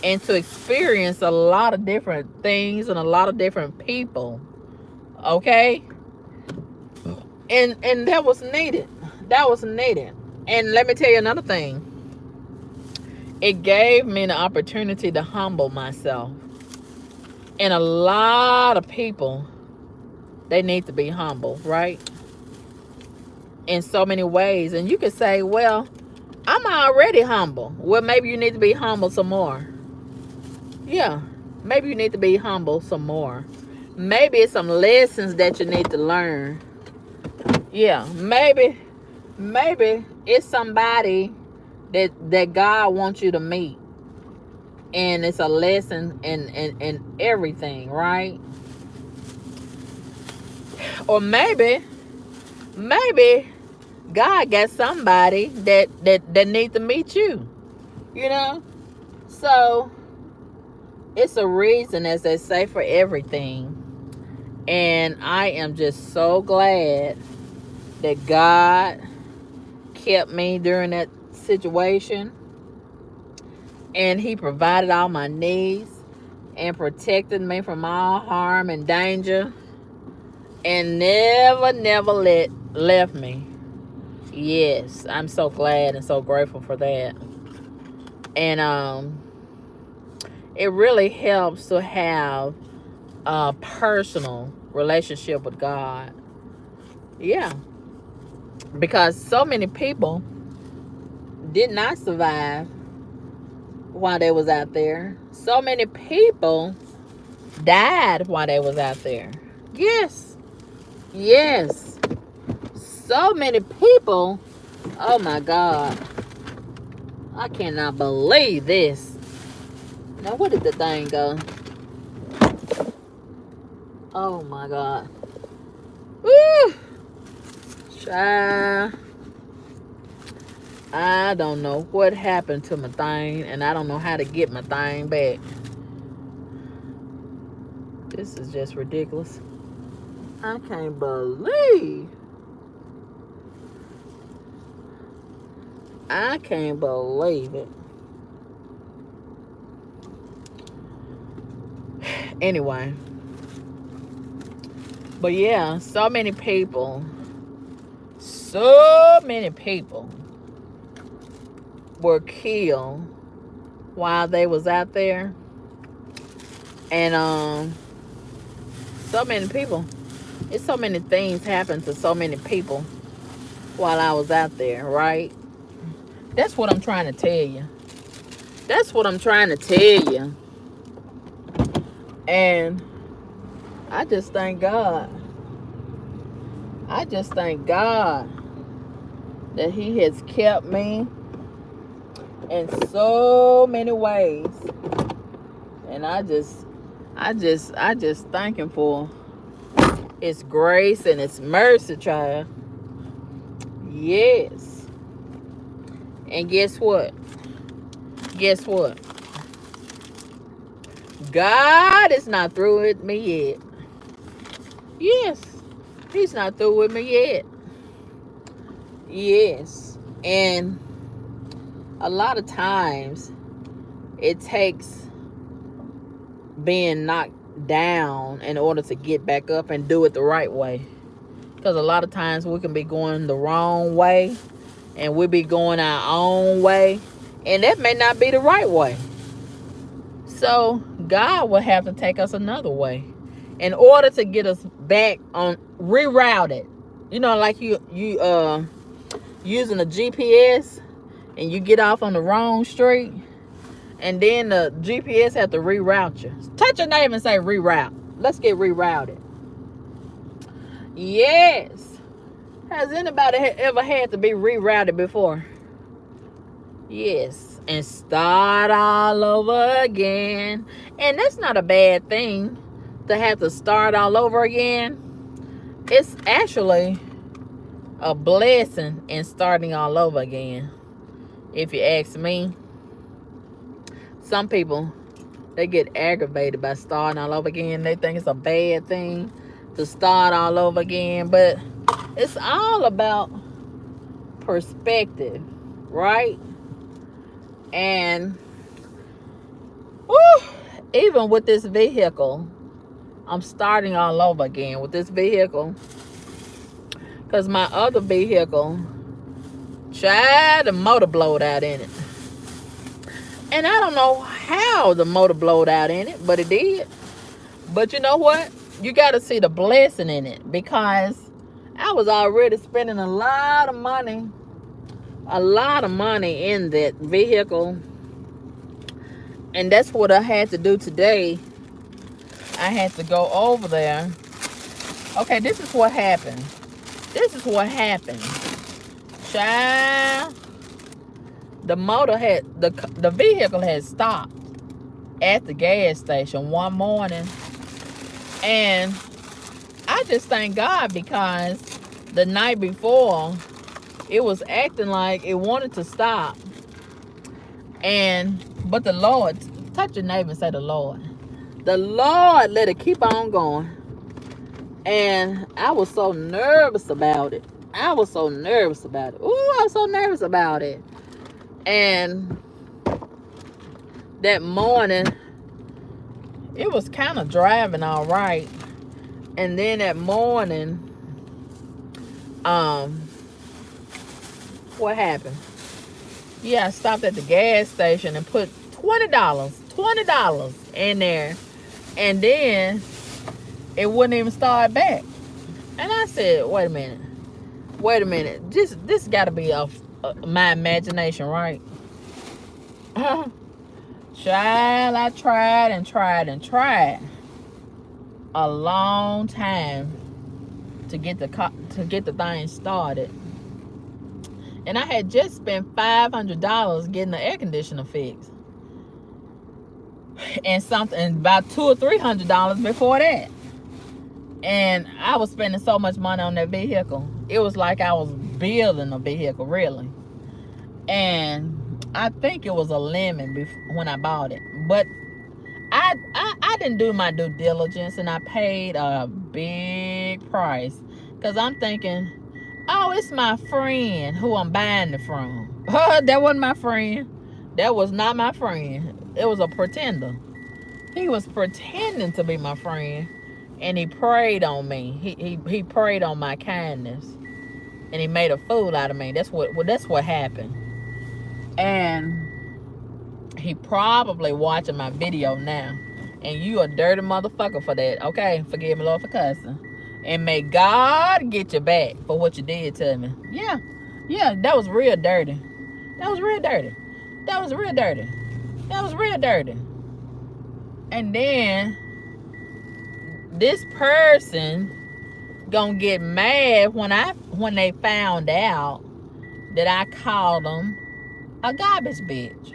and to experience a lot of different things and a lot of different people. Okay? And that was needed. That was needed. And let me tell you another thing. It gave me the opportunity to humble myself. And a lot of people, they need to be humble, right? In so many ways. And you could say, well, I'm already humble. Well, maybe you need to be humble some more. Yeah, maybe you need to be humble some more. Maybe it's some lessons that you need to learn. Yeah, maybe it's somebody that God wants you to meet, and it's a lesson in everything, right? Or maybe God got somebody that needs to meet you, you know. So it's a reason, as they say, for everything. And I am just so glad that God kept me during that situation, and he provided all my needs and protected me from all harm and danger, and never left me. Yes, I'm so glad and so grateful for that. And it really helps to have a personal relationship with God. Yeah, because so many people did not survive while they was out there. So many people died while they was out there. Yes. Yes. So many people. Oh my God. I cannot believe this. Now, where did the thing go? Oh my God. Woo! Child. I don't know what happened to my thing, and I don't know how to get my thing back. This is just ridiculous. I can't believe. I can't believe it. Anyway. But yeah, so many people were killed while they was out there. And so many people, it's so many things happened to so many people while I was out there, right? That's what I'm trying to tell you. That's what I'm trying to tell you. And I just thank God. I just thank God that He has kept me in so many ways. And I just thank Him for His grace and His mercy, child. Yes. And guess what? Guess what? God is not through with me yet. Yes. He's not through with me yet. Yes. And a lot of times it takes being knocked down in order to get back up and do it the right way. Because a lot of times we can be going the wrong way and we be going our own way, and that may not be the right way. So God will have to take us another way in order to get us back on, rerouted. You know, like you using a GPS and you get off on the wrong street, and then the GPS have to reroute you. Touch your name and say reroute. Let's get rerouted. Yes. Has anybody ever had to be rerouted before? Yes. And start all over again. And that's not a bad thing, to have to start all over again. It's actually a blessing in starting all over again, if you ask me. Some people, they get aggravated by starting all over again. They think it's a bad thing to start all over again. But it's all about perspective, right? And even with this vehicle, I'm starting all over again with this vehicle. Because my other vehicle, child, the motor blowed out in it. And I don't know how the motor blowed out in it, but it did. But you know what? You got to see the blessing in it, because I was already spending a lot of money in that vehicle. And that's what I had to do today. I had to go over there. Okay, this is what happened. Child, the motor had, the vehicle had stopped at the gas station one morning. And I just thank God, because the night before, it was acting like it wanted to stop. But the Lord, touch your neighbor and say the Lord. The Lord let it keep on going. And I was so nervous about it. Ooh, I was so nervous about it. And that morning, it was kind of driving all right. And then that morning, what happened? Yeah, I stopped at the gas station and put $20 in there. And then it wouldn't even start back. And I said, wait a minute. This got to be my imagination, right? Child, I tried a long time to get the thing started. And I had just spent $500 getting the air conditioner fixed. And about $200 or $300 before that. And I was spending so much money on that vehicle. It was like I was building a vehicle, really. And I think it was a lemon when I bought it. But I I didn't do my due diligence, and I paid a big price because I'm thinking, oh, it's my friend who I'm buying it from. That wasn't my friend. That was not my friend. It was a pretender. He was pretending to be my friend, and he preyed on me. He preyed on my kindness, and he made a fool out of me. That's what happened. And he probably watching my video now. And you a dirty motherfucker for that. Okay, forgive me, Lord, for cussing. And may God get you back for what you did to me. Yeah, yeah, that was real dirty. That was real dirty. That was real dirty. That was real dirty. And then this person gonna get mad when they found out that I called them a garbage bitch.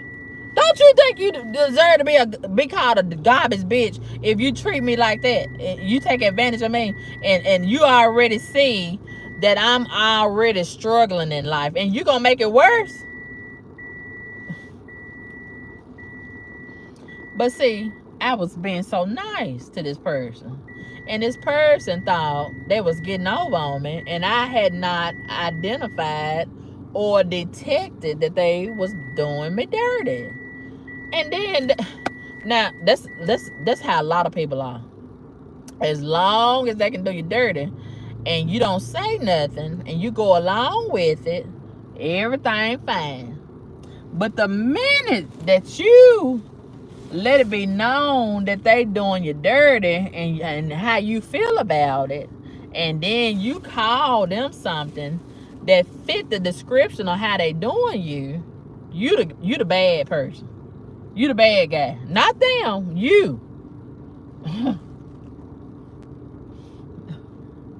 Don't you think you deserve to be called a garbage bitch if you treat me like that? You take advantage of me, and you already see that I'm already struggling in life, and you gonna make it worse? But see, I was being so nice to this person, and this person thought they was getting over on me, and I had not identified or detected that they was doing me dirty. And then now that's how a lot of people are. As long as they can do you dirty and you don't say nothing and you go along with it, everything fine. But the minute that you let it be known that they doing you dirty, and how you feel about it, and then you call them something that fit the description of how they doing you the bad person. You the bad guy. Not them. You.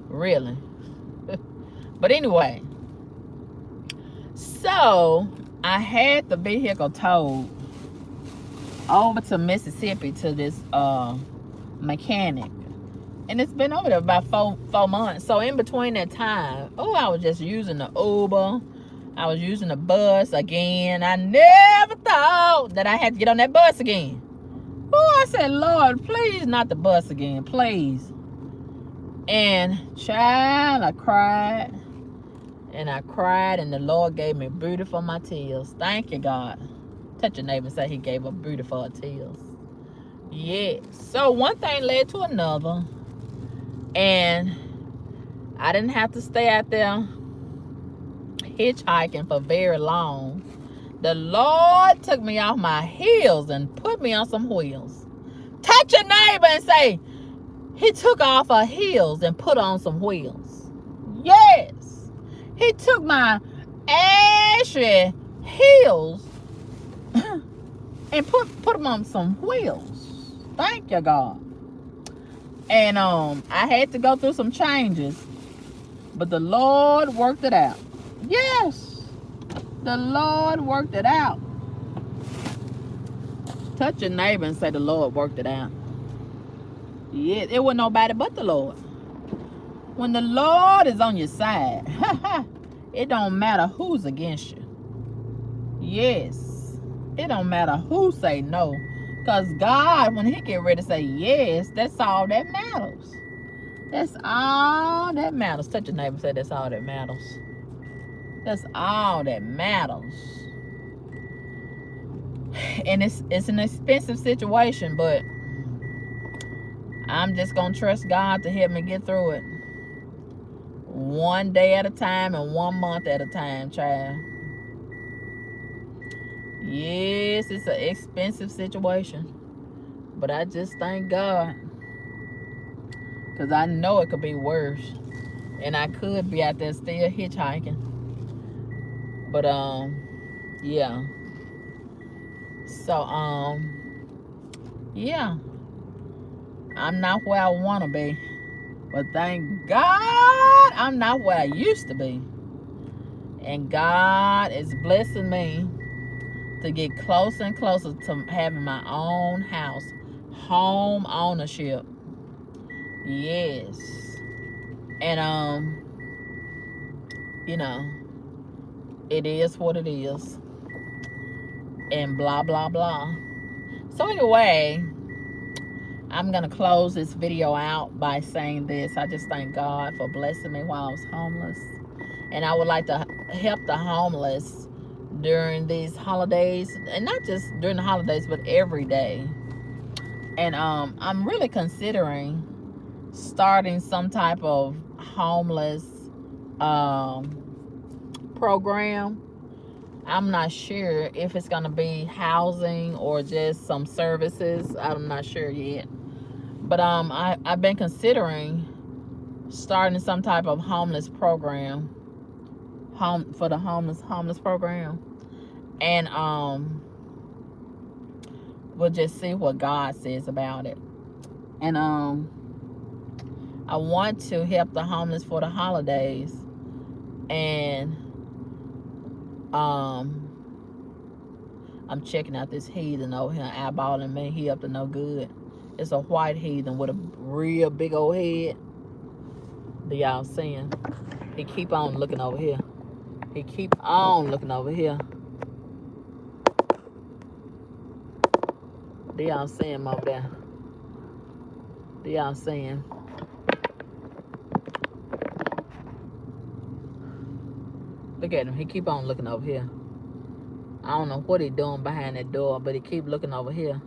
Really. But anyway. So, I had the vehicle towed over to Mississippi to this mechanic. And it's been over there about four months. So, in between that time, I was just using the Uber. I was using the bus again. I never thought that I had to get on that bus again. I said, Lord, please not the bus again, please. And child, I cried. And I cried, and the Lord gave me beauty for my tears. Thank you, God. Touch your neighbor and say he gave her beauty for her tears. Yeah. So one thing led to another. And I didn't have to stay out there hitchhiking for very long. The Lord took me off my heels and put me on some wheels. Touch your neighbor and say, he took off her heels and put on some wheels. Yes. He took my ashy heels and put them on some wheels. Thank you, God. And I had to go through some changes, but the Lord worked it out. Yes. The Lord worked it out. Touch your neighbor and say the Lord worked it out. Yeah, it wasn't nobody but the Lord. When the Lord is on your side, it don't matter who's against you. Yes. It don't matter who say no. Because God, when he get ready to say yes, that's all that matters. That's all that matters. Touch your neighbor and say that's all that matters. That's all that matters. And it's an expensive situation, but I'm just gonna trust God to help me get through it. One day at a time and 1 month at a time, child. Yes, it's an expensive situation, but I just thank God, because I know it could be worse, and I could be out there still hitchhiking. But yeah. So yeah, I'm not where I want to be, but thank God I'm not where I used to be. And God is blessing me to get closer and closer to having my own house, home ownership. Yes. And you know, it is what it is, and blah blah blah. So anyway, I'm going to close this video out by saying this. I just thank God for blessing me while I was homeless. And I would like to help the homeless during these holidays. And not just during the holidays, but every day. And I'm really considering starting some type of homeless program. I'm not sure if it's going to be housing or just some services. I'm not sure yet. But I've been considering starting some type of homeless program, for the homeless program. And we'll just see what God says about it. And I want to help the homeless for the holidays. And I'm checking out this heathen over here eyeballing me. He up to no good. It's a white heathen with a real big old head. Do y'all seeing? He keep on looking over here. He keep on looking over here. Do y'all see him over there? Do y'all see him? Look at him. He keep on looking over here. I don't know what he doing behind that door, but he keep looking over here.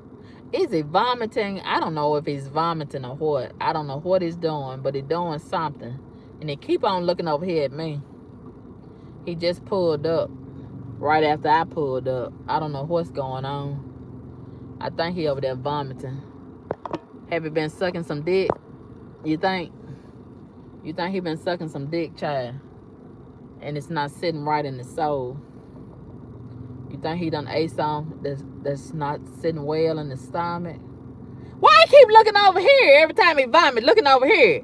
Is he vomiting? I don't know if he's vomiting or what. I don't know what he's doing, but he's doing something. And he keep on looking over here at me. He just pulled up right after I pulled up. I don't know what's going on. I think he over there vomiting. Have you been sucking some dick? You think? You think he been sucking some dick, child? And it's not sitting right in the soul. You think he done ate some that's not sitting well in the stomach? Why he keep looking over here every time he vomit? Looking over here.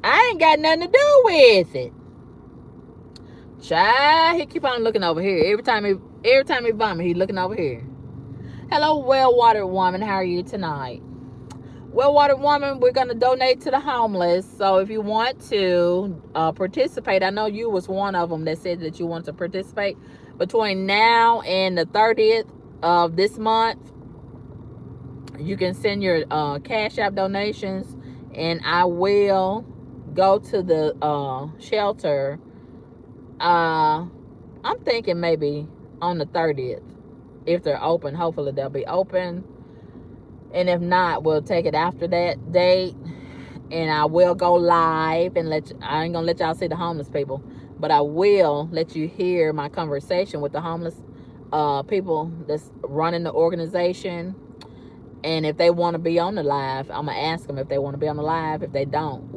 I ain't got nothing to do with it. Child, he keep on looking over here. Every time he vomit, he looking over here. Hello, well-watered woman. How are you tonight? Well-watered woman, we're going to donate to the homeless. So if you want to participate, I know you was one of them that said that you want to participate. Between now and the 30th of this month, you can send your CashApp donations, and I will go to the shelter. I'm thinking maybe on the 30th, if they're open. Hopefully they'll be open. And if not, we'll take it after that date. And I will go live and I ain't gonna let y'all see the homeless people, but I will let you hear my conversation with the homeless people that's running the organization. And if they want to be on the live, I'm gonna ask them if they want to be on the live. If they don't,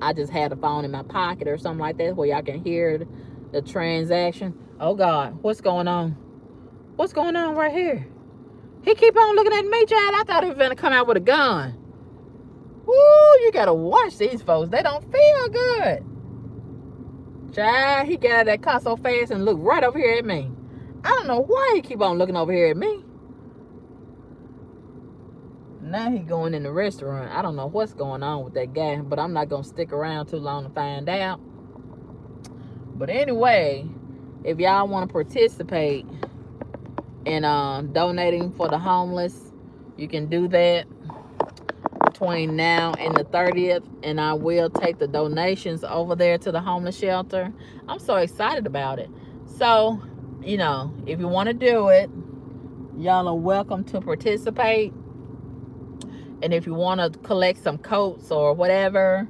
I just had a phone in my pocket or something like that where y'all can hear the transaction. Oh God, what's going on? What's going on right here? He keep on looking at me, child. I thought he was gonna come out with a gun. Woo, you gotta watch these folks. They don't feel good. Child, he got out of that car so fast and looked right over here at me. I don't know why he keep on looking over here at me. Now he going in the restaurant. I don't know what's going on with that guy, but I'm not gonna stick around too long to find out. But anyway, if y'all want to participate in donating for the homeless, you can do that between now and the 30th, and I will take the donations over there to the homeless shelter. I'm so excited about it. So, you know, if you want to do it, y'all are welcome to participate. And if you want to collect some coats or whatever,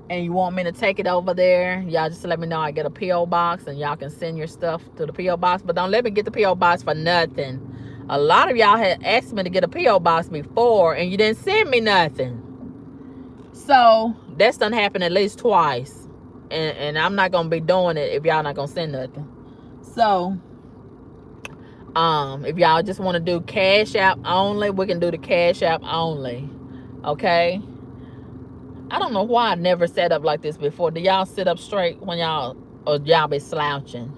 and you want me to take it over there, y'all just let me know. I get a P.O. box, and y'all can send your stuff to the P.O. box. But don't let me get the P.O. box for nothing. A lot of y'all had asked me to get a P.O. box before, and you didn't send me nothing. So that's done happened at least twice. And I'm not going to be doing it if y'all not going to send nothing. So if y'all just want to do Cash App only, we can do the Cash App only. Okay? I don't know why I never set up like this before. Do y'all sit up straight when y'all be slouching?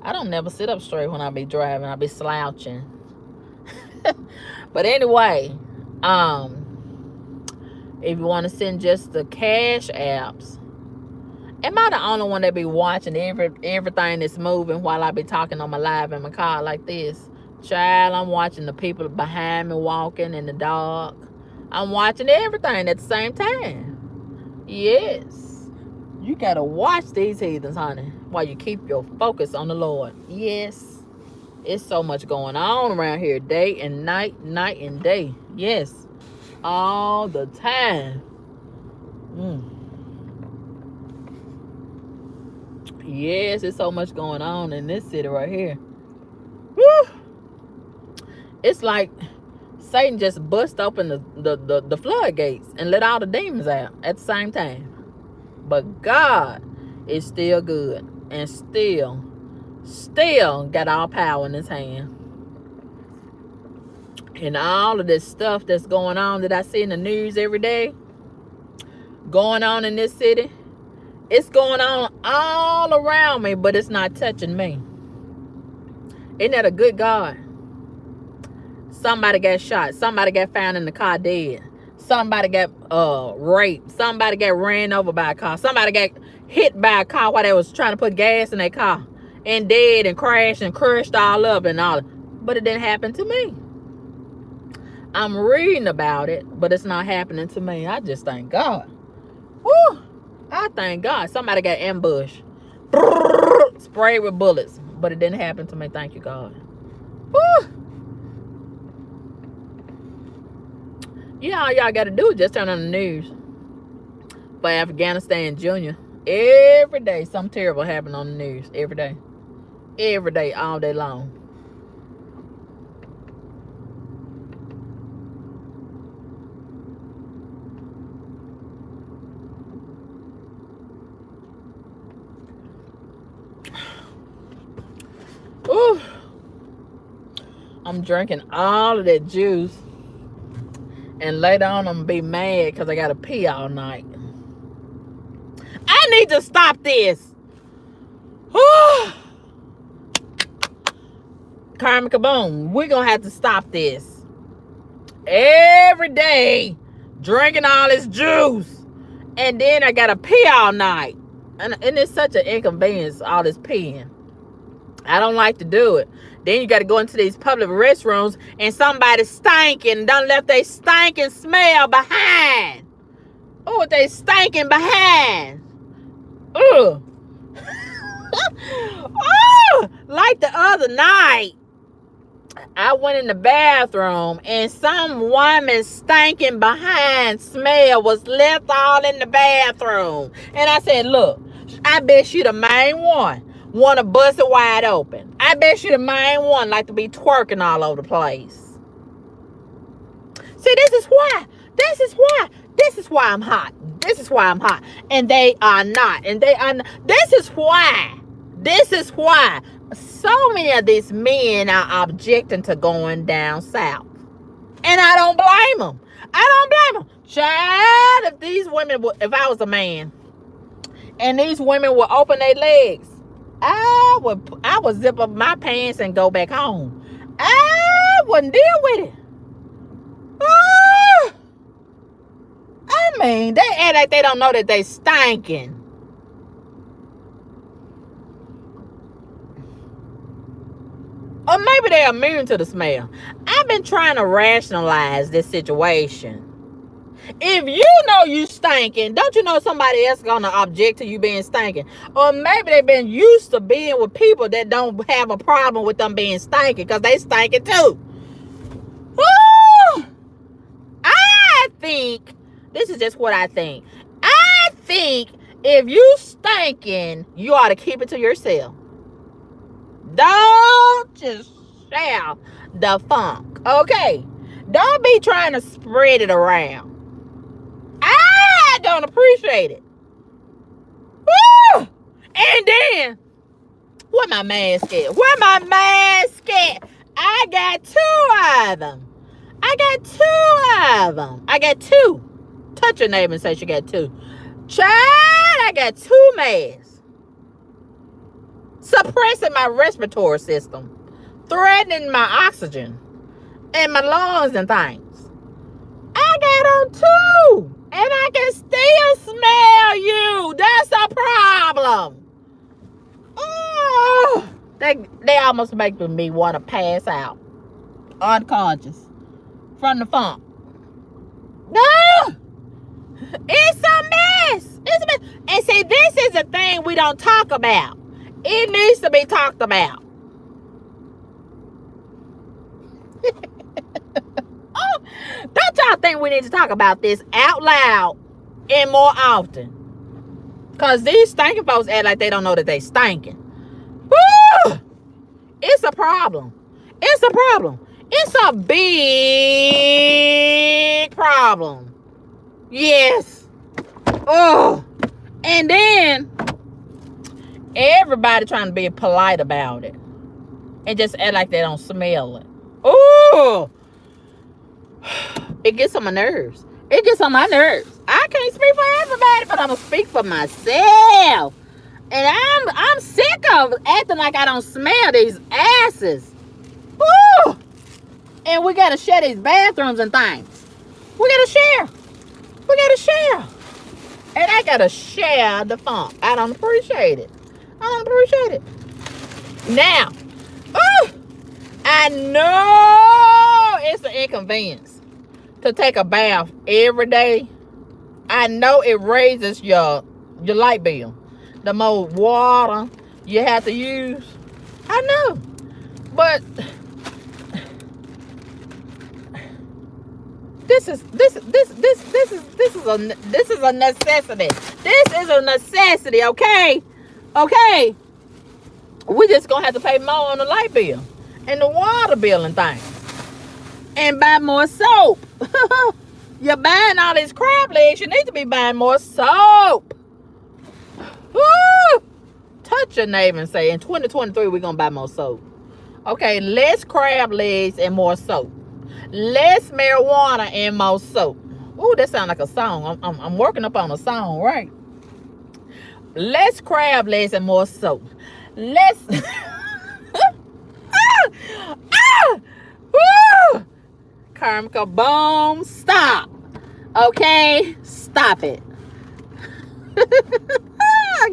I don't never sit up straight when I be driving. I be slouching. But anyway, if you want to send just the Cash Apps, am I the only one that be watching everything that's moving while I be talking on my live in my car like this? Child, I'm watching the people behind me walking in the dark. I'm watching everything at the same time. Yes. You gotta watch these heathens, honey, while you keep your focus on the Lord. Yes. It's so much going on around here, day and night, night and day. Yes. All the time. Yes, it's so much going on in this city right here. Woo! It's like Satan just bust open the floodgates and let all the demons out at the same time. But God is still good and still got all power in his hand. And all of this stuff that's going on that I see in the news every day, going on in this city, it's going on all around me, but it's not touching me. Isn't that a good God? Somebody got shot. Somebody got found in the car dead. Somebody got raped. Somebody got ran over by a car. Somebody got hit by a car while they was trying to put gas in their car and dead and crashed and crushed all up and all. But it didn't happen to me. I'm reading about it, but it's not happening to me. I just thank God. Woo! I thank God. Somebody got ambushed. Sprayed with bullets. But it didn't happen to me. Thank you, God. Woo! Yeah, all y'all got to do is just turn on the news. For Afghanistan Junior. Every day, something terrible happened on the news. Every day. Every day, all day long. Ooh. I'm drinking all of that juice. And later on, I'm going to be mad because I got to pee all night. I need to stop this. CarmenCaBoom, we're going to have to stop this. Every day, drinking all this juice. And then I got to pee all night. And it's such an inconvenience, all this peeing. I don't like to do it. Then you got to go into these public restrooms and somebody's stinking. Done left they stinking smell behind. Oh, what they stinking behind. Ugh. Oh, like the other night, I went in the bathroom and some woman's stinking behind smell was left all in the bathroom. And I said, look, I bet you the main one want to bust it wide open. I bet you the main one like to be twerking all over the place. See, this is why I'm hot. This is why I'm hot. And they are not. And they are not. This is why so many of these men are objecting to going down south. And I don't blame them. Child, if these women, if I was a man and these women would open their legs, I would zip up my pants and go back home. I wouldn't deal with it. I mean, they act like they don't know that they stinking. Or maybe they're immune to the smell. I've been trying to rationalize this situation. If you know you stinking, don't you know somebody else gonna object to you being stinking? Or maybe they've been used to being with people that don't have a problem with them being stinking because they stinking too. Woo! I think, this is just what I think. I think if you stinking, you ought to keep it to yourself. Don't just shout the funk, okay? Don't be trying to spread it around. I don't appreciate it. Woo! And then, where my mask at? I got two of them. I got two. Touch your neighbor and say she got two. Child, I got two masks. Suppressing my respiratory system. Threatening my oxygen. And my lungs and things. I got on two. And I can still smell you. That's a problem. Oh, they almost make me want to pass out. unconscious from the funk. No! It's a mess. It's a mess. And see, this is the thing we don't talk about. It needs to be talked about. Oh, don't y'all think we need to talk about this out loud and more often? Because these stinking folks act like they don't know that they stinking. Woo! It's a problem. It's a problem. It's a big problem. Yes. Oh. And then everybody trying to be polite about it and just act like they don't smell it. Oh. It gets on my nerves. It gets on my nerves. I can't speak for everybody, but I'm gonna speak for myself. And I'm sick of acting like I don't smell these asses. Woo! And we gotta share these bathrooms and things. We gotta share. We gotta share. And I gotta share the funk. I don't appreciate it. I don't appreciate it. Now, I know it's an inconvenience to take a bath every day. I know it raises your light bill. The more water you have to use. I know. But this is a necessity. This is a necessity, okay? Okay. We just gonna have to pay more on the light bill and the water bill and things. And buy more soap. You're buying all these crab legs. You need to be buying more soap. Woo! Touch your neighbor and say, in 2023, we're gonna buy more soap. Okay, less crab legs and more soap. Less marijuana and more soap. Ooh, that sounds like a song. I'm working up on a song, right? Less crab legs and more soap. Less. Woo! CarmenCaBoom, stop. Okay, stop it.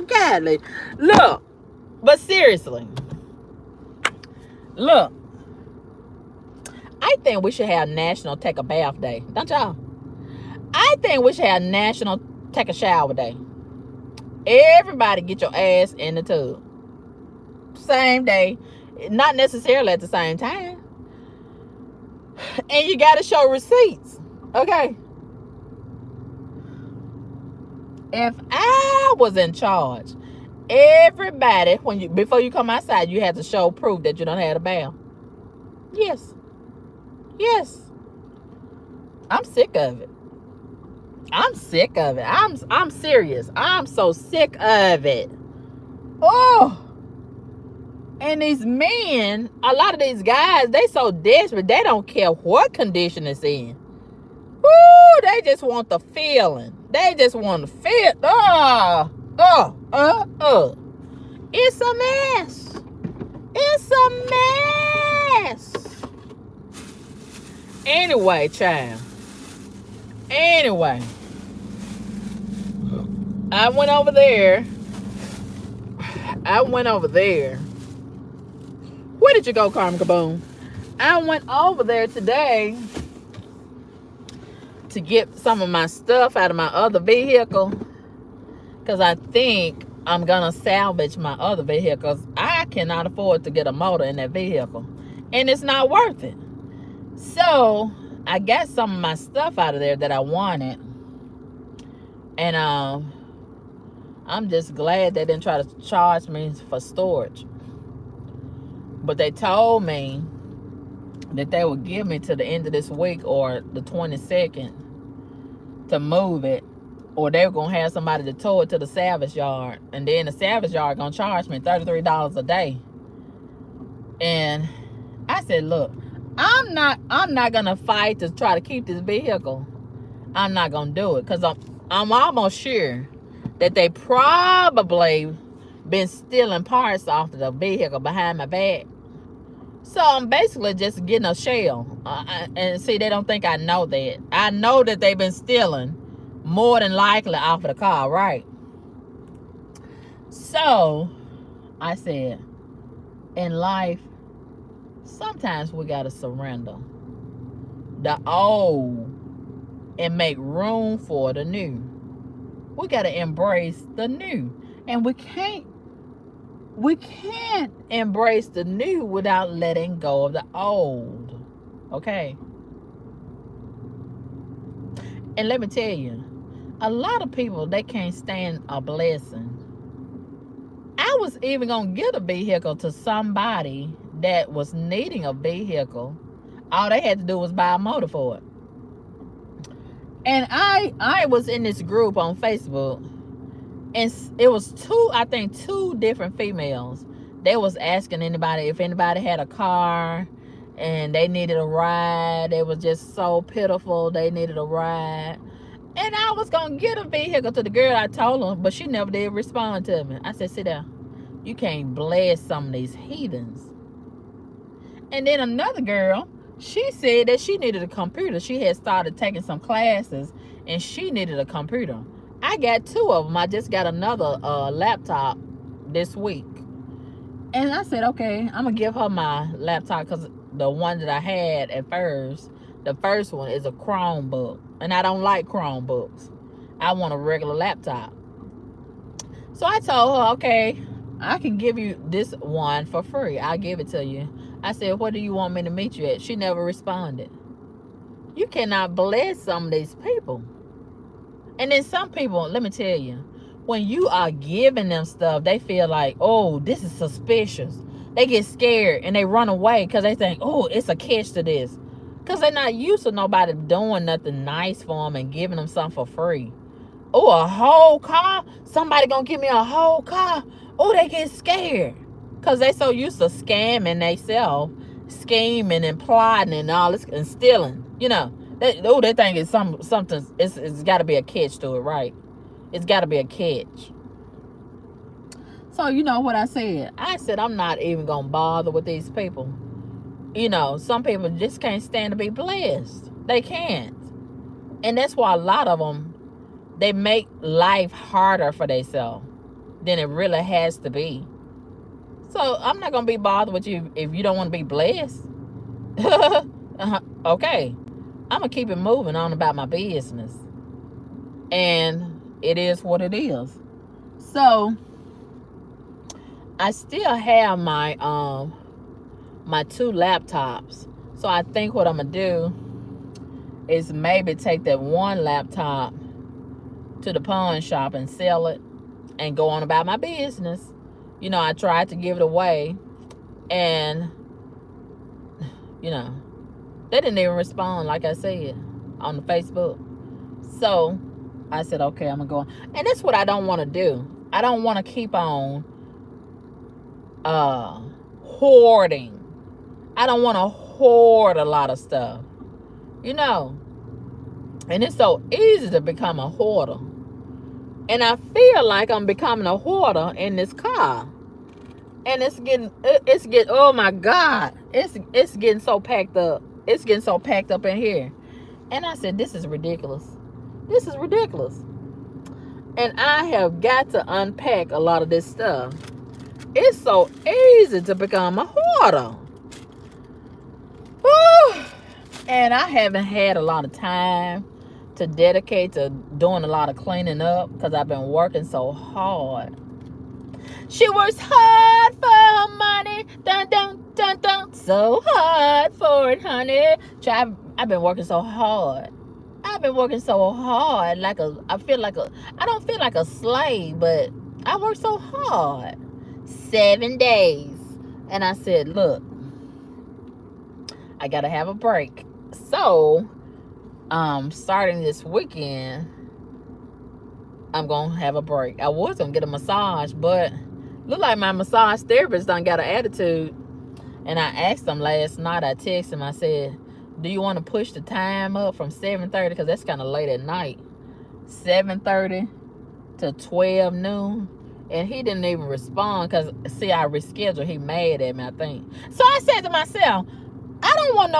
Godly. Look, but seriously, look. I think we should have National Take a Bath Day. Don't y'all? I think we should have National Take a Shower Day. Everybody get your ass in the tub. Same day. Not necessarily at the same time. And you got to show receipts. Okay? If I was in charge, everybody, before you come outside, you have to show proof that you don't have a bath. Yes. Yes. I'm sick of it. I'm sick of it. I'm serious. I'm so sick of it. Oh. And these men, a lot of these guys, they so desperate, they don't care what condition it's in. Woo, they just want the feeling. They just want to feel. It's a mess. It's a mess. Anyway, child. Anyway. I went over there. Where did you go, CarmenCaBoom? I went over there today to get some of my stuff out of my other vehicle, because I think I'm gonna salvage my other vehicles. I cannot afford to get a motor in that vehicle, and it's not worth it. So I got some of my stuff out of there that I wanted, and I'm just glad they didn't try to charge me for storage. But they told me that they would give me to the end of this week or the 22nd to move it, or they were gonna have somebody to tow it to the salvage yard, and then the salvage yard gonna charge me $33 a day. And I said, look, I'm not gonna fight to try to keep this vehicle. I'm not gonna do it, because I'm almost sure that they probably been stealing parts off of the vehicle behind my back. So I'm basically just getting a shell. And see, they don't think I know that. I know that they've been stealing more than likely off of the car, right? So I said, in life, Sometimes we got to surrender the old and make room for the new. We got to embrace the new. And we can't embrace the new without letting go of the old. Okay? And let me tell you, a lot of people, they can't stand a blessing. I was even going to get a vehicle to somebody that was needing a vehicle. All they had to do was buy a motor for it. And I was in this group on Facebook, and it was two different females. They was asking anybody if anybody had a car and they needed a ride. They was just so pitiful. They needed a ride. And I was going to get a vehicle to the girl. I told her, but she never did respond to me. I said, sit down. You can't bless some of these heathens. And then another girl, she said that she needed a computer. She had started taking some classes and she needed a computer. I got two of them. I just got another laptop this week. And I said, okay, I'm going to give her my laptop because the one that I had at first, the first one is a Chromebook. And I don't like Chromebooks. I want a regular laptop. So I told her, okay, I can give you this one for free. I'll give it to you. I said, where do you want me to meet you at? She never responded. You cannot bless some of these people. And then some people, let me tell you, when you are giving them stuff, they feel like, oh, this is suspicious. They get scared and they run away because they think, oh, it's a catch to this. Because they're not used to nobody doing nothing nice for them and giving them something for free. Oh, a whole car? Somebody gonna give me a whole car? Oh, they get scared. Because they so used to scamming themselves, scheming and plotting and all this and stealing. You know, they think it's something, it's got to be a catch to it, right? It's got to be a catch. So, you know what I said? I said, I'm not even going to bother with these people. You know, some people just can't stand to be blessed. They can't. And that's why a lot of them, they make life harder for themselves than it really has to be. So I'm not going to be bothered with you if you don't want to be blessed. Okay. I'm going to keep it moving on about my business. And it is what it is. So I still have my my two laptops. So I think what I'm going to do is maybe take that one laptop to the pawn shop and sell it and go on about my business. You know, I tried to give it away and, you know, they didn't even respond, like I said, on the Facebook. So I said, okay, I'm going to go on. And that's what I don't want to do. I don't want to keep on hoarding. I don't want to hoard a lot of stuff, you know. And it's so easy to become a hoarder. And I feel like I'm becoming a hoarder in this car. And it's getting, oh my God. It's getting so packed up. It's getting so packed up in here. And I said, this is ridiculous. This is ridiculous. And I have got to unpack a lot of this stuff. It's so easy to become a hoarder. Whew. And I haven't had a lot of time to dedicate to doing a lot of cleaning up because I've been working so hard. She works hard for her money. Dun, dun, dun, dun. So hard for it, honey. I've been working so hard. I've been working so hard. I don't feel like a slave, but I work so hard. 7 days. And I said, look, I got to have a break. So, starting this weekend, I'm going to have a break. I was going to get a massage, but look like my massage therapist done got an attitude. And I asked him last night, I texted him, I said, do you want to push the time up from 7:30? Because that's kind of late at night. 7:30 to 12 noon. And he didn't even respond because, see, I rescheduled. He mad at me, I think. So I said to myself, I don't want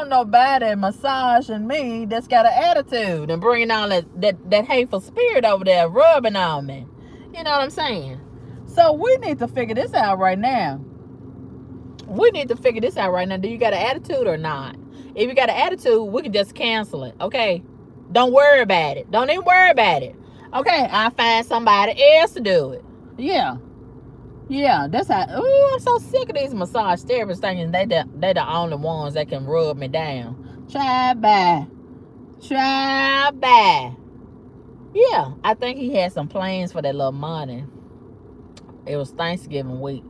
nobody massaging me that's got an attitude and bringing all that hateful spirit over there, rubbing on me. You know what I'm saying? So we need to figure this out right now. We need to figure this out right now. Do you got an attitude or not? If you got an attitude, we can just cancel it. Okay? Don't worry about it. Don't even worry about it. Okay, I'll find somebody else to do it. Yeah. Yeah, that's how. Ooh, I'm so sick of these massage therapists thinking they the only ones that can rub me down. Try bye. Try bye. Yeah, I think he had some plans for that little money. It was Thanksgiving week,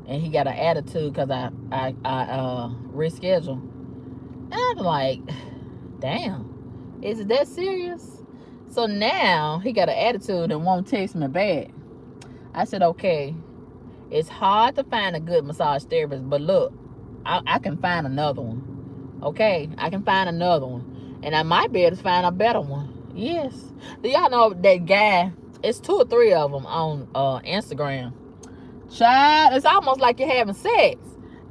and he got an attitude because I rescheduled. And I'm like, damn, is it that serious? So now he got an attitude and won't text me back. I said, okay, it's hard to find a good massage therapist, but look, I can find another one. Okay, I can find another one, and I might be able to find a better one. Yes. Do y'all know that guy? It's 2 or 3 of them on Instagram. Child, it's almost like you're having sex.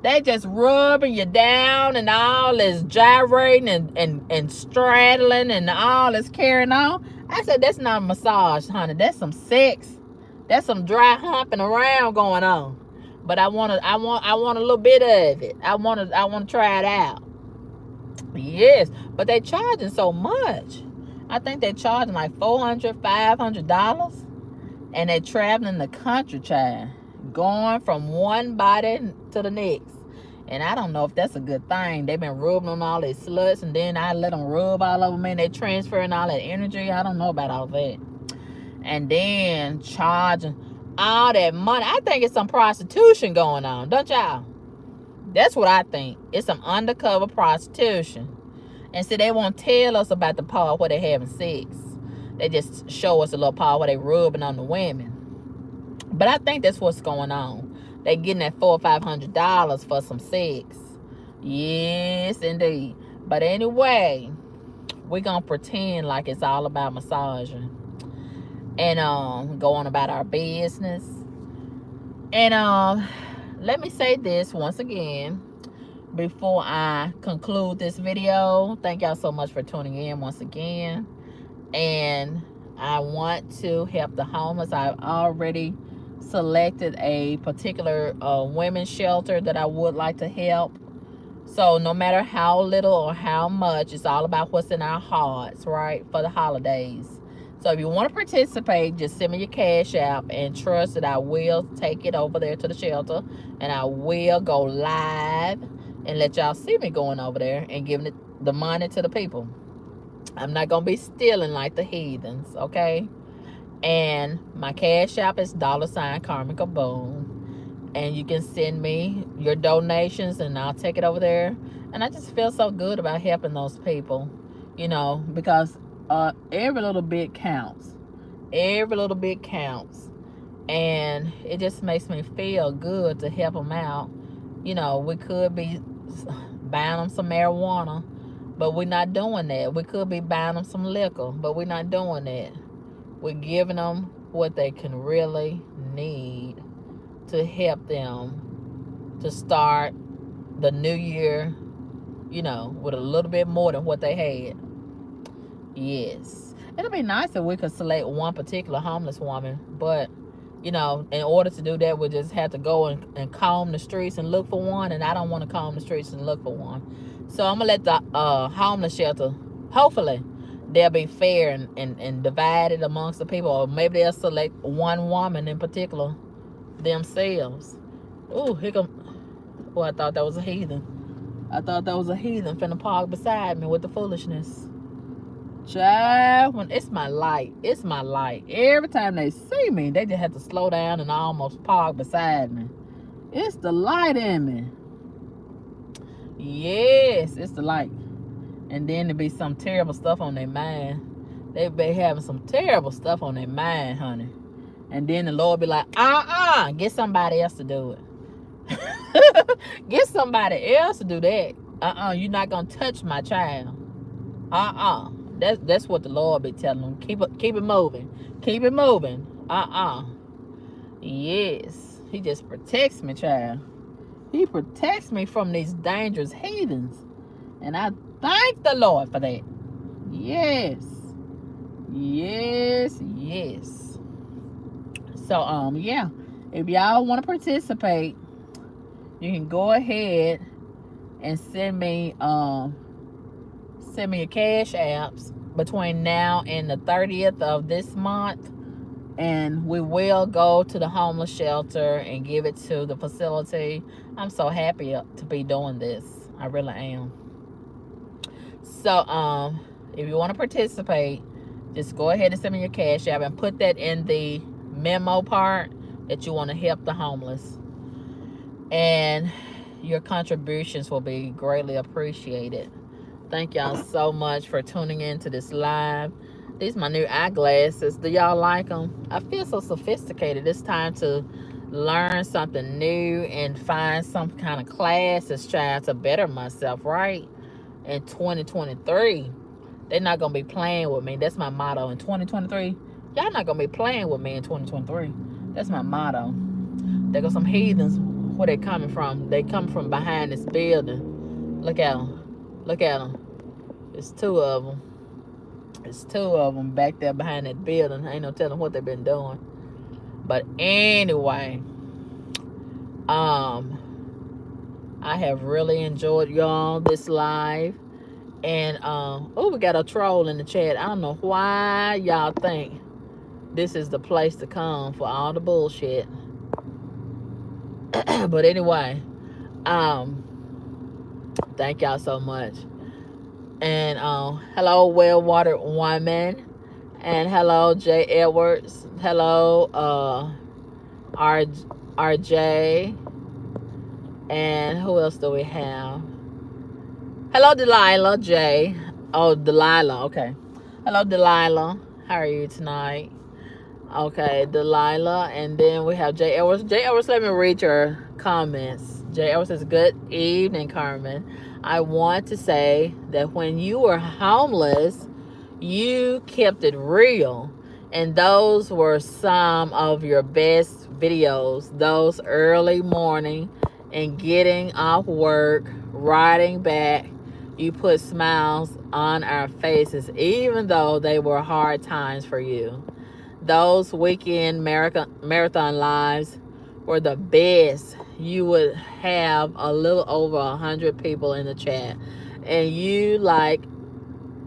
They just rubbing you down and all this gyrating and straddling and all this carrying on. I said, that's not a massage, honey. That's some sex. That's some dry humping around going on. But I want a little bit of it. I want to try it out. Yes, but they charging so much. I think they charging like $400, $500, and they traveling the country, child, going from one body to the next. And I don't know if that's a good thing. They've been rubbing on all these sluts, and then I let them rub all over me, and they transferring all that energy. I don't know about all that. And then charging all that money. I think it's some prostitution going on, don't y'all? That's what I think. It's some undercover prostitution. And see, they won't tell us about the part where they having sex. They just show us a little part where they rubbing on the women. But I think that's what's going on. They getting that $400 or $500 for some sex. Yes, indeed. But anyway, we're gonna pretend like it's all about massaging and go on about our business. And let me say this once again before I conclude this video. Thank y'all so much for tuning in once again. And I want to help the homeless. I've already selected a particular women's shelter that I would like to help. So no matter how little or how much, it's all about what's in our hearts, right, for the holidays. So if you want to participate, just send me your CashApp and trust that I will take it over there to the shelter, and I will go live and let y'all see me going over there and giving the money to the people. I'm not going to be stealing like the heathens, okay? And my CashApp is $CarmenCaBoom. And you can send me your donations and I'll take it over there. And I just feel so good about helping those people, you know, because every little bit counts. Every little bit counts. And it just makes me feel good to help them out. You know, we could be buying them some marijuana, but we're not doing that. We could be buying them some liquor, but we're not doing that. We're giving them what they can really need to help them to start the new year, you know, with a little bit more than what they had. Yes. It'd be nice if we could select one particular homeless woman, but, you know, in order to do that, we just have to go and comb the streets and look for one, and I don't want to comb the streets and look for one. So I'm going to let the homeless shelter, hopefully, they'll be fair and divided amongst the people, or maybe they'll select one woman in particular themselves. Oh, here come. Oh, I thought that was a heathen. I thought that was a heathen finna park beside me with the foolishness. Child, when it's my light. It's my light. Every time they see me, they just have to slow down and almost park beside me. It's the light in me. Yes, it's the light. And then there be some terrible stuff on their mind. They be having some terrible stuff on their mind, honey. And then the Lord be like, get somebody else to do it. Get somebody else to do that. You're not gonna touch my child. That's what the Lord be telling them. Keep it moving. Keep it moving. Yes. He just protects me, child. He protects me from these dangerous heathens. And I thank the Lord for that. Yes. Yes, yes. So, yeah. If y'all want to participate, you can go ahead and send me your cash apps between now and the 30th of this month, and we will go to the homeless shelter and give it to the facility. I'm so happy to be doing this. I really am. So if you want to participate, just go ahead and send me your cash app and put that in the memo part that you want to help the homeless, and your contributions will be greatly appreciated. Thank y'all so much for tuning in to this live. These are my new eyeglasses. Do y'all like them? I feel so sophisticated. It's time to learn something new and find some kind of class that's trying to better myself, right? In 2023. They're not going to be playing with me. That's my motto. In 2023, y'all not going to be playing with me in 2023. That's my motto. There go some heathens. Where they coming from? They come from behind this building. Look at them. Look at them. It's two of them. It's two of them back there behind that building. Ain't no telling what they've been doing. But anyway, I have really enjoyed y'all this live. And oh, we got a troll in the chat. I don't know why y'all think this is the place to come for all the bullshit. But anyway, thank y'all so much. And hello, well-watered woman. And hello, Jay Edwards. Hello, RJ. And who else do we have? Hello, Delilah J. Oh, Delilah. Okay. Hello, Delilah. How are you tonight? Okay, Delilah. And then we have Jay Edwards. Jay Edwards, let me read your comments. Jay Edwards says, good evening, Carmen. I want to say that when you were homeless, you kept it real. And those were some of your best videos. Those early morning and getting off work, riding back. You put smiles on our faces, even though they were hard times for you. Those weekend marathon lives were the best. You would have a little over 100 people in the chat. And you, like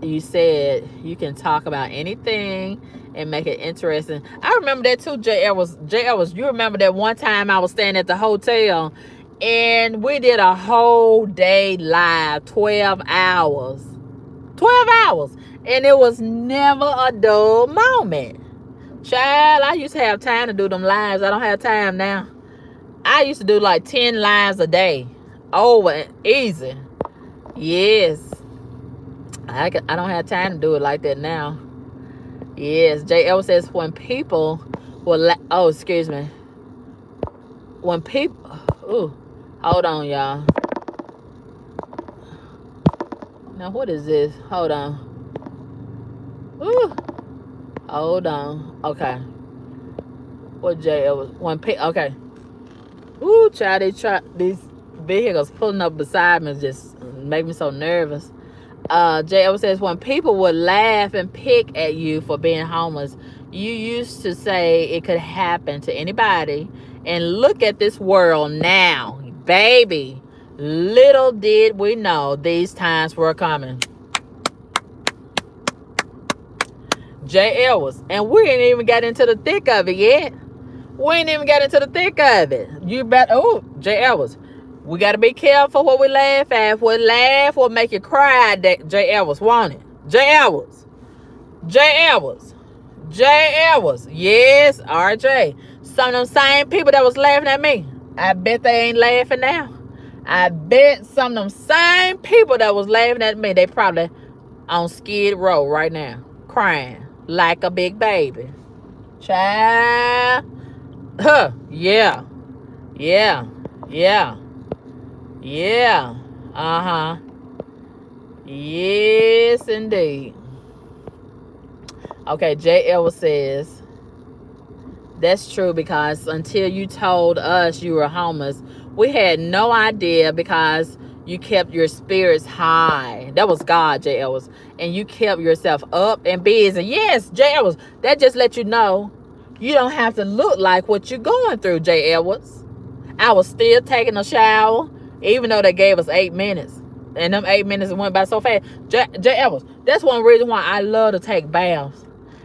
you said, you can talk about anything and make it interesting. I remember that too, J. Edwards, you remember that one time I was staying at the hotel and we did a whole day live, 12 hours. 12 hours. And it was never a dull moment. Child, I used to have time to do them lives. I don't have time now. I used to do like 10 lives a day. Over and easy. Yes. I don't have time to do it like that now. Yes. J.L. says when people will... oh, excuse me. When people... ooh. Hold on, y'all. Now, what is this? Hold on. Ooh. Hold on. Okay. What J.L. was... when people... okay. Ooh, child, these vehicles pulling up beside me just make me so nervous. J.O. says, when people would laugh and pick at you for being homeless, you used to say it could happen to anybody. And look at this world now. Baby, little did we know these times were coming. J. Edwards, and we ain't even got into the thick of it yet. We ain't even got into the thick of it. You bet. Oh, J. Edwards, we got to be careful what we laugh at. If we laugh, we'll make you cry. J. Edwards, want it? J. Edwards. J. Edwards. J. Edwards. Yes, RJ. Some of them same people that was laughing at me, I bet they ain't laughing now. I bet some of them same people that was laughing at me, they probably on Skid Row right now, crying like a big baby. Child. Huh. Yeah. Yeah. Yeah. Yeah. Uh-huh. Yes, indeed. Okay, J.L. says, that's true, because until you told us you were homeless, we had no idea, because you kept your spirits high. That was God, J. Edwards. And you kept yourself up and busy. Yes, J. Edwards. That just let you know you don't have to look like what you're going through, J. Edwards. I was still taking a shower, even though they gave us 8 minutes. And them 8 minutes went by so fast. J. Evans, that's one reason why I love to take baths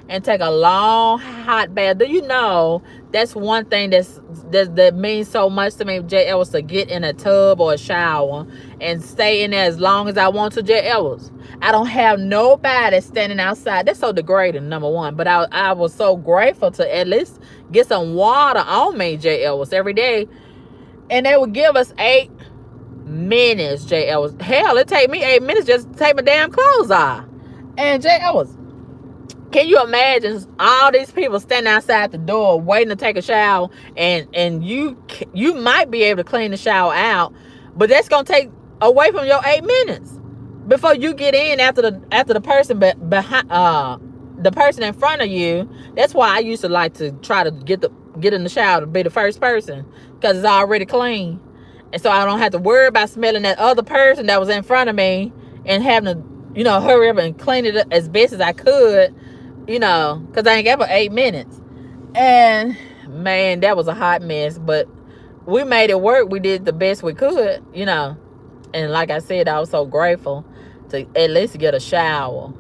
and take a long hot bath. Do you know that's one thing that means so much to me, J. Evans, to get in a tub or a shower and stay in there as long as I want to, J. Evans. I don't have nobody standing outside. That's so degrading, number one. But I was so grateful to at least get some water on me, J. Ellis, every day. And they would give us 8 minutes, J. Ellis. Hell, it take me 8 minutes just to take my damn clothes off. And J. Ellis, can you imagine all these people standing outside the door waiting to take a shower, and you might be able to clean the shower out, but that's gonna take away from your 8 minutes before you get in after the person behind the person in front of you. That's why I used to like to try to get in the shower to be the first person, because it's already clean, and so I don't have to worry about smelling that other person that was in front of me and having to hurry up and clean it up as best as I could, because I ain't got but 8 minutes. And man, that was a hot mess, but we made it work. We did the best we could, and like I said, I was so grateful to at least get a shower,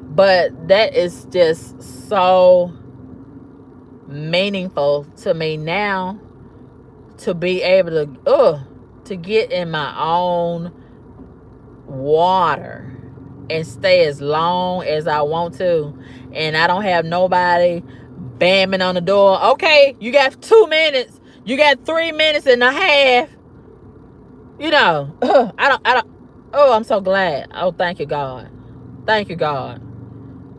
but that is just so meaningful to me now, to be able to get in my own water and stay as long as I want to, and I don't have nobody bamming on the door. Okay, you got 2 minutes, you got 3 minutes and a half. I don't. Oh, I'm so glad. Oh, thank you, God. Thank you, God.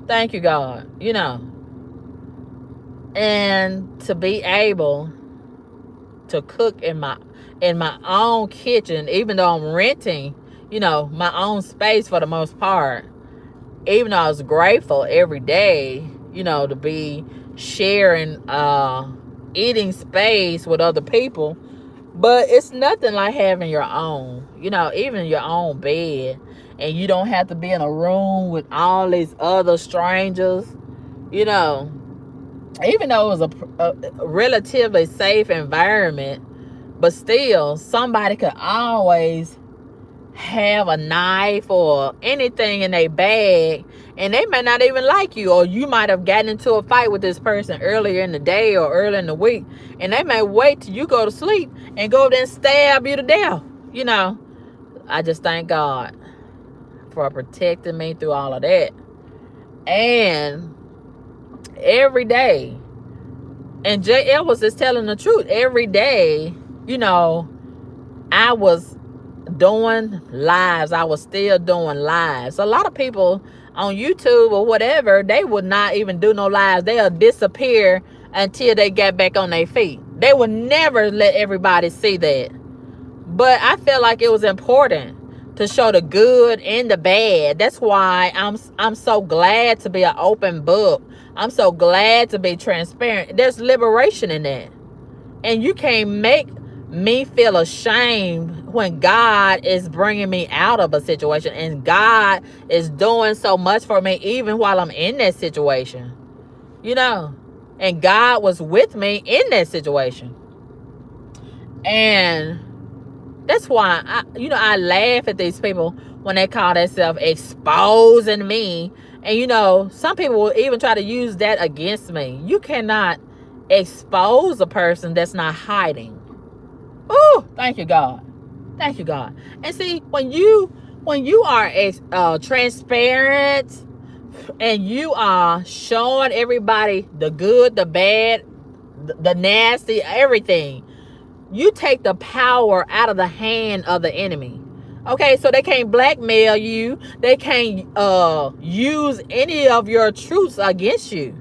Thank you, God. And to be able to cook in my own kitchen, even though I'm renting, my own space for the most part. Even though I was grateful every day, to be sharing eating space with other people. But it's nothing like having your own, even your own bed. And you don't have to be in a room with all these other strangers, even though it was a relatively safe environment. But still, somebody could always have a knife or anything in their bag, and they may not even like you, or you might have gotten into a fight with this person earlier in the day or early in the week, and they may wait till you go to sleep and go there and stab you to death. I just thank God for protecting me through all of that. And every day, and J. Elvis is telling the truth, every day, I was doing lives. I was still doing lives. A lot of people on YouTube or whatever, they would not even do no lives. They'll disappear until they get back on their feet. They would never let everybody see that. But I felt like it was important to show the good and the bad. That's why I'm so glad to be an open book. I'm so glad to be transparent. There's liberation in that. And you can't make me feel ashamed when God is bringing me out of a situation, and God is doing so much for me even while I'm in that situation, and God was with me in that situation. And that's why I laugh at these people when they call themselves exposing me. And some people will even try to use that against me. You cannot expose a person that's not hiding. Oh, thank you, God. Thank you, God. And see, when you are transparent and you are showing everybody the good, the bad, the nasty, everything, you take the power out of the hand of the enemy. Okay, so they can't blackmail you. They can't use any of your truths against you.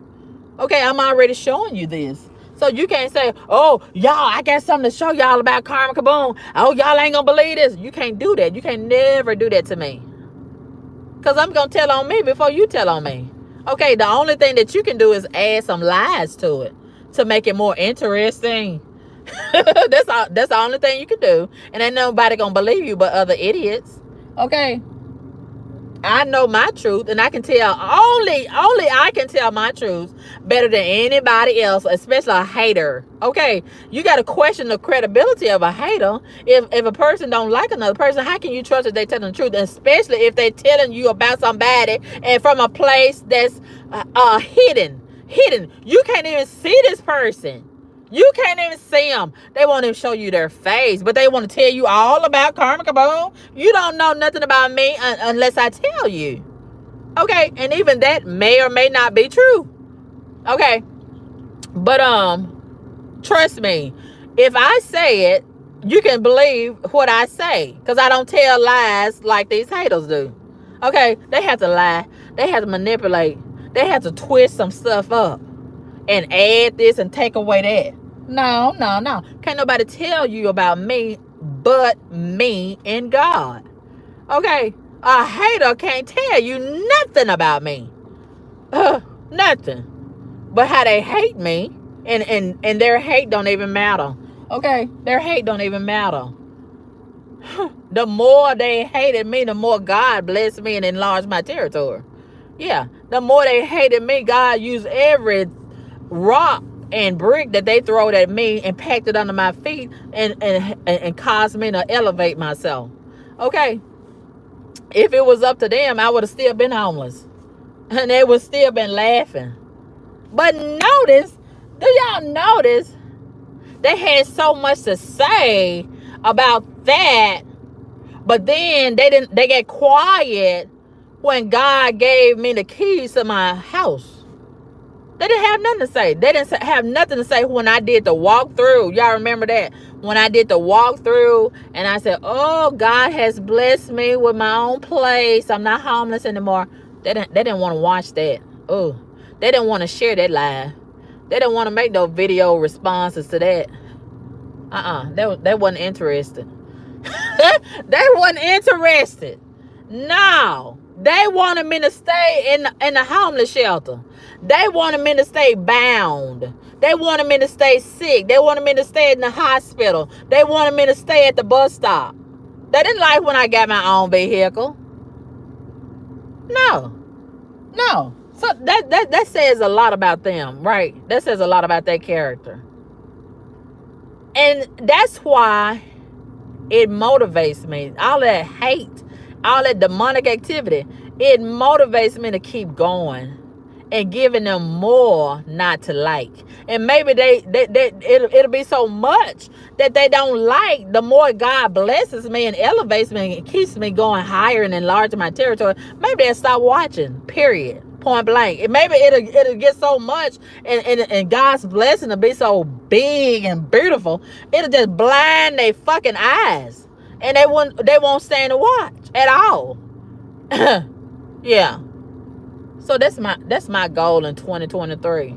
Okay, I'm already showing you this. So you can't say, oh, y'all, I got something to show y'all about CarmenCaBoom. Oh, y'all ain't gonna believe this. You can't do that. You can never do that to me. Because I'm gonna tell on me before you tell on me. Okay, the only thing that you can do is add some lies to it to make it more interesting. That's the only thing you can do. And ain't nobody gonna believe you but other idiots. Okay. I know my truth, and I can tell only I can tell my truth better than anybody else, especially a hater. Okay, you got to question the credibility of a hater. If a person don't like another person, how can you trust that they telling the truth? Especially if they telling you about somebody and from a place that's hidden. You can't even see this person. You can't even see them. They won't even show you their face, but they want to tell you all about CarmenCaBoom. You don't know nothing about me unless I tell you. Okay, and even that may or may not be true. Okay, but trust me, if I say it, you can believe what I say, because I don't tell lies like these haters do. Okay, they have to lie. They have to manipulate. They have to twist some stuff up and add this and take away that. No. Can't nobody tell you about me but me and God. Okay? A hater can't tell you nothing about me. Nothing. But how they hate me, and their hate don't even matter. Okay? Their hate don't even matter. The more they hated me, the more God blessed me and enlarged my territory. Yeah. The more they hated me, God used every rock and brick that they throw at me and packed it under my feet and caused me to elevate myself. Okay, if it was up to them, I would have still been homeless and they would still been laughing. But notice, do y'all notice they had so much to say about that, but then they get quiet when God gave me the keys to my house. They didn't have nothing to say. They didn't have nothing to say when I did the walkthrough. Y'all remember that? When I did the walkthrough and I said, oh, God has blessed me with my own place. I'm not homeless anymore. They didn't want to watch that. Oh, they didn't want to share that live. They didn't want to make no video responses to that. They wasn't interested. They wasn't interested. No. They wanted me to stay in the homeless shelter. They wanted me to stay bound. They wanted me to stay sick. They wanted me to stay in the hospital. They wanted me to stay at the bus stop. They didn't like when I got my own vehicle. No. So that says a lot about them, right? That says a lot about their character. And that's why it motivates me. All that hate, all that demonic activity, it motivates me to keep going and giving them more not to like. And maybe it'll be so much that they don't like. The more God blesses me and elevates me and keeps me going higher and enlarging my territory, maybe they'll stop watching, period, point blank. And maybe it'll get so much and God's blessing will be so big and beautiful, it'll just blind their fucking eyes. And they won't stand to watch at all. Yeah. So that's my goal in 2023.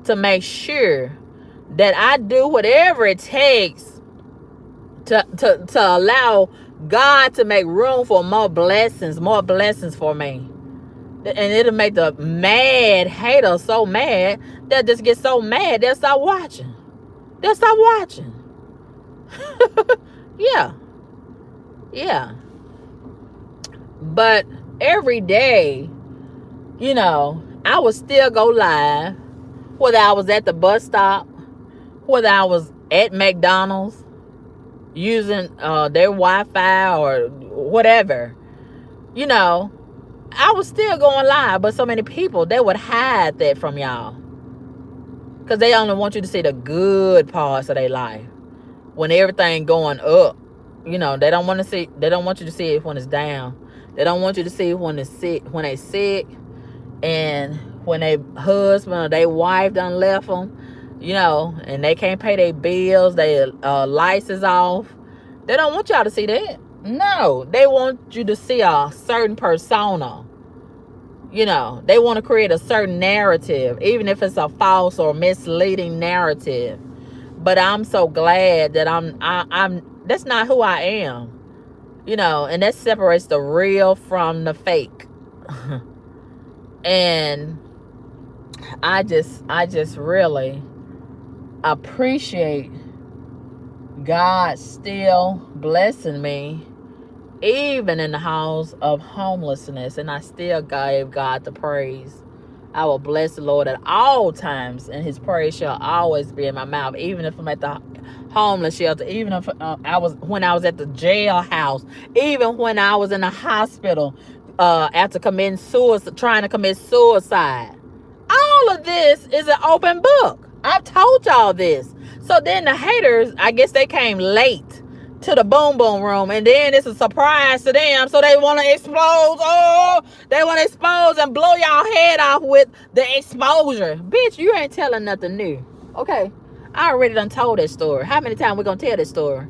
To make sure that I do whatever it takes to allow God to make room for more blessings for me. And it'll make the mad hater so mad, they'll just get so mad, they'll stop watching. Yeah. But every day, I would still go live, whether I was at the bus stop, whether I was at McDonald's using their Wi-Fi or whatever. I was still going live, but so many people, they would hide that from y'all, because they only want you to see the good parts of their life. When everything going up, they don't want you to see it when it's down. They don't want you to see it when they sick, and when their husband or their wife done left them, and they can't pay their bills, their lights is off. They don't want y'all to see that. No, they want you to see a certain persona. They want to create a certain narrative, even if it's a false or misleading narrative. But I'm so glad that I'm that's not who I am. And that separates the real from the fake. And I just really appreciate God still blessing me even in the house of homelessness, and I still gave God the praise. I will bless the Lord at all times, and his praise shall always be in my mouth, even if I'm at the homeless shelter, even if when I was at the jailhouse, even when I was in the hospital after committing suicide, trying to commit suicide. All of this is an open book. I've told y'all this. So then the haters, I guess they came late to the boom boom room, and then it's a surprise to them, so they want to expose. Oh, they want to expose and blow y'all head off with the exposure. Bitch, you ain't telling nothing new. Okay, I already done told that story. How many times we gonna tell this story?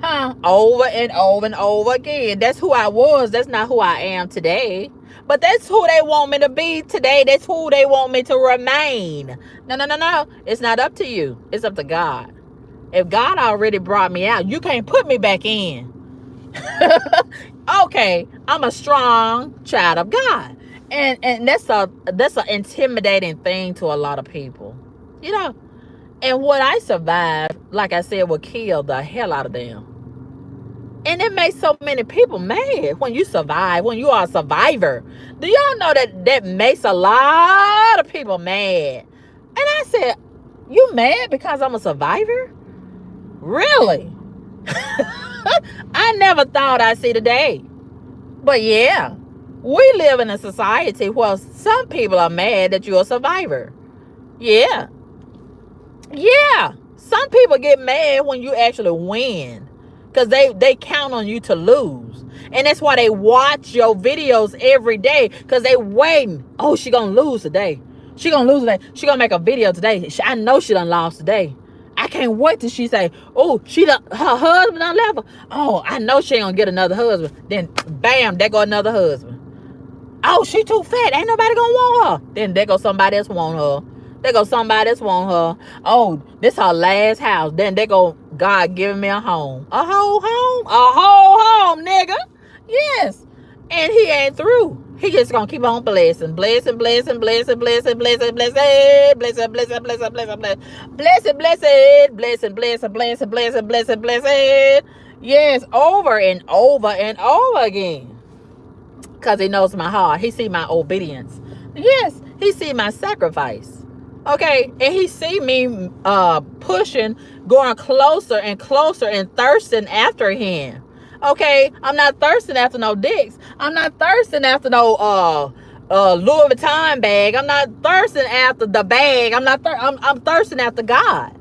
Huh? Over and over and over again. That's who I was. That's not who I am today. But that's who they want me to be today. That's who they want me to remain. No, no, no, no. It's not up to you. It's up to God. If God already brought me out, you can't put me back in. Okay, I'm a strong child of God. And that's an intimidating thing to a lot of people. You know, and what I survived, like I said, will kill the hell out of them. And it makes so many people mad when you survive, when you are a survivor. Do y'all know that makes a lot of people mad? And I said, you mad because I'm a survivor? Really? I never thought I'd see the day. But yeah, we live in a society where some people are mad that you're a survivor. Yeah. Yeah. Some people get mad when you actually win, because they count on you to lose. And that's why they watch your videos every day, because they waiting. Oh, she gonna lose today. She gonna lose today. She gonna make a video today. I know she done lost today. I can't wait till she say, oh, her husband done left her. Oh, I know she ain't gonna get another husband. Then bam, there go another husband. Oh, she too fat. Ain't nobody gonna want her. Then there go somebody else want her. There go somebody else want her. Oh, this her last house. Then there go God giving me a home. A whole home? A whole home, nigga. Yes. And he ain't through. He just gonna keep on blessing. Blessing, blessing, blessing, blessing, blessing, blessing, blessing, blessing, blessing, blessing, blessing, blessing, blessing, blessing, blessing, blessing, blessing, blessing, blessing. Yes, over and over and over again. Because he knows my heart. He see my obedience. Yes, he see my sacrifice. Okay, and he see me pushing, going closer and closer and thirsting after him. Okay, I'm not thirsting after no dicks. I'm not thirsting after no Louis Vuitton bag. I'm not thirsting after the bag. I'm thirsting after God.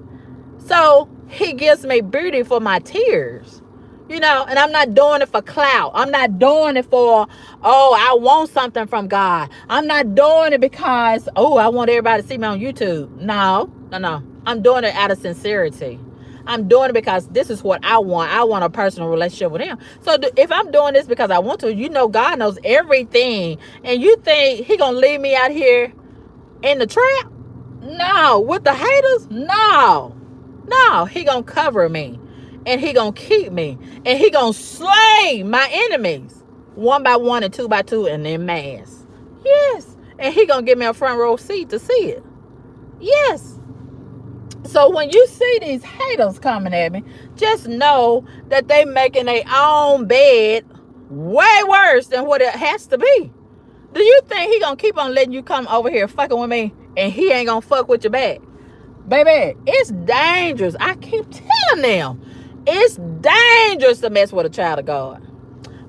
So he gives me beauty for my tears. You know, and I'm not doing it for clout. I'm not doing it for, oh, I want something from God. I'm not doing it because, oh, I want everybody to see me on YouTube. No. I'm doing it out of sincerity. I'm doing it because this is what I want. I want a personal relationship with him. So if I'm doing this because I want to, you know, God knows everything. And you think he gonna leave me out here in the trap? No. With the haters? No. He gonna cover me. And he gonna keep me. And he gonna slay my enemies. One by one and two by two and in mass. Yes. And he gonna give me a front row seat to see it. Yes. So when you see these haters coming at me, just know that they making their own bed way worse than what it has to be. Do you think he gonna keep on letting you come over here fucking with me and he ain't gonna fuck with your back? Baby, it's dangerous. I keep telling them. It's dangerous to mess with a child of God.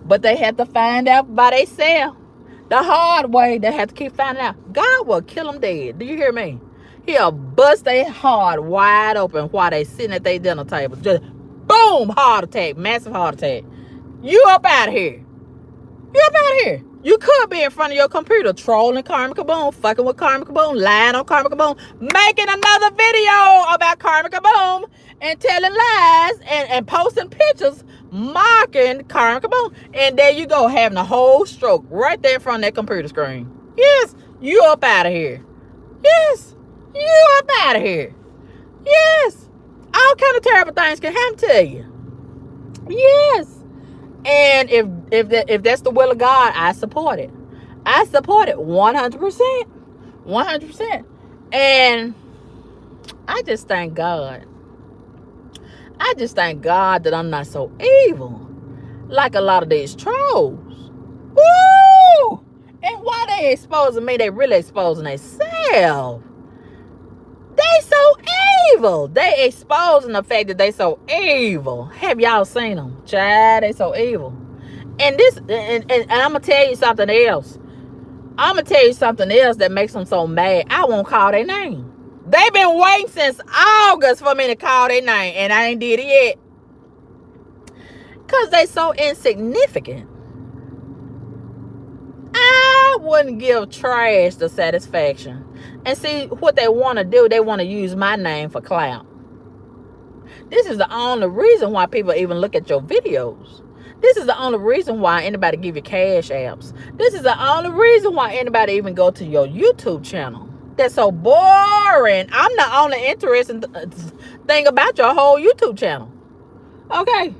But they have to find out by themselves. The hard way, they have to keep finding out. God will kill them dead. Do you hear me? He'll bust their heart wide open while they sitting at their dinner table. Just boom, heart attack, massive heart attack. You up out of here. You up out of here. You could be in front of your computer trolling CarmenCaBoom, fucking with CarmenCaBoom, lying on CarmenCaBoom, making another video about CarmenCaBoom and telling lies and posting pictures mocking CarmenCaBoom. And there you go, having a whole stroke right there in front of that computer screen. Yes, you up out of here. Yes, you up out of here. Yes, all kind of terrible things can happen to you. Yes. And if that's the will of God, I support it. I support it 100%. 100%. And I just thank God. I just thank God that I'm not so evil. like a lot of these trolls. Woo! And why they exposing me, they really exposing themselves. They so evil. They exposing the fact that they so evil. Have y'all seen them? Child, they so evil. And this, and I'm gonna tell you something else. I'm gonna tell you something else that makes them so mad. I won't call their name. They've been waiting since August for me to call their name, and I ain't did it yet. Cause they so insignificant. I wouldn't give trash the satisfaction. And see what they want to do. They want to use my name for clout. This is the only reason why people even look at your videos. This is the only reason why anybody give you cash apps. This is the only reason why anybody even go to your YouTube channel. That's so boring. I'm the only interesting thing about your whole YouTube channel. Okay.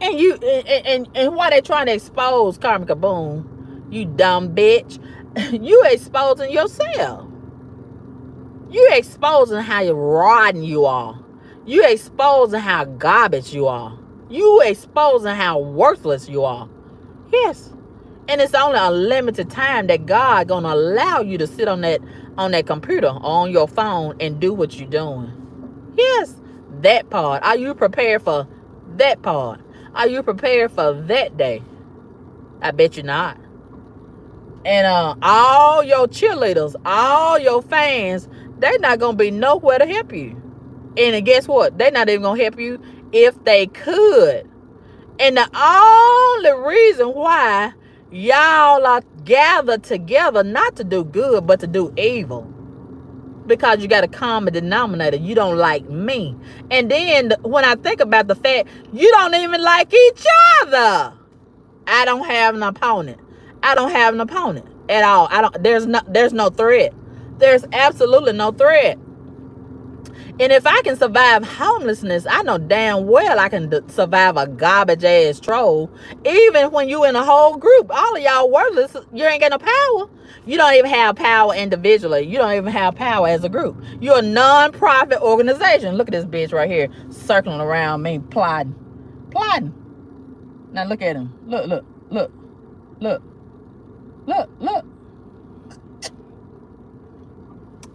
And you and why they trying to expose CarmenCaBoom, you dumb bitch. You exposing yourself. You exposing how rotten you are. You exposing how garbage you are. You exposing how worthless you are. Yes. And it's only a limited time that God gonna allow you to sit on that computer or on your phone and do what you're doing. Yes, that part. Are you prepared for that part? Are you prepared for that day? I bet you're not. And all your cheerleaders, all your fans, they're not gonna be nowhere to help you. And guess what? They're not even gonna help you if they could. And the only reason why y'all are gathered together not to do good but to do evil, because you got a common denominator. You don't like me. And then when I think about the fact you don't even like each other, I don't have an opponent. I don't have an opponent at all. There's no threat. There's absolutely no threat. And if I can survive homelessness, I know damn well I can survive a garbage ass troll. Even when you in a whole group, all of y'all worthless, you ain't got no power. You don't even have power individually. You don't even have power as a group. You're a non-profit organization. Look at this bitch right here circling around me, plotting. Now look at him. Look.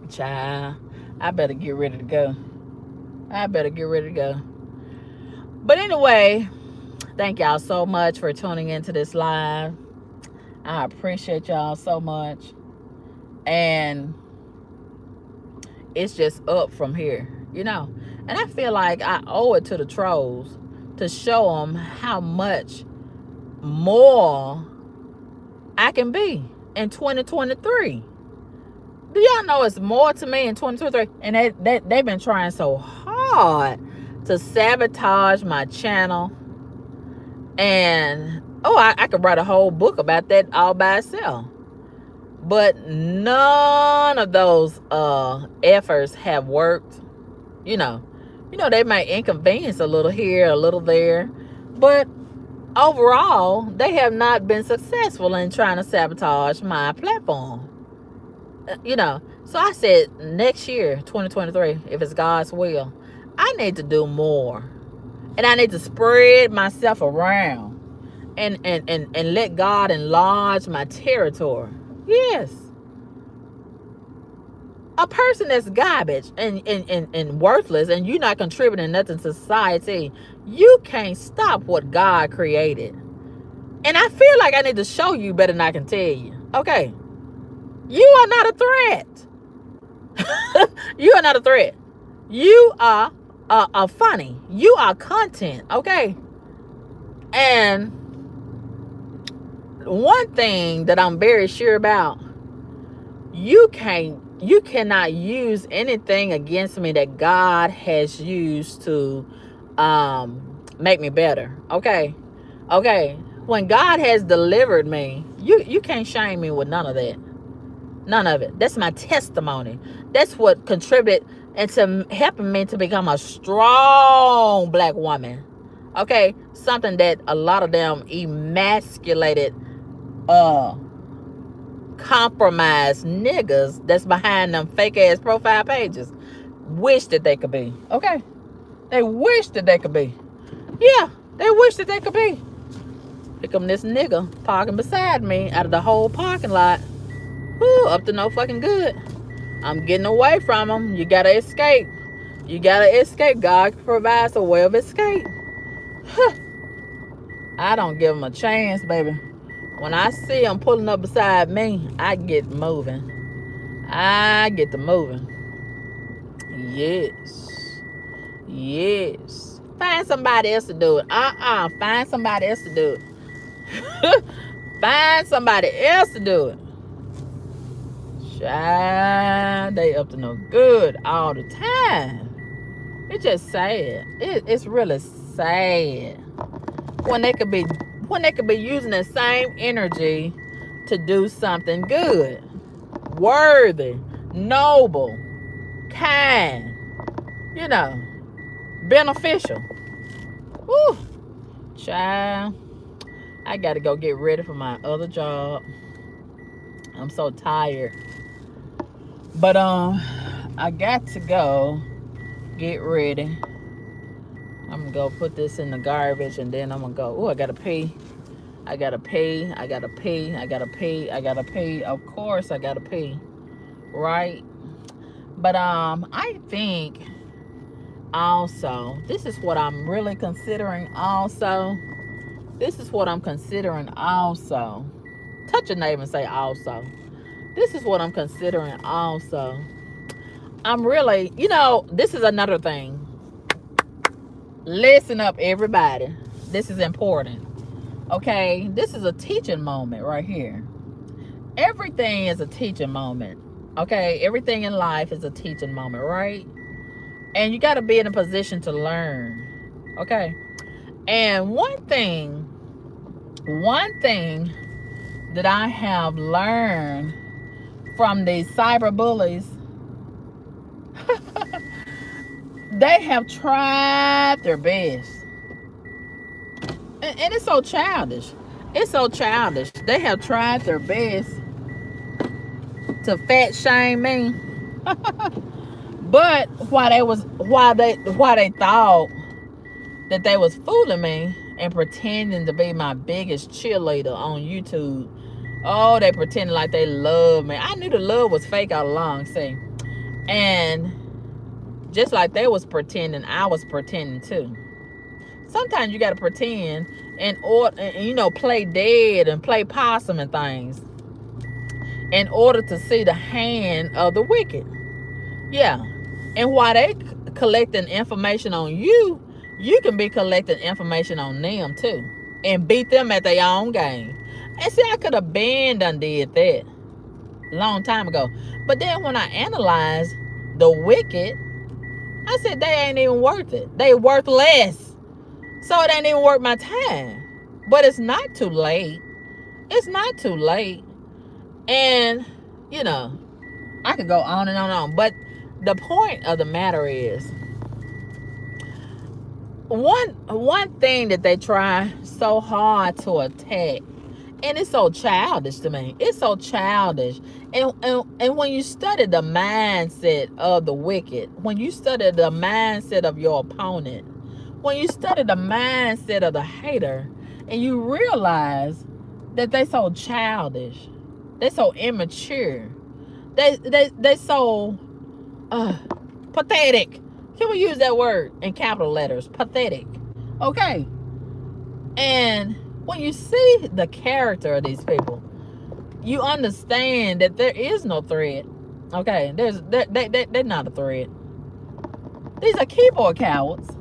Child, I better get ready to go. But anyway, thank y'all so much for tuning into this live. I appreciate y'all so much. And it's just up from here, you know. And I feel like I owe it to the trolls to show them how much more I can be in 2023. Do y'all know it's more to me in 2023? And they've been trying so hard to sabotage my channel. And, I could write a whole book about that all by itself. But none of those efforts have worked. You know, they might inconvenience a little here, a little there. But overall, they have not been successful in trying to sabotage my platform. So I said next year, 2023, if it's God's will, I need to do more. And I need to spread myself around and let God enlarge my territory. Yes. A person that's garbage and worthless, and you're not contributing nothing to society, you can't stop what God created. And I feel like I need to show you better than I can tell you. Okay. You are not a threat. You are not a threat. You are funny. You are content. Okay. And one thing that I'm very sure about, you cannot use anything against me that God has used to make me better. Okay. When God has delivered me, you can't shame me with none of that. None of it. That's my testimony. That's what contributed into helping me to become a strong black woman. Okay? Something that a lot of them emasculated, compromised niggas that's behind them fake ass profile pages wish that they could be. Okay? They wish that they could be. Yeah, They wish that they could be. Here come this nigga parking beside me out of the whole parking lot. Woo, up to no fucking good. I'm getting away from him. You gotta escape. You gotta escape. God provides a way of escape. Huh. I don't give him a chance, baby. When I see him pulling up beside me, I get moving. I get to moving. Yes. Yes. Find somebody else to do it. Find somebody else to do it. Find somebody else to do it. Child, they up to no good all the time. It's just sad. It's really sad when they could be using the same energy to do something good, worthy, noble, kind, beneficial. Woo, child, I gotta go get ready for my other job. I'm so tired, but I got to go get ready. I'm gonna go put this in the garbage, and then I'm gonna go. Oh, I gotta pee. I gotta pee. I gotta pee. I gotta pee. I gotta pee. Of course, I gotta pee, right? But I think also this is what I'm really considering. Also, this is what I'm considering. Also, touch your neighbor and say also. This is what I'm considering. Also, I'm really, this is another thing. Listen up, everybody. This is important. Okay, this is a teaching moment right here. Everything is a teaching moment. Okay, everything in life is a teaching moment, right? And you got to be in a position to learn. Okay, and one thing that I have learned from these cyber bullies, they have tried their best. And it's so childish. It's so childish. They have tried their best to fat shame me. But while they thought that they was fooling me and pretending to be my biggest cheerleader on YouTube. Oh, they pretended like they love me. I knew the love was fake all along, see. And just like they was pretending, I was pretending too. Sometimes you got to pretend play dead and play possum and things in order to see the hand of the wicked. Yeah. And while they collecting information on you, you can be collecting information on them too and beat them at their own game. And see, I could have been done did that a long time ago. But then when I analyzed the wicked, I said they ain't even worth it. They worth less. So it ain't even worth my time. But it's not too late. It's not too late. And, I could go on and on and on. But the point of the matter is, one thing that they try so hard to attack, and it's so childish to me. It's so childish. And when you study the mindset of the wicked, when you study the mindset of your opponent, when you study the mindset of the hater, and you realize that they so childish, they so immature, they so pathetic. Can we use that word in capital letters? Pathetic. Okay. And when you see the character of these people, you understand that there is no threat. Okay, they're not a threat. These are keyboard cowards.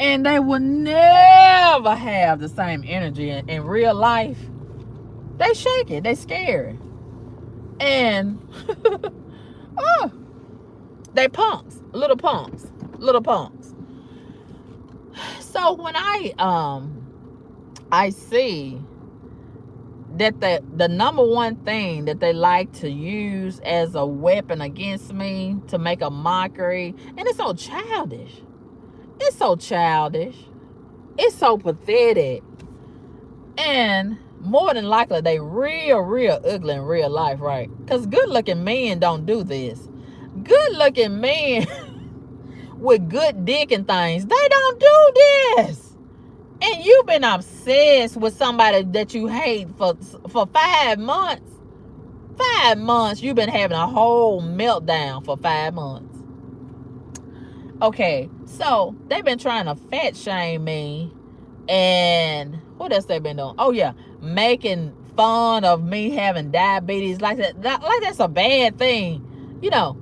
And they will never have the same energy in real life. They shake it. They scary. And they punks. Little punks. So when I see that the number one thing that they like to use as a weapon against me to make a mockery, and it's so childish. It's so childish. It's so pathetic. And more than likely, they real ugly in real life, right? Because good-looking men don't do this. Good-looking men with good dick and things, they don't do this. And you've been obsessed with somebody that you hate for 5 months. 5 months. You've been having a whole meltdown for 5 months. Okay, so they've been trying to fat shame me. And what else they been doing? Oh yeah, making fun of me having diabetes, like that. Like that's a bad thing. You know,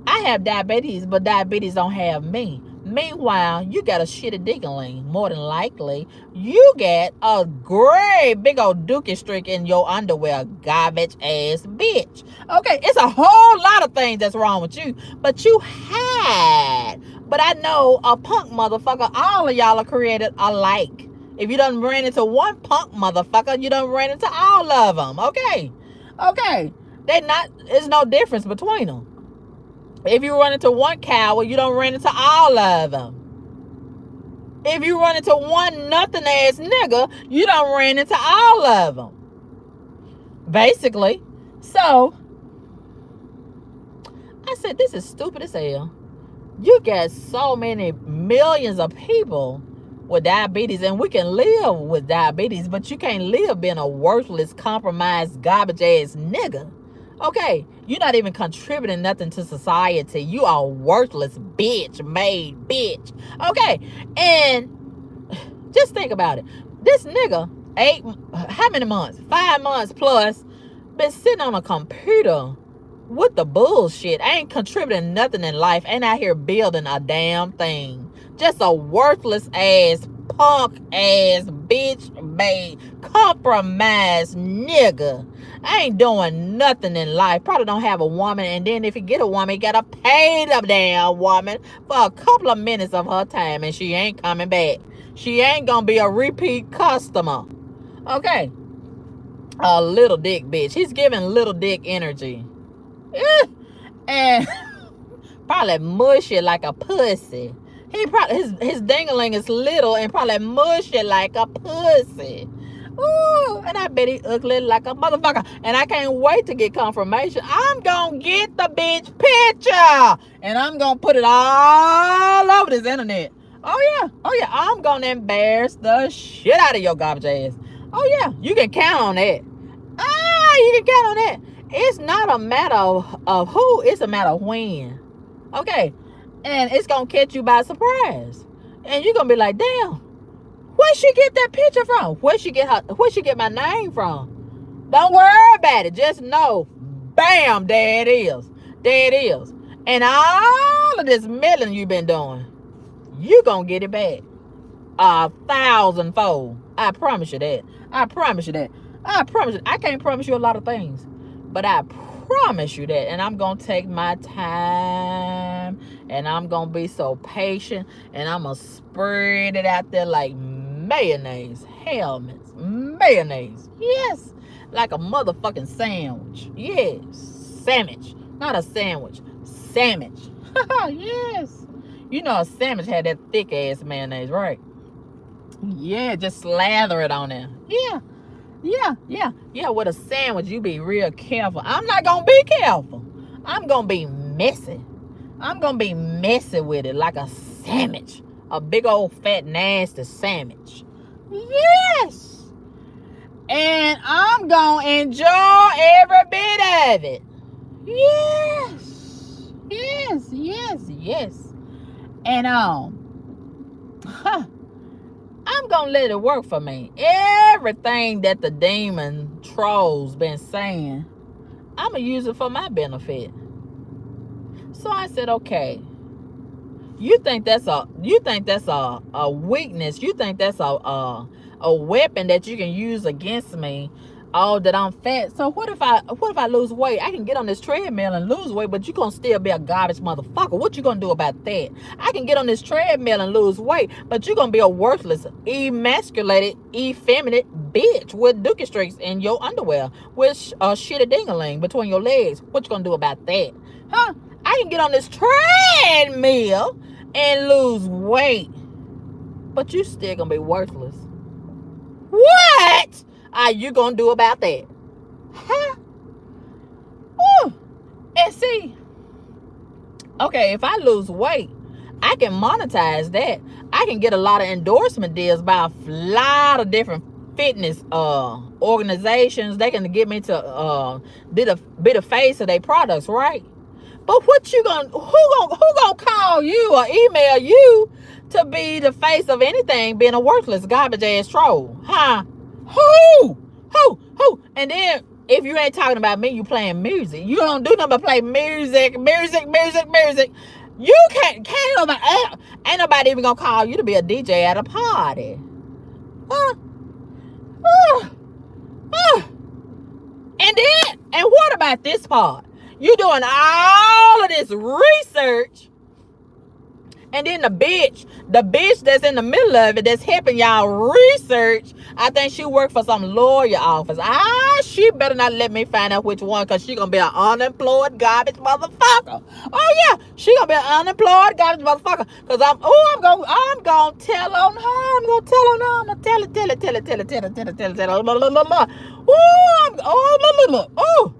I have diabetes, but diabetes don't have me. Meanwhile, you got a shitty dingling. More than likely, you got a great big old dookie streak in your underwear, garbage ass bitch. Okay, it's a whole lot of things that's wrong with you, but you had. But I know a punk motherfucker, all of y'all are created alike. If you done ran into one punk motherfucker, you done ran into all of them. Okay? Okay. There's no difference between them. If you run into one coward, you don't run into all of them. If you run into one nothing ass nigga, you don't run into all of them. Basically. So, I said, this is stupid as hell. You got so many millions of people with diabetes, and we can live with diabetes, but you can't live being a worthless, compromised, garbage ass nigga. Okay, you're not even contributing nothing to society. You are a worthless bitch made bitch. Okay, and just think about it. This nigga, how many months? 5 months plus, been sitting on a computer with the bullshit. I ain't contributing nothing in life. Ain't out here building a damn thing. Just a worthless ass, punk ass, bitch made, compromised nigga. I ain't doing nothing in life. Probably don't have a woman. And then if you get a woman, you gotta pay the damn woman for a couple of minutes of her time. And she ain't coming back. She ain't gonna be a repeat customer. Okay. A little dick bitch. He's giving little dick energy. And probably mushy like a pussy. He probably his dingling is little and probably mushy like a pussy. Ooh, and I bet he ugly like a motherfucker. And I can't wait to get confirmation. I'm gonna get the bitch picture and I'm gonna put it all over this internet. Oh yeah, I'm gonna embarrass the shit out of your garbage ass. Oh yeah, you can count on that. You can count on that. It's not a matter of who, it's a matter of when. Okay, and it's gonna catch you by surprise, and you're gonna be like, damn, where'd she get that picture from? Where'd she get my name from? Don't worry about it, just know, bam, there it is. And all of this milling you've been doing, you gonna get it back 1,000-fold. I promise you that. I promise you. I can't promise you a lot of things, but I promise you that. And I'm gonna take my time, and I'm gonna be so patient, and I'm gonna spread it out there like mayonnaise. Helmets, mayonnaise. Yes, like a motherfucking sandwich. Yes, sandwich, not a sandwich. Sandwich. Yes. You know a sandwich had that thick ass mayonnaise, right? Yeah, just slather it on there. Yeah. With a sandwich, you be real careful. I'm not gonna be careful. I'm gonna be messy. I'm gonna be messy with it like a sandwich. A big old fat nasty sandwich. Yes. And I'm gonna enjoy every bit of it. Yes. And I'm gonna let it work for me. Everything that the demon trolls been saying, I'm gonna use it for my benefit. So I said, okay, you think that's a weakness? You think that's a weapon that you can use against me? Oh, that I'm fat. So what if I lose weight? I can get on this treadmill and lose weight, but you gonna still be a garbage motherfucker. What you gonna do about that? I can get on this treadmill and lose weight, but you gonna be a worthless, emasculated, effeminate bitch with dookie streaks in your underwear with a shitty dingaling between your legs. What you gonna do about that? Huh? I can get on this treadmill and lose weight, but you still gonna be worthless. What are you gonna do about that? Huh? Ooh. And see, okay, if I lose weight, I can monetize that. I can get a lot of endorsement deals by a lot of different fitness organizations. They can get me to be the face of their products, right? But what you gonna who gonna call you or email you to be the face of anything being a worthless garbage ass troll? Huh? Who? Who? And then if you ain't talking about me, you playing music. You don't do nothing but play music. You can't nobody ain't nobody even gonna call you to be a DJ at a party. Huh? And what about this part? You doing all of this research, and then the bitch that's in the middle of it, that's helping y'all research, I think she worked for some lawyer office. She better not let me find out which one, because she gonna be an unemployed garbage motherfucker. Oh yeah, she gonna be an unemployed garbage motherfucker, because I'm gonna tell on her. I'm gonna tell it. Oh,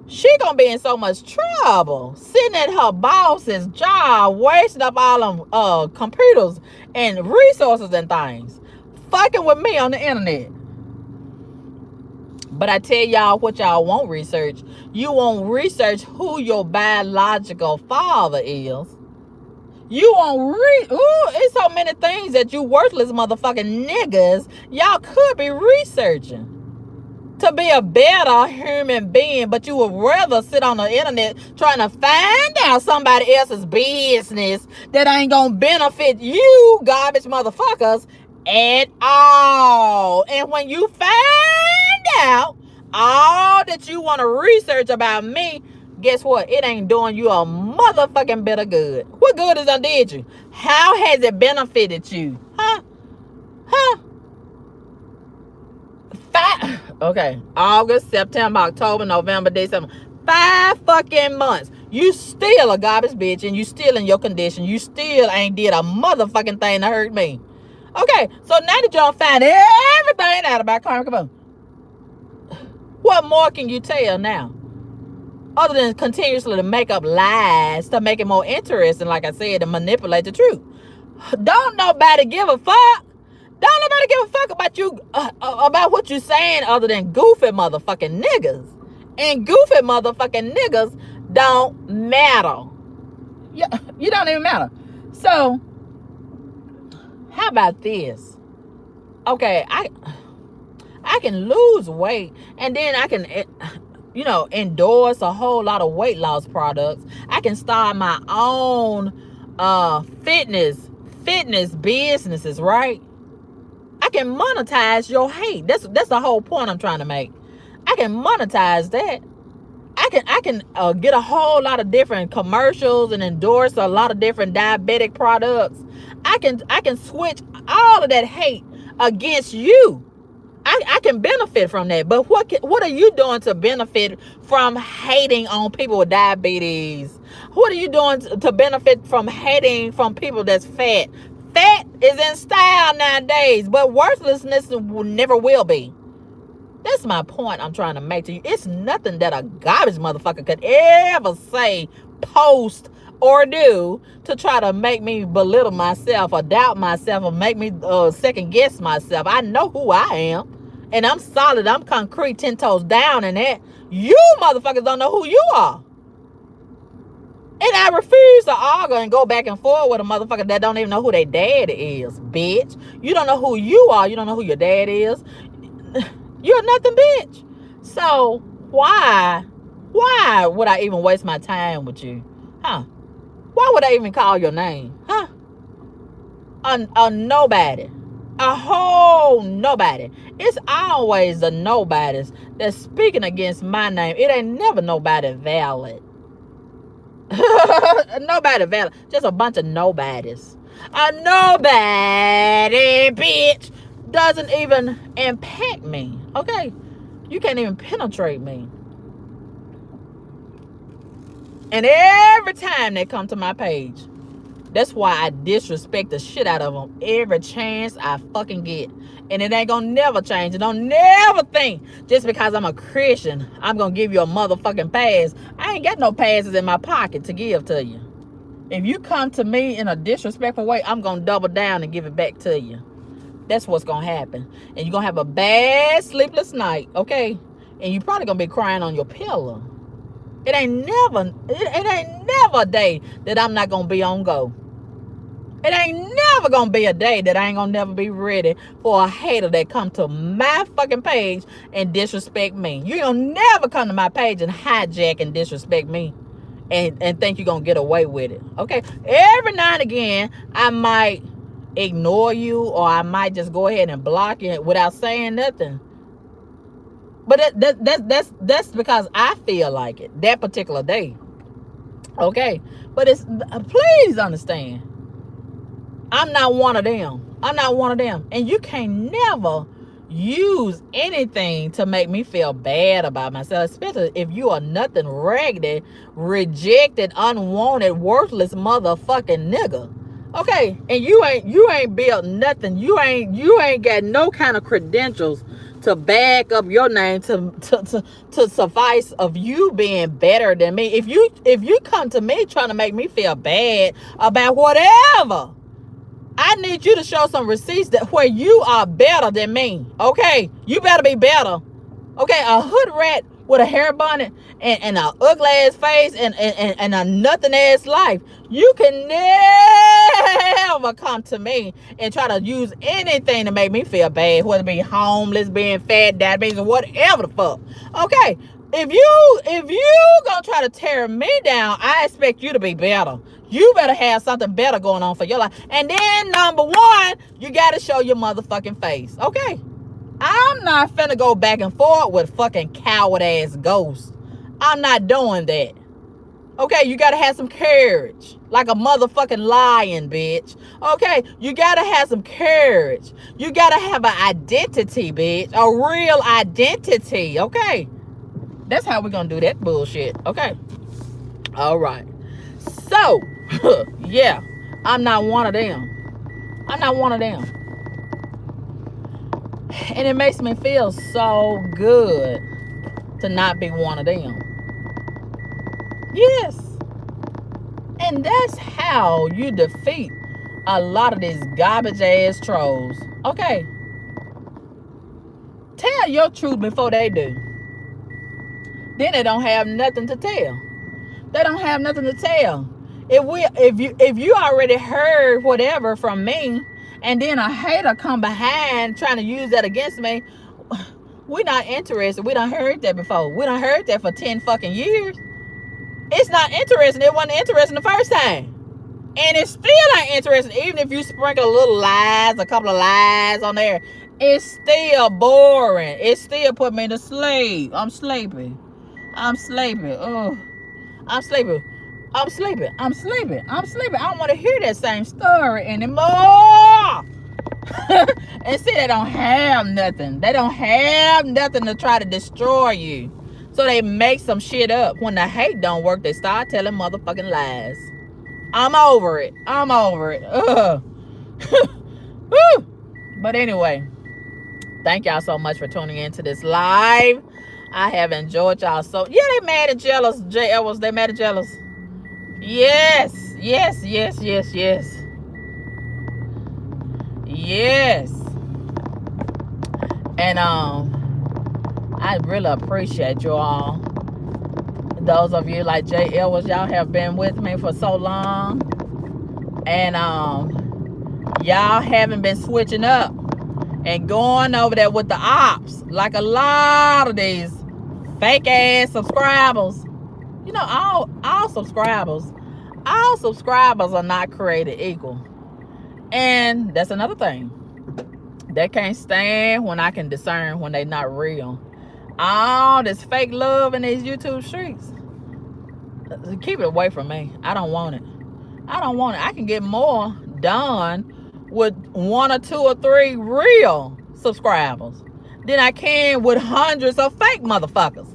she gonna be in so much trouble sitting at her boss's job, wasting up all them computers and resources and things, fucking with me on the internet. But I tell y'all what y'all won't research. You won't research who your biological father is. You won't it's so many things that you worthless motherfucking niggas y'all could be researching to be a better human being, but you would rather sit on the internet trying to find out somebody else's business that ain't gonna benefit you garbage motherfuckers at all. And when you find out all that you want to research about me, guess what? It ain't doing you a motherfucking bit of good. What good has it did you? How has it benefited you? Huh? Okay, August, September, October, November, December. 5 fucking months. You still a garbage bitch, and you still in your condition. You still ain't did a motherfucking thing to hurt me. Okay, so now that y'all find everything out about CarmenCaBoom, what more can you tell now? Other than continuously to make up lies to make it more interesting, like I said, to manipulate the truth. Don't nobody give a fuck. Don't nobody give a fuck about you, about what you saying, other than goofy motherfucking niggas. And goofy motherfucking niggas don't matter. You don't even matter. So, how about this? Okay, I can lose weight, and then I can, endorse a whole lot of weight loss products. I can start my own fitness businesses, right? I can monetize your hate. That's the whole point I'm trying to make. I can monetize that. I can get a whole lot of different commercials and endorse a lot of different diabetic products. I can switch all of that hate against you. I can benefit from that. But what are you doing to benefit from hating on people with diabetes? What are you doing to benefit from hating from people that's fat? Fat is in style nowadays, but worthlessness never will be. That's my point I'm trying to make to you. It's nothing that a garbage motherfucker could ever say, post, or do to try to make me belittle myself or doubt myself or make me second guess myself. I know who I am, and I'm solid. I'm concrete, 10 toes down in that. You motherfuckers don't know who you are. And I refuse to argue and go back and forth with a motherfucker that don't even know who their dad is, bitch. You don't know who you are. You don't know who your dad is. You're nothing, bitch. So why would I even waste my time with you? Huh? Why would I even call your name? Huh? A nobody. A whole nobody. It's always the nobodies that's speaking against my name. It ain't never nobody valid. Nobody valid. Just a bunch of nobodies. A nobody, bitch, doesn't even impact me. Okay? You can't even penetrate me. And every time they come to my page, that's why I disrespect the shit out of them every chance I fucking get. And it ain't gonna never change. And don't never think just because I'm a Christian, I'm gonna give you a motherfucking pass. I ain't got no passes in my pocket to give to you. If you come to me in a disrespectful way, I'm going to double down and give it back to you. That's what's going to happen. And you're going to have a bad sleepless night, okay? And you're probably going to be crying on your pillow. It ain't never a day that I'm not going to be on go. It ain't never going to be a day that I ain't going to never be ready for a hater that come to my fucking page and disrespect me. You don't never come to my page and hijack and disrespect me and think you're going to get away with it. Okay? Every now and again, I might ignore you, or I might just go ahead and block you without saying nothing. But that's because I feel like it that particular day. Okay? But it's, please understand, I'm not one of them. I'm not one of them. And you can never use anything to make me feel bad about myself, especially if you are nothing raggedy, rejected, unwanted, worthless motherfucking nigga. Okay, and you ain't built nothing. You ain't got no kind of credentials to back up your name to suffice of you being better than me. If you come to me trying to make me feel bad about whatever, I need you to show some receipts that where you are better than me. Okay, you better be better. Okay, a hood rat with a hair bonnet and a ugly ass face and a nothing ass life. You can never come to me and try to use anything to make me feel bad, whether it be homeless, being fat, diabetes, or whatever the fuck. Okay, if you gonna try to tear me down, I expect you to be better. You better have something better going on for your life. And then number one, you gotta show your motherfucking face. Okay? I'm not finna go back and forth with fucking coward ass ghosts. I'm not doing that. Okay, you gotta have some courage. Like a motherfucking lion, bitch. Okay, you gotta have some courage. You gotta have an identity, bitch. A real identity. Okay? That's how we're gonna do that bullshit. Okay? Alright. So, yeah, I'm not one of them. I'm not one of them. And it makes me feel so good to not be one of them. Yes. And that's how you defeat a lot of these garbage ass trolls. Okay. Tell your truth before they do. Then they don't have nothing to tell. They don't have nothing to tell. If you already heard whatever from me, and then a hater come behind trying to use that against me, we're not interested. We done heard that before. We done heard that for 10 fucking years. It's not interesting. It wasn't interesting the first time. And it's still not interesting, even if you sprinkle a little lies, a couple of lies on there. It's still boring. It still put me to sleep. I'm sleepy. I'm sleepy. Oh, I'm sleepy. I'm sleepy. I'm sleepy. I'm sleepy. I don't want to hear that same story anymore. And see, they don't have nothing. They don't have nothing to try to destroy you. So they make some shit up. When the hate don't work, they start telling motherfucking lies. I'm over it. I'm over it. Ugh. But anyway, thank y'all so much for tuning into this live. I have enjoyed y'all so. Yeah, they mad and jealous. J. Edwards, they mad and jealous. Yes. Yes, yes, yes, yes. Yes. And I really appreciate you all. Those of you like J. Edwards, y'all have been with me for so long. And y'all haven't been switching up and going over there with the ops like a lot of these fake ass subscribers. You know, all subscribers are not created equal. And that's another thing. They can't stand when I can discern when they're not real. All this fake love in these YouTube streets, keep it away from me. I don't want it. I don't want it. I can get more done with 1 or 2 or 3 real subscribers than I can with hundreds of fake motherfuckers.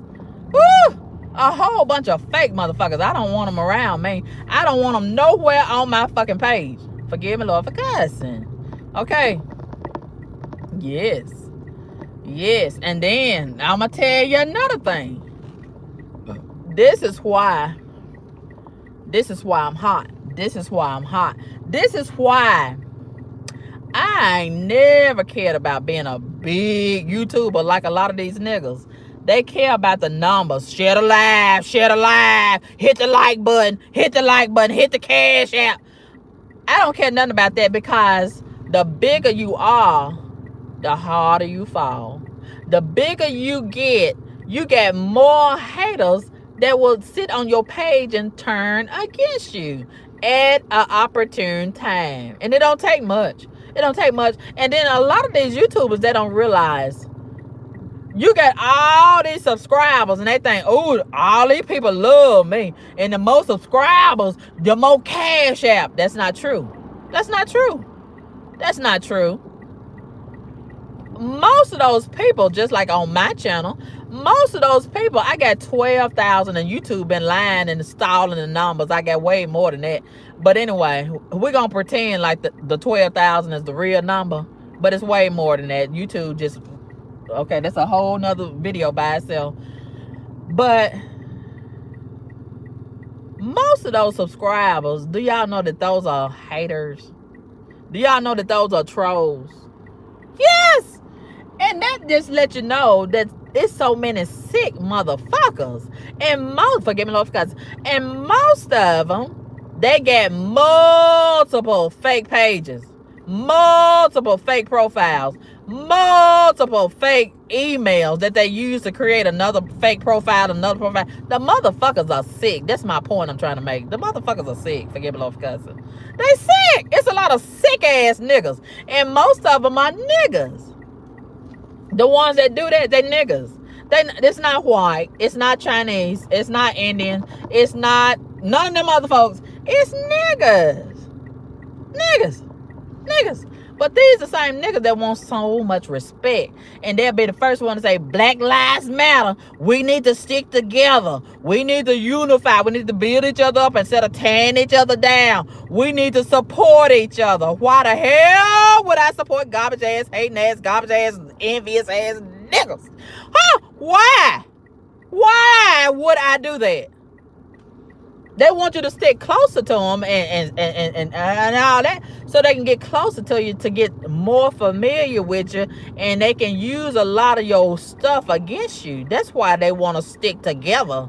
Woo! A whole bunch of fake motherfuckers. I don't want them around me. I don't want them nowhere on my fucking page. Forgive me, Lord, for cussing. Okay? Yes. Yes. And then I'm going to tell you another thing. This is why I'm hot. This is why I'm hot. This is why I ain't never cared about being a big YouTuber like a lot of these niggas. They care about the numbers. Share the live, hit the like button, hit the cash app. I don't care nothing about that, because the bigger you are, the harder you fall. The bigger you get more haters that will sit on your page and turn against you at an opportune time. And it don't take much. It don't take much. And then a lot of these YouTubers, they don't realize you got all these subscribers and they think, oh, all these people love me. And the more subscribers, the more cash app. That's not true. That's not true. That's not true. Most of those people, just like on my channel, most of those people, I got 12,000, and YouTube been lying and stalling the numbers. I got way more than that. But anyway, we're going to pretend like the 12,000 is the real number, but it's way more than that. YouTube just, okay, that's a whole nother video by itself. But most of those subscribers, do y'all know that those are haters? Do y'all know that those are trolls? Yes! And that just let you know that it's so many sick motherfuckers. And most, forgive me, Lord, and most of them, they get multiple fake pages, multiple fake profiles, multiple fake emails that they use to create another fake profile, another profile. The motherfuckers are sick. That's my point I'm trying to make. The motherfuckers are sick. Forgive me, Lord, they sick. It's a lot of sick ass niggas. And most of them are niggas. The ones that do that, they niggas. It's not white. It's not Chinese. It's not Indian. It's not none of them other folks. It's niggas. Niggas. But these are the same niggas that want so much respect. And they'll be the first one to say, Black Lives Matter. We need to stick together. We need to unify. We need to build each other up instead of tearing each other down. We need to support each other. Why the hell would I support garbage ass, hating ass, garbage ass, envious ass niggas? Huh? Why? Why would I do that? They want you to stick closer to them and all that, so they can get closer to you, to get more familiar with you, and they can use a lot of your stuff against you. That's why they want to stick together.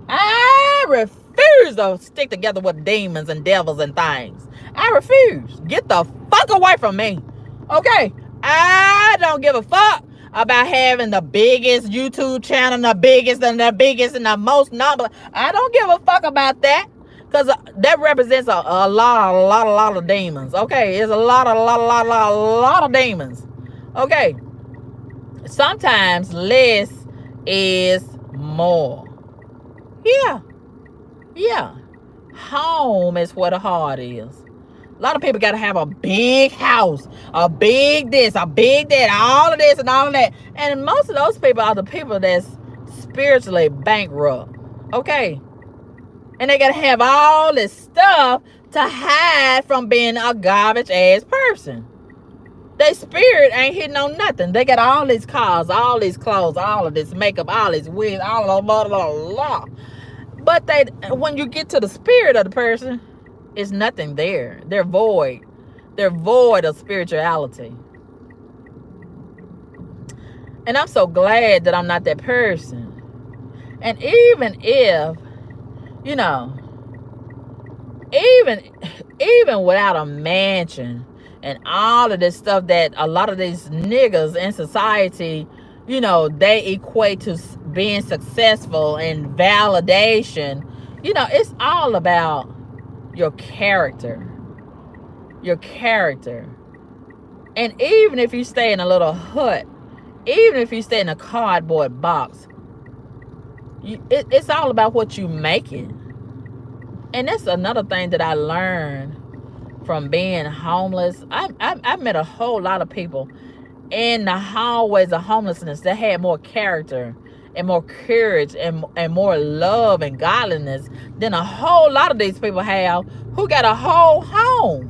I refuse to stick together with demons and devils and things. I refuse. Get the fuck away from me. Okay? I don't give a fuck about having the biggest YouTube channel, the biggest and the most number. I don't give a fuck about that, because that represents a lot of demons. Okay, it's a lot of demons. Okay, sometimes less is more. Yeah. Home is where the heart is. A lot of people got to have a big house, a big this, a big that, all of this and all of that. And most of those people are the people that's spiritually bankrupt. Okay? And they got to have all this stuff to hide from being a garbage ass person. Their spirit ain't hitting on nothing. They got all these cars, all these clothes, all of this makeup, all this wigs, all of blah, blah, blah. But when you get to the spirit of the person, it's nothing there. They're void. They're void of spirituality. And I'm so glad that I'm not that person. And even if, even without a mansion and all of this stuff that a lot of these niggas in society, they equate to being successful and validation, it's all about your character. And even if you stay in a little hut, even if you stay in a cardboard box, it's all about what you making. And that's another thing that I learned from being homeless. I met a whole lot of people in the hallways of homelessness that had more character and more courage and more love and godliness than a whole lot of these people have, who got a whole home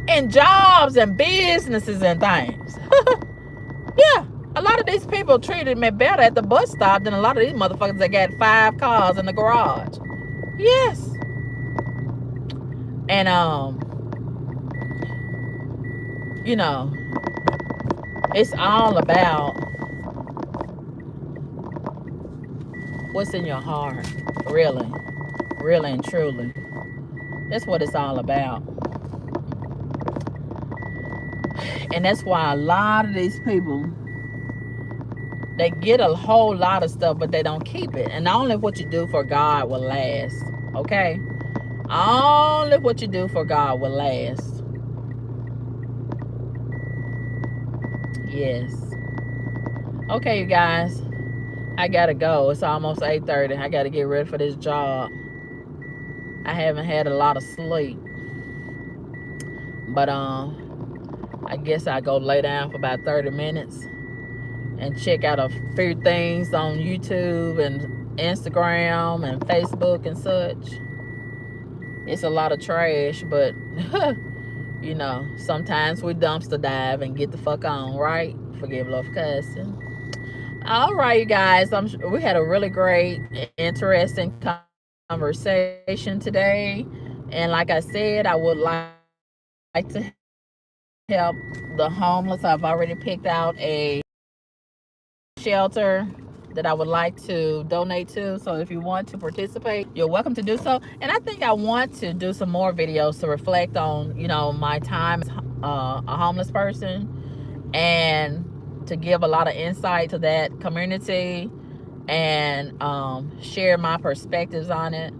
and jobs and businesses and things. Yeah, a lot of these people treated me better at the bus stop than a lot of these motherfuckers that got 5 cars in the garage. Yes. And you know, it's all about what's in your heart, really, really and truly. That's what it's all about. And that's why a lot of these people, they get a whole lot of stuff, but they don't keep it. And only what you do for God will last. Okay? Only what you do for God will last. Yes. Okay, you guys. I gotta go. It's almost 8:30. I gotta get ready for this job. I haven't had a lot of sleep. But I guess I go lay down for about 30 minutes and check out a few things on YouTube and Instagram and Facebook and such. It's a lot of trash, but you know, sometimes we dumpster dive and get the fuck on, right? Forgive love cussing. All right, you guys. We had a really great, interesting conversation today, and like I said, I would like to help the homeless. I've already picked out a shelter that I would like to donate to. So if you want to participate, you're welcome to do so. And I think I want to do some more videos to reflect on, you know, my time as a homeless person, and to give a lot of insight to that community, and share my perspectives on it.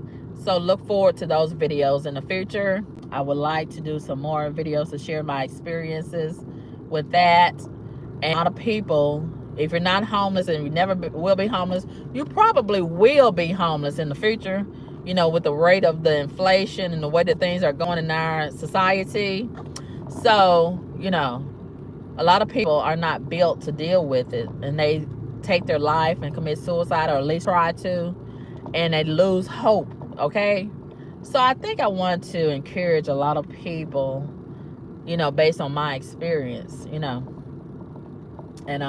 So look forward to those videos in the future. I would like to do some more videos to share my experiences with that. And a lot of people, if you're not homeless and you never will be homeless, you probably will be homeless in the future, you know, with the rate of the inflation and the way that things are going in our society. So, you know, a lot of people are not built to deal with it, and they take their life and commit suicide, or at least try to, and they lose hope. Okay, so I think I want to encourage a lot of people, you know, based on my experience, you know, and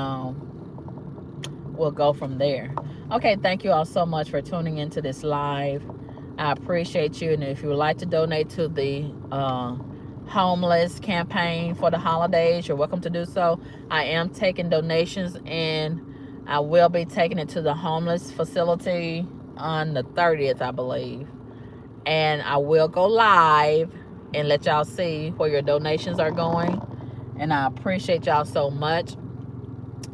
we'll go from there. Okay, thank you all so much for tuning into this live. I appreciate you. And if you would like to donate to the homeless campaign for the holidays, you're welcome to do so. I am taking donations, and I will be taking it to the homeless facility on the 30th, I believe. And I will go live and let y'all see where your donations are going. And I appreciate y'all so much.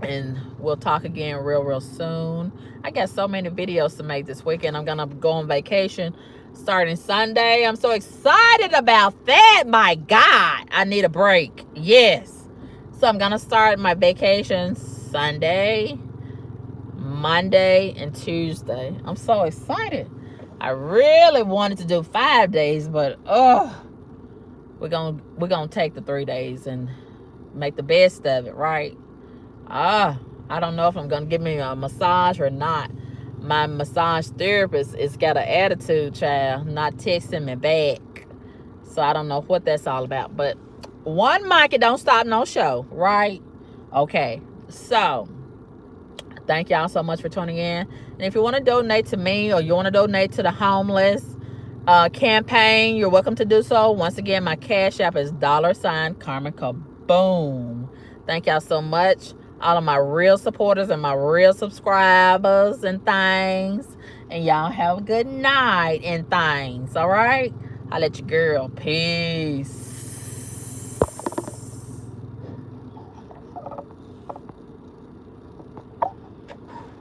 And we'll talk again real soon. I got so many videos to make this weekend. I'm gonna go on vacation starting Sunday. I'm so excited about that. My God, I need a break. Yes. So I'm gonna start my vacation Sunday, Monday, and Tuesday. I'm so excited. I really wanted to do 5 days, but we're gonna take the 3 days and make the best of it, right? I don't know if I'm gonna give me a massage or not. My massage therapist is got an attitude, child, not texting me back. So I don't know what that's all about. But one mic, it don't stop no show, right? Okay. So thank y'all so much for tuning in. And if you want to donate to me, or you want to donate to the homeless campaign, you're welcome to do so. Once again, my cash app is $CarmenCaBoom. Thank y'all so much, all of my real supporters and my real subscribers and things. And y'all have a good night and things. All right, I'll let you girl. Peace.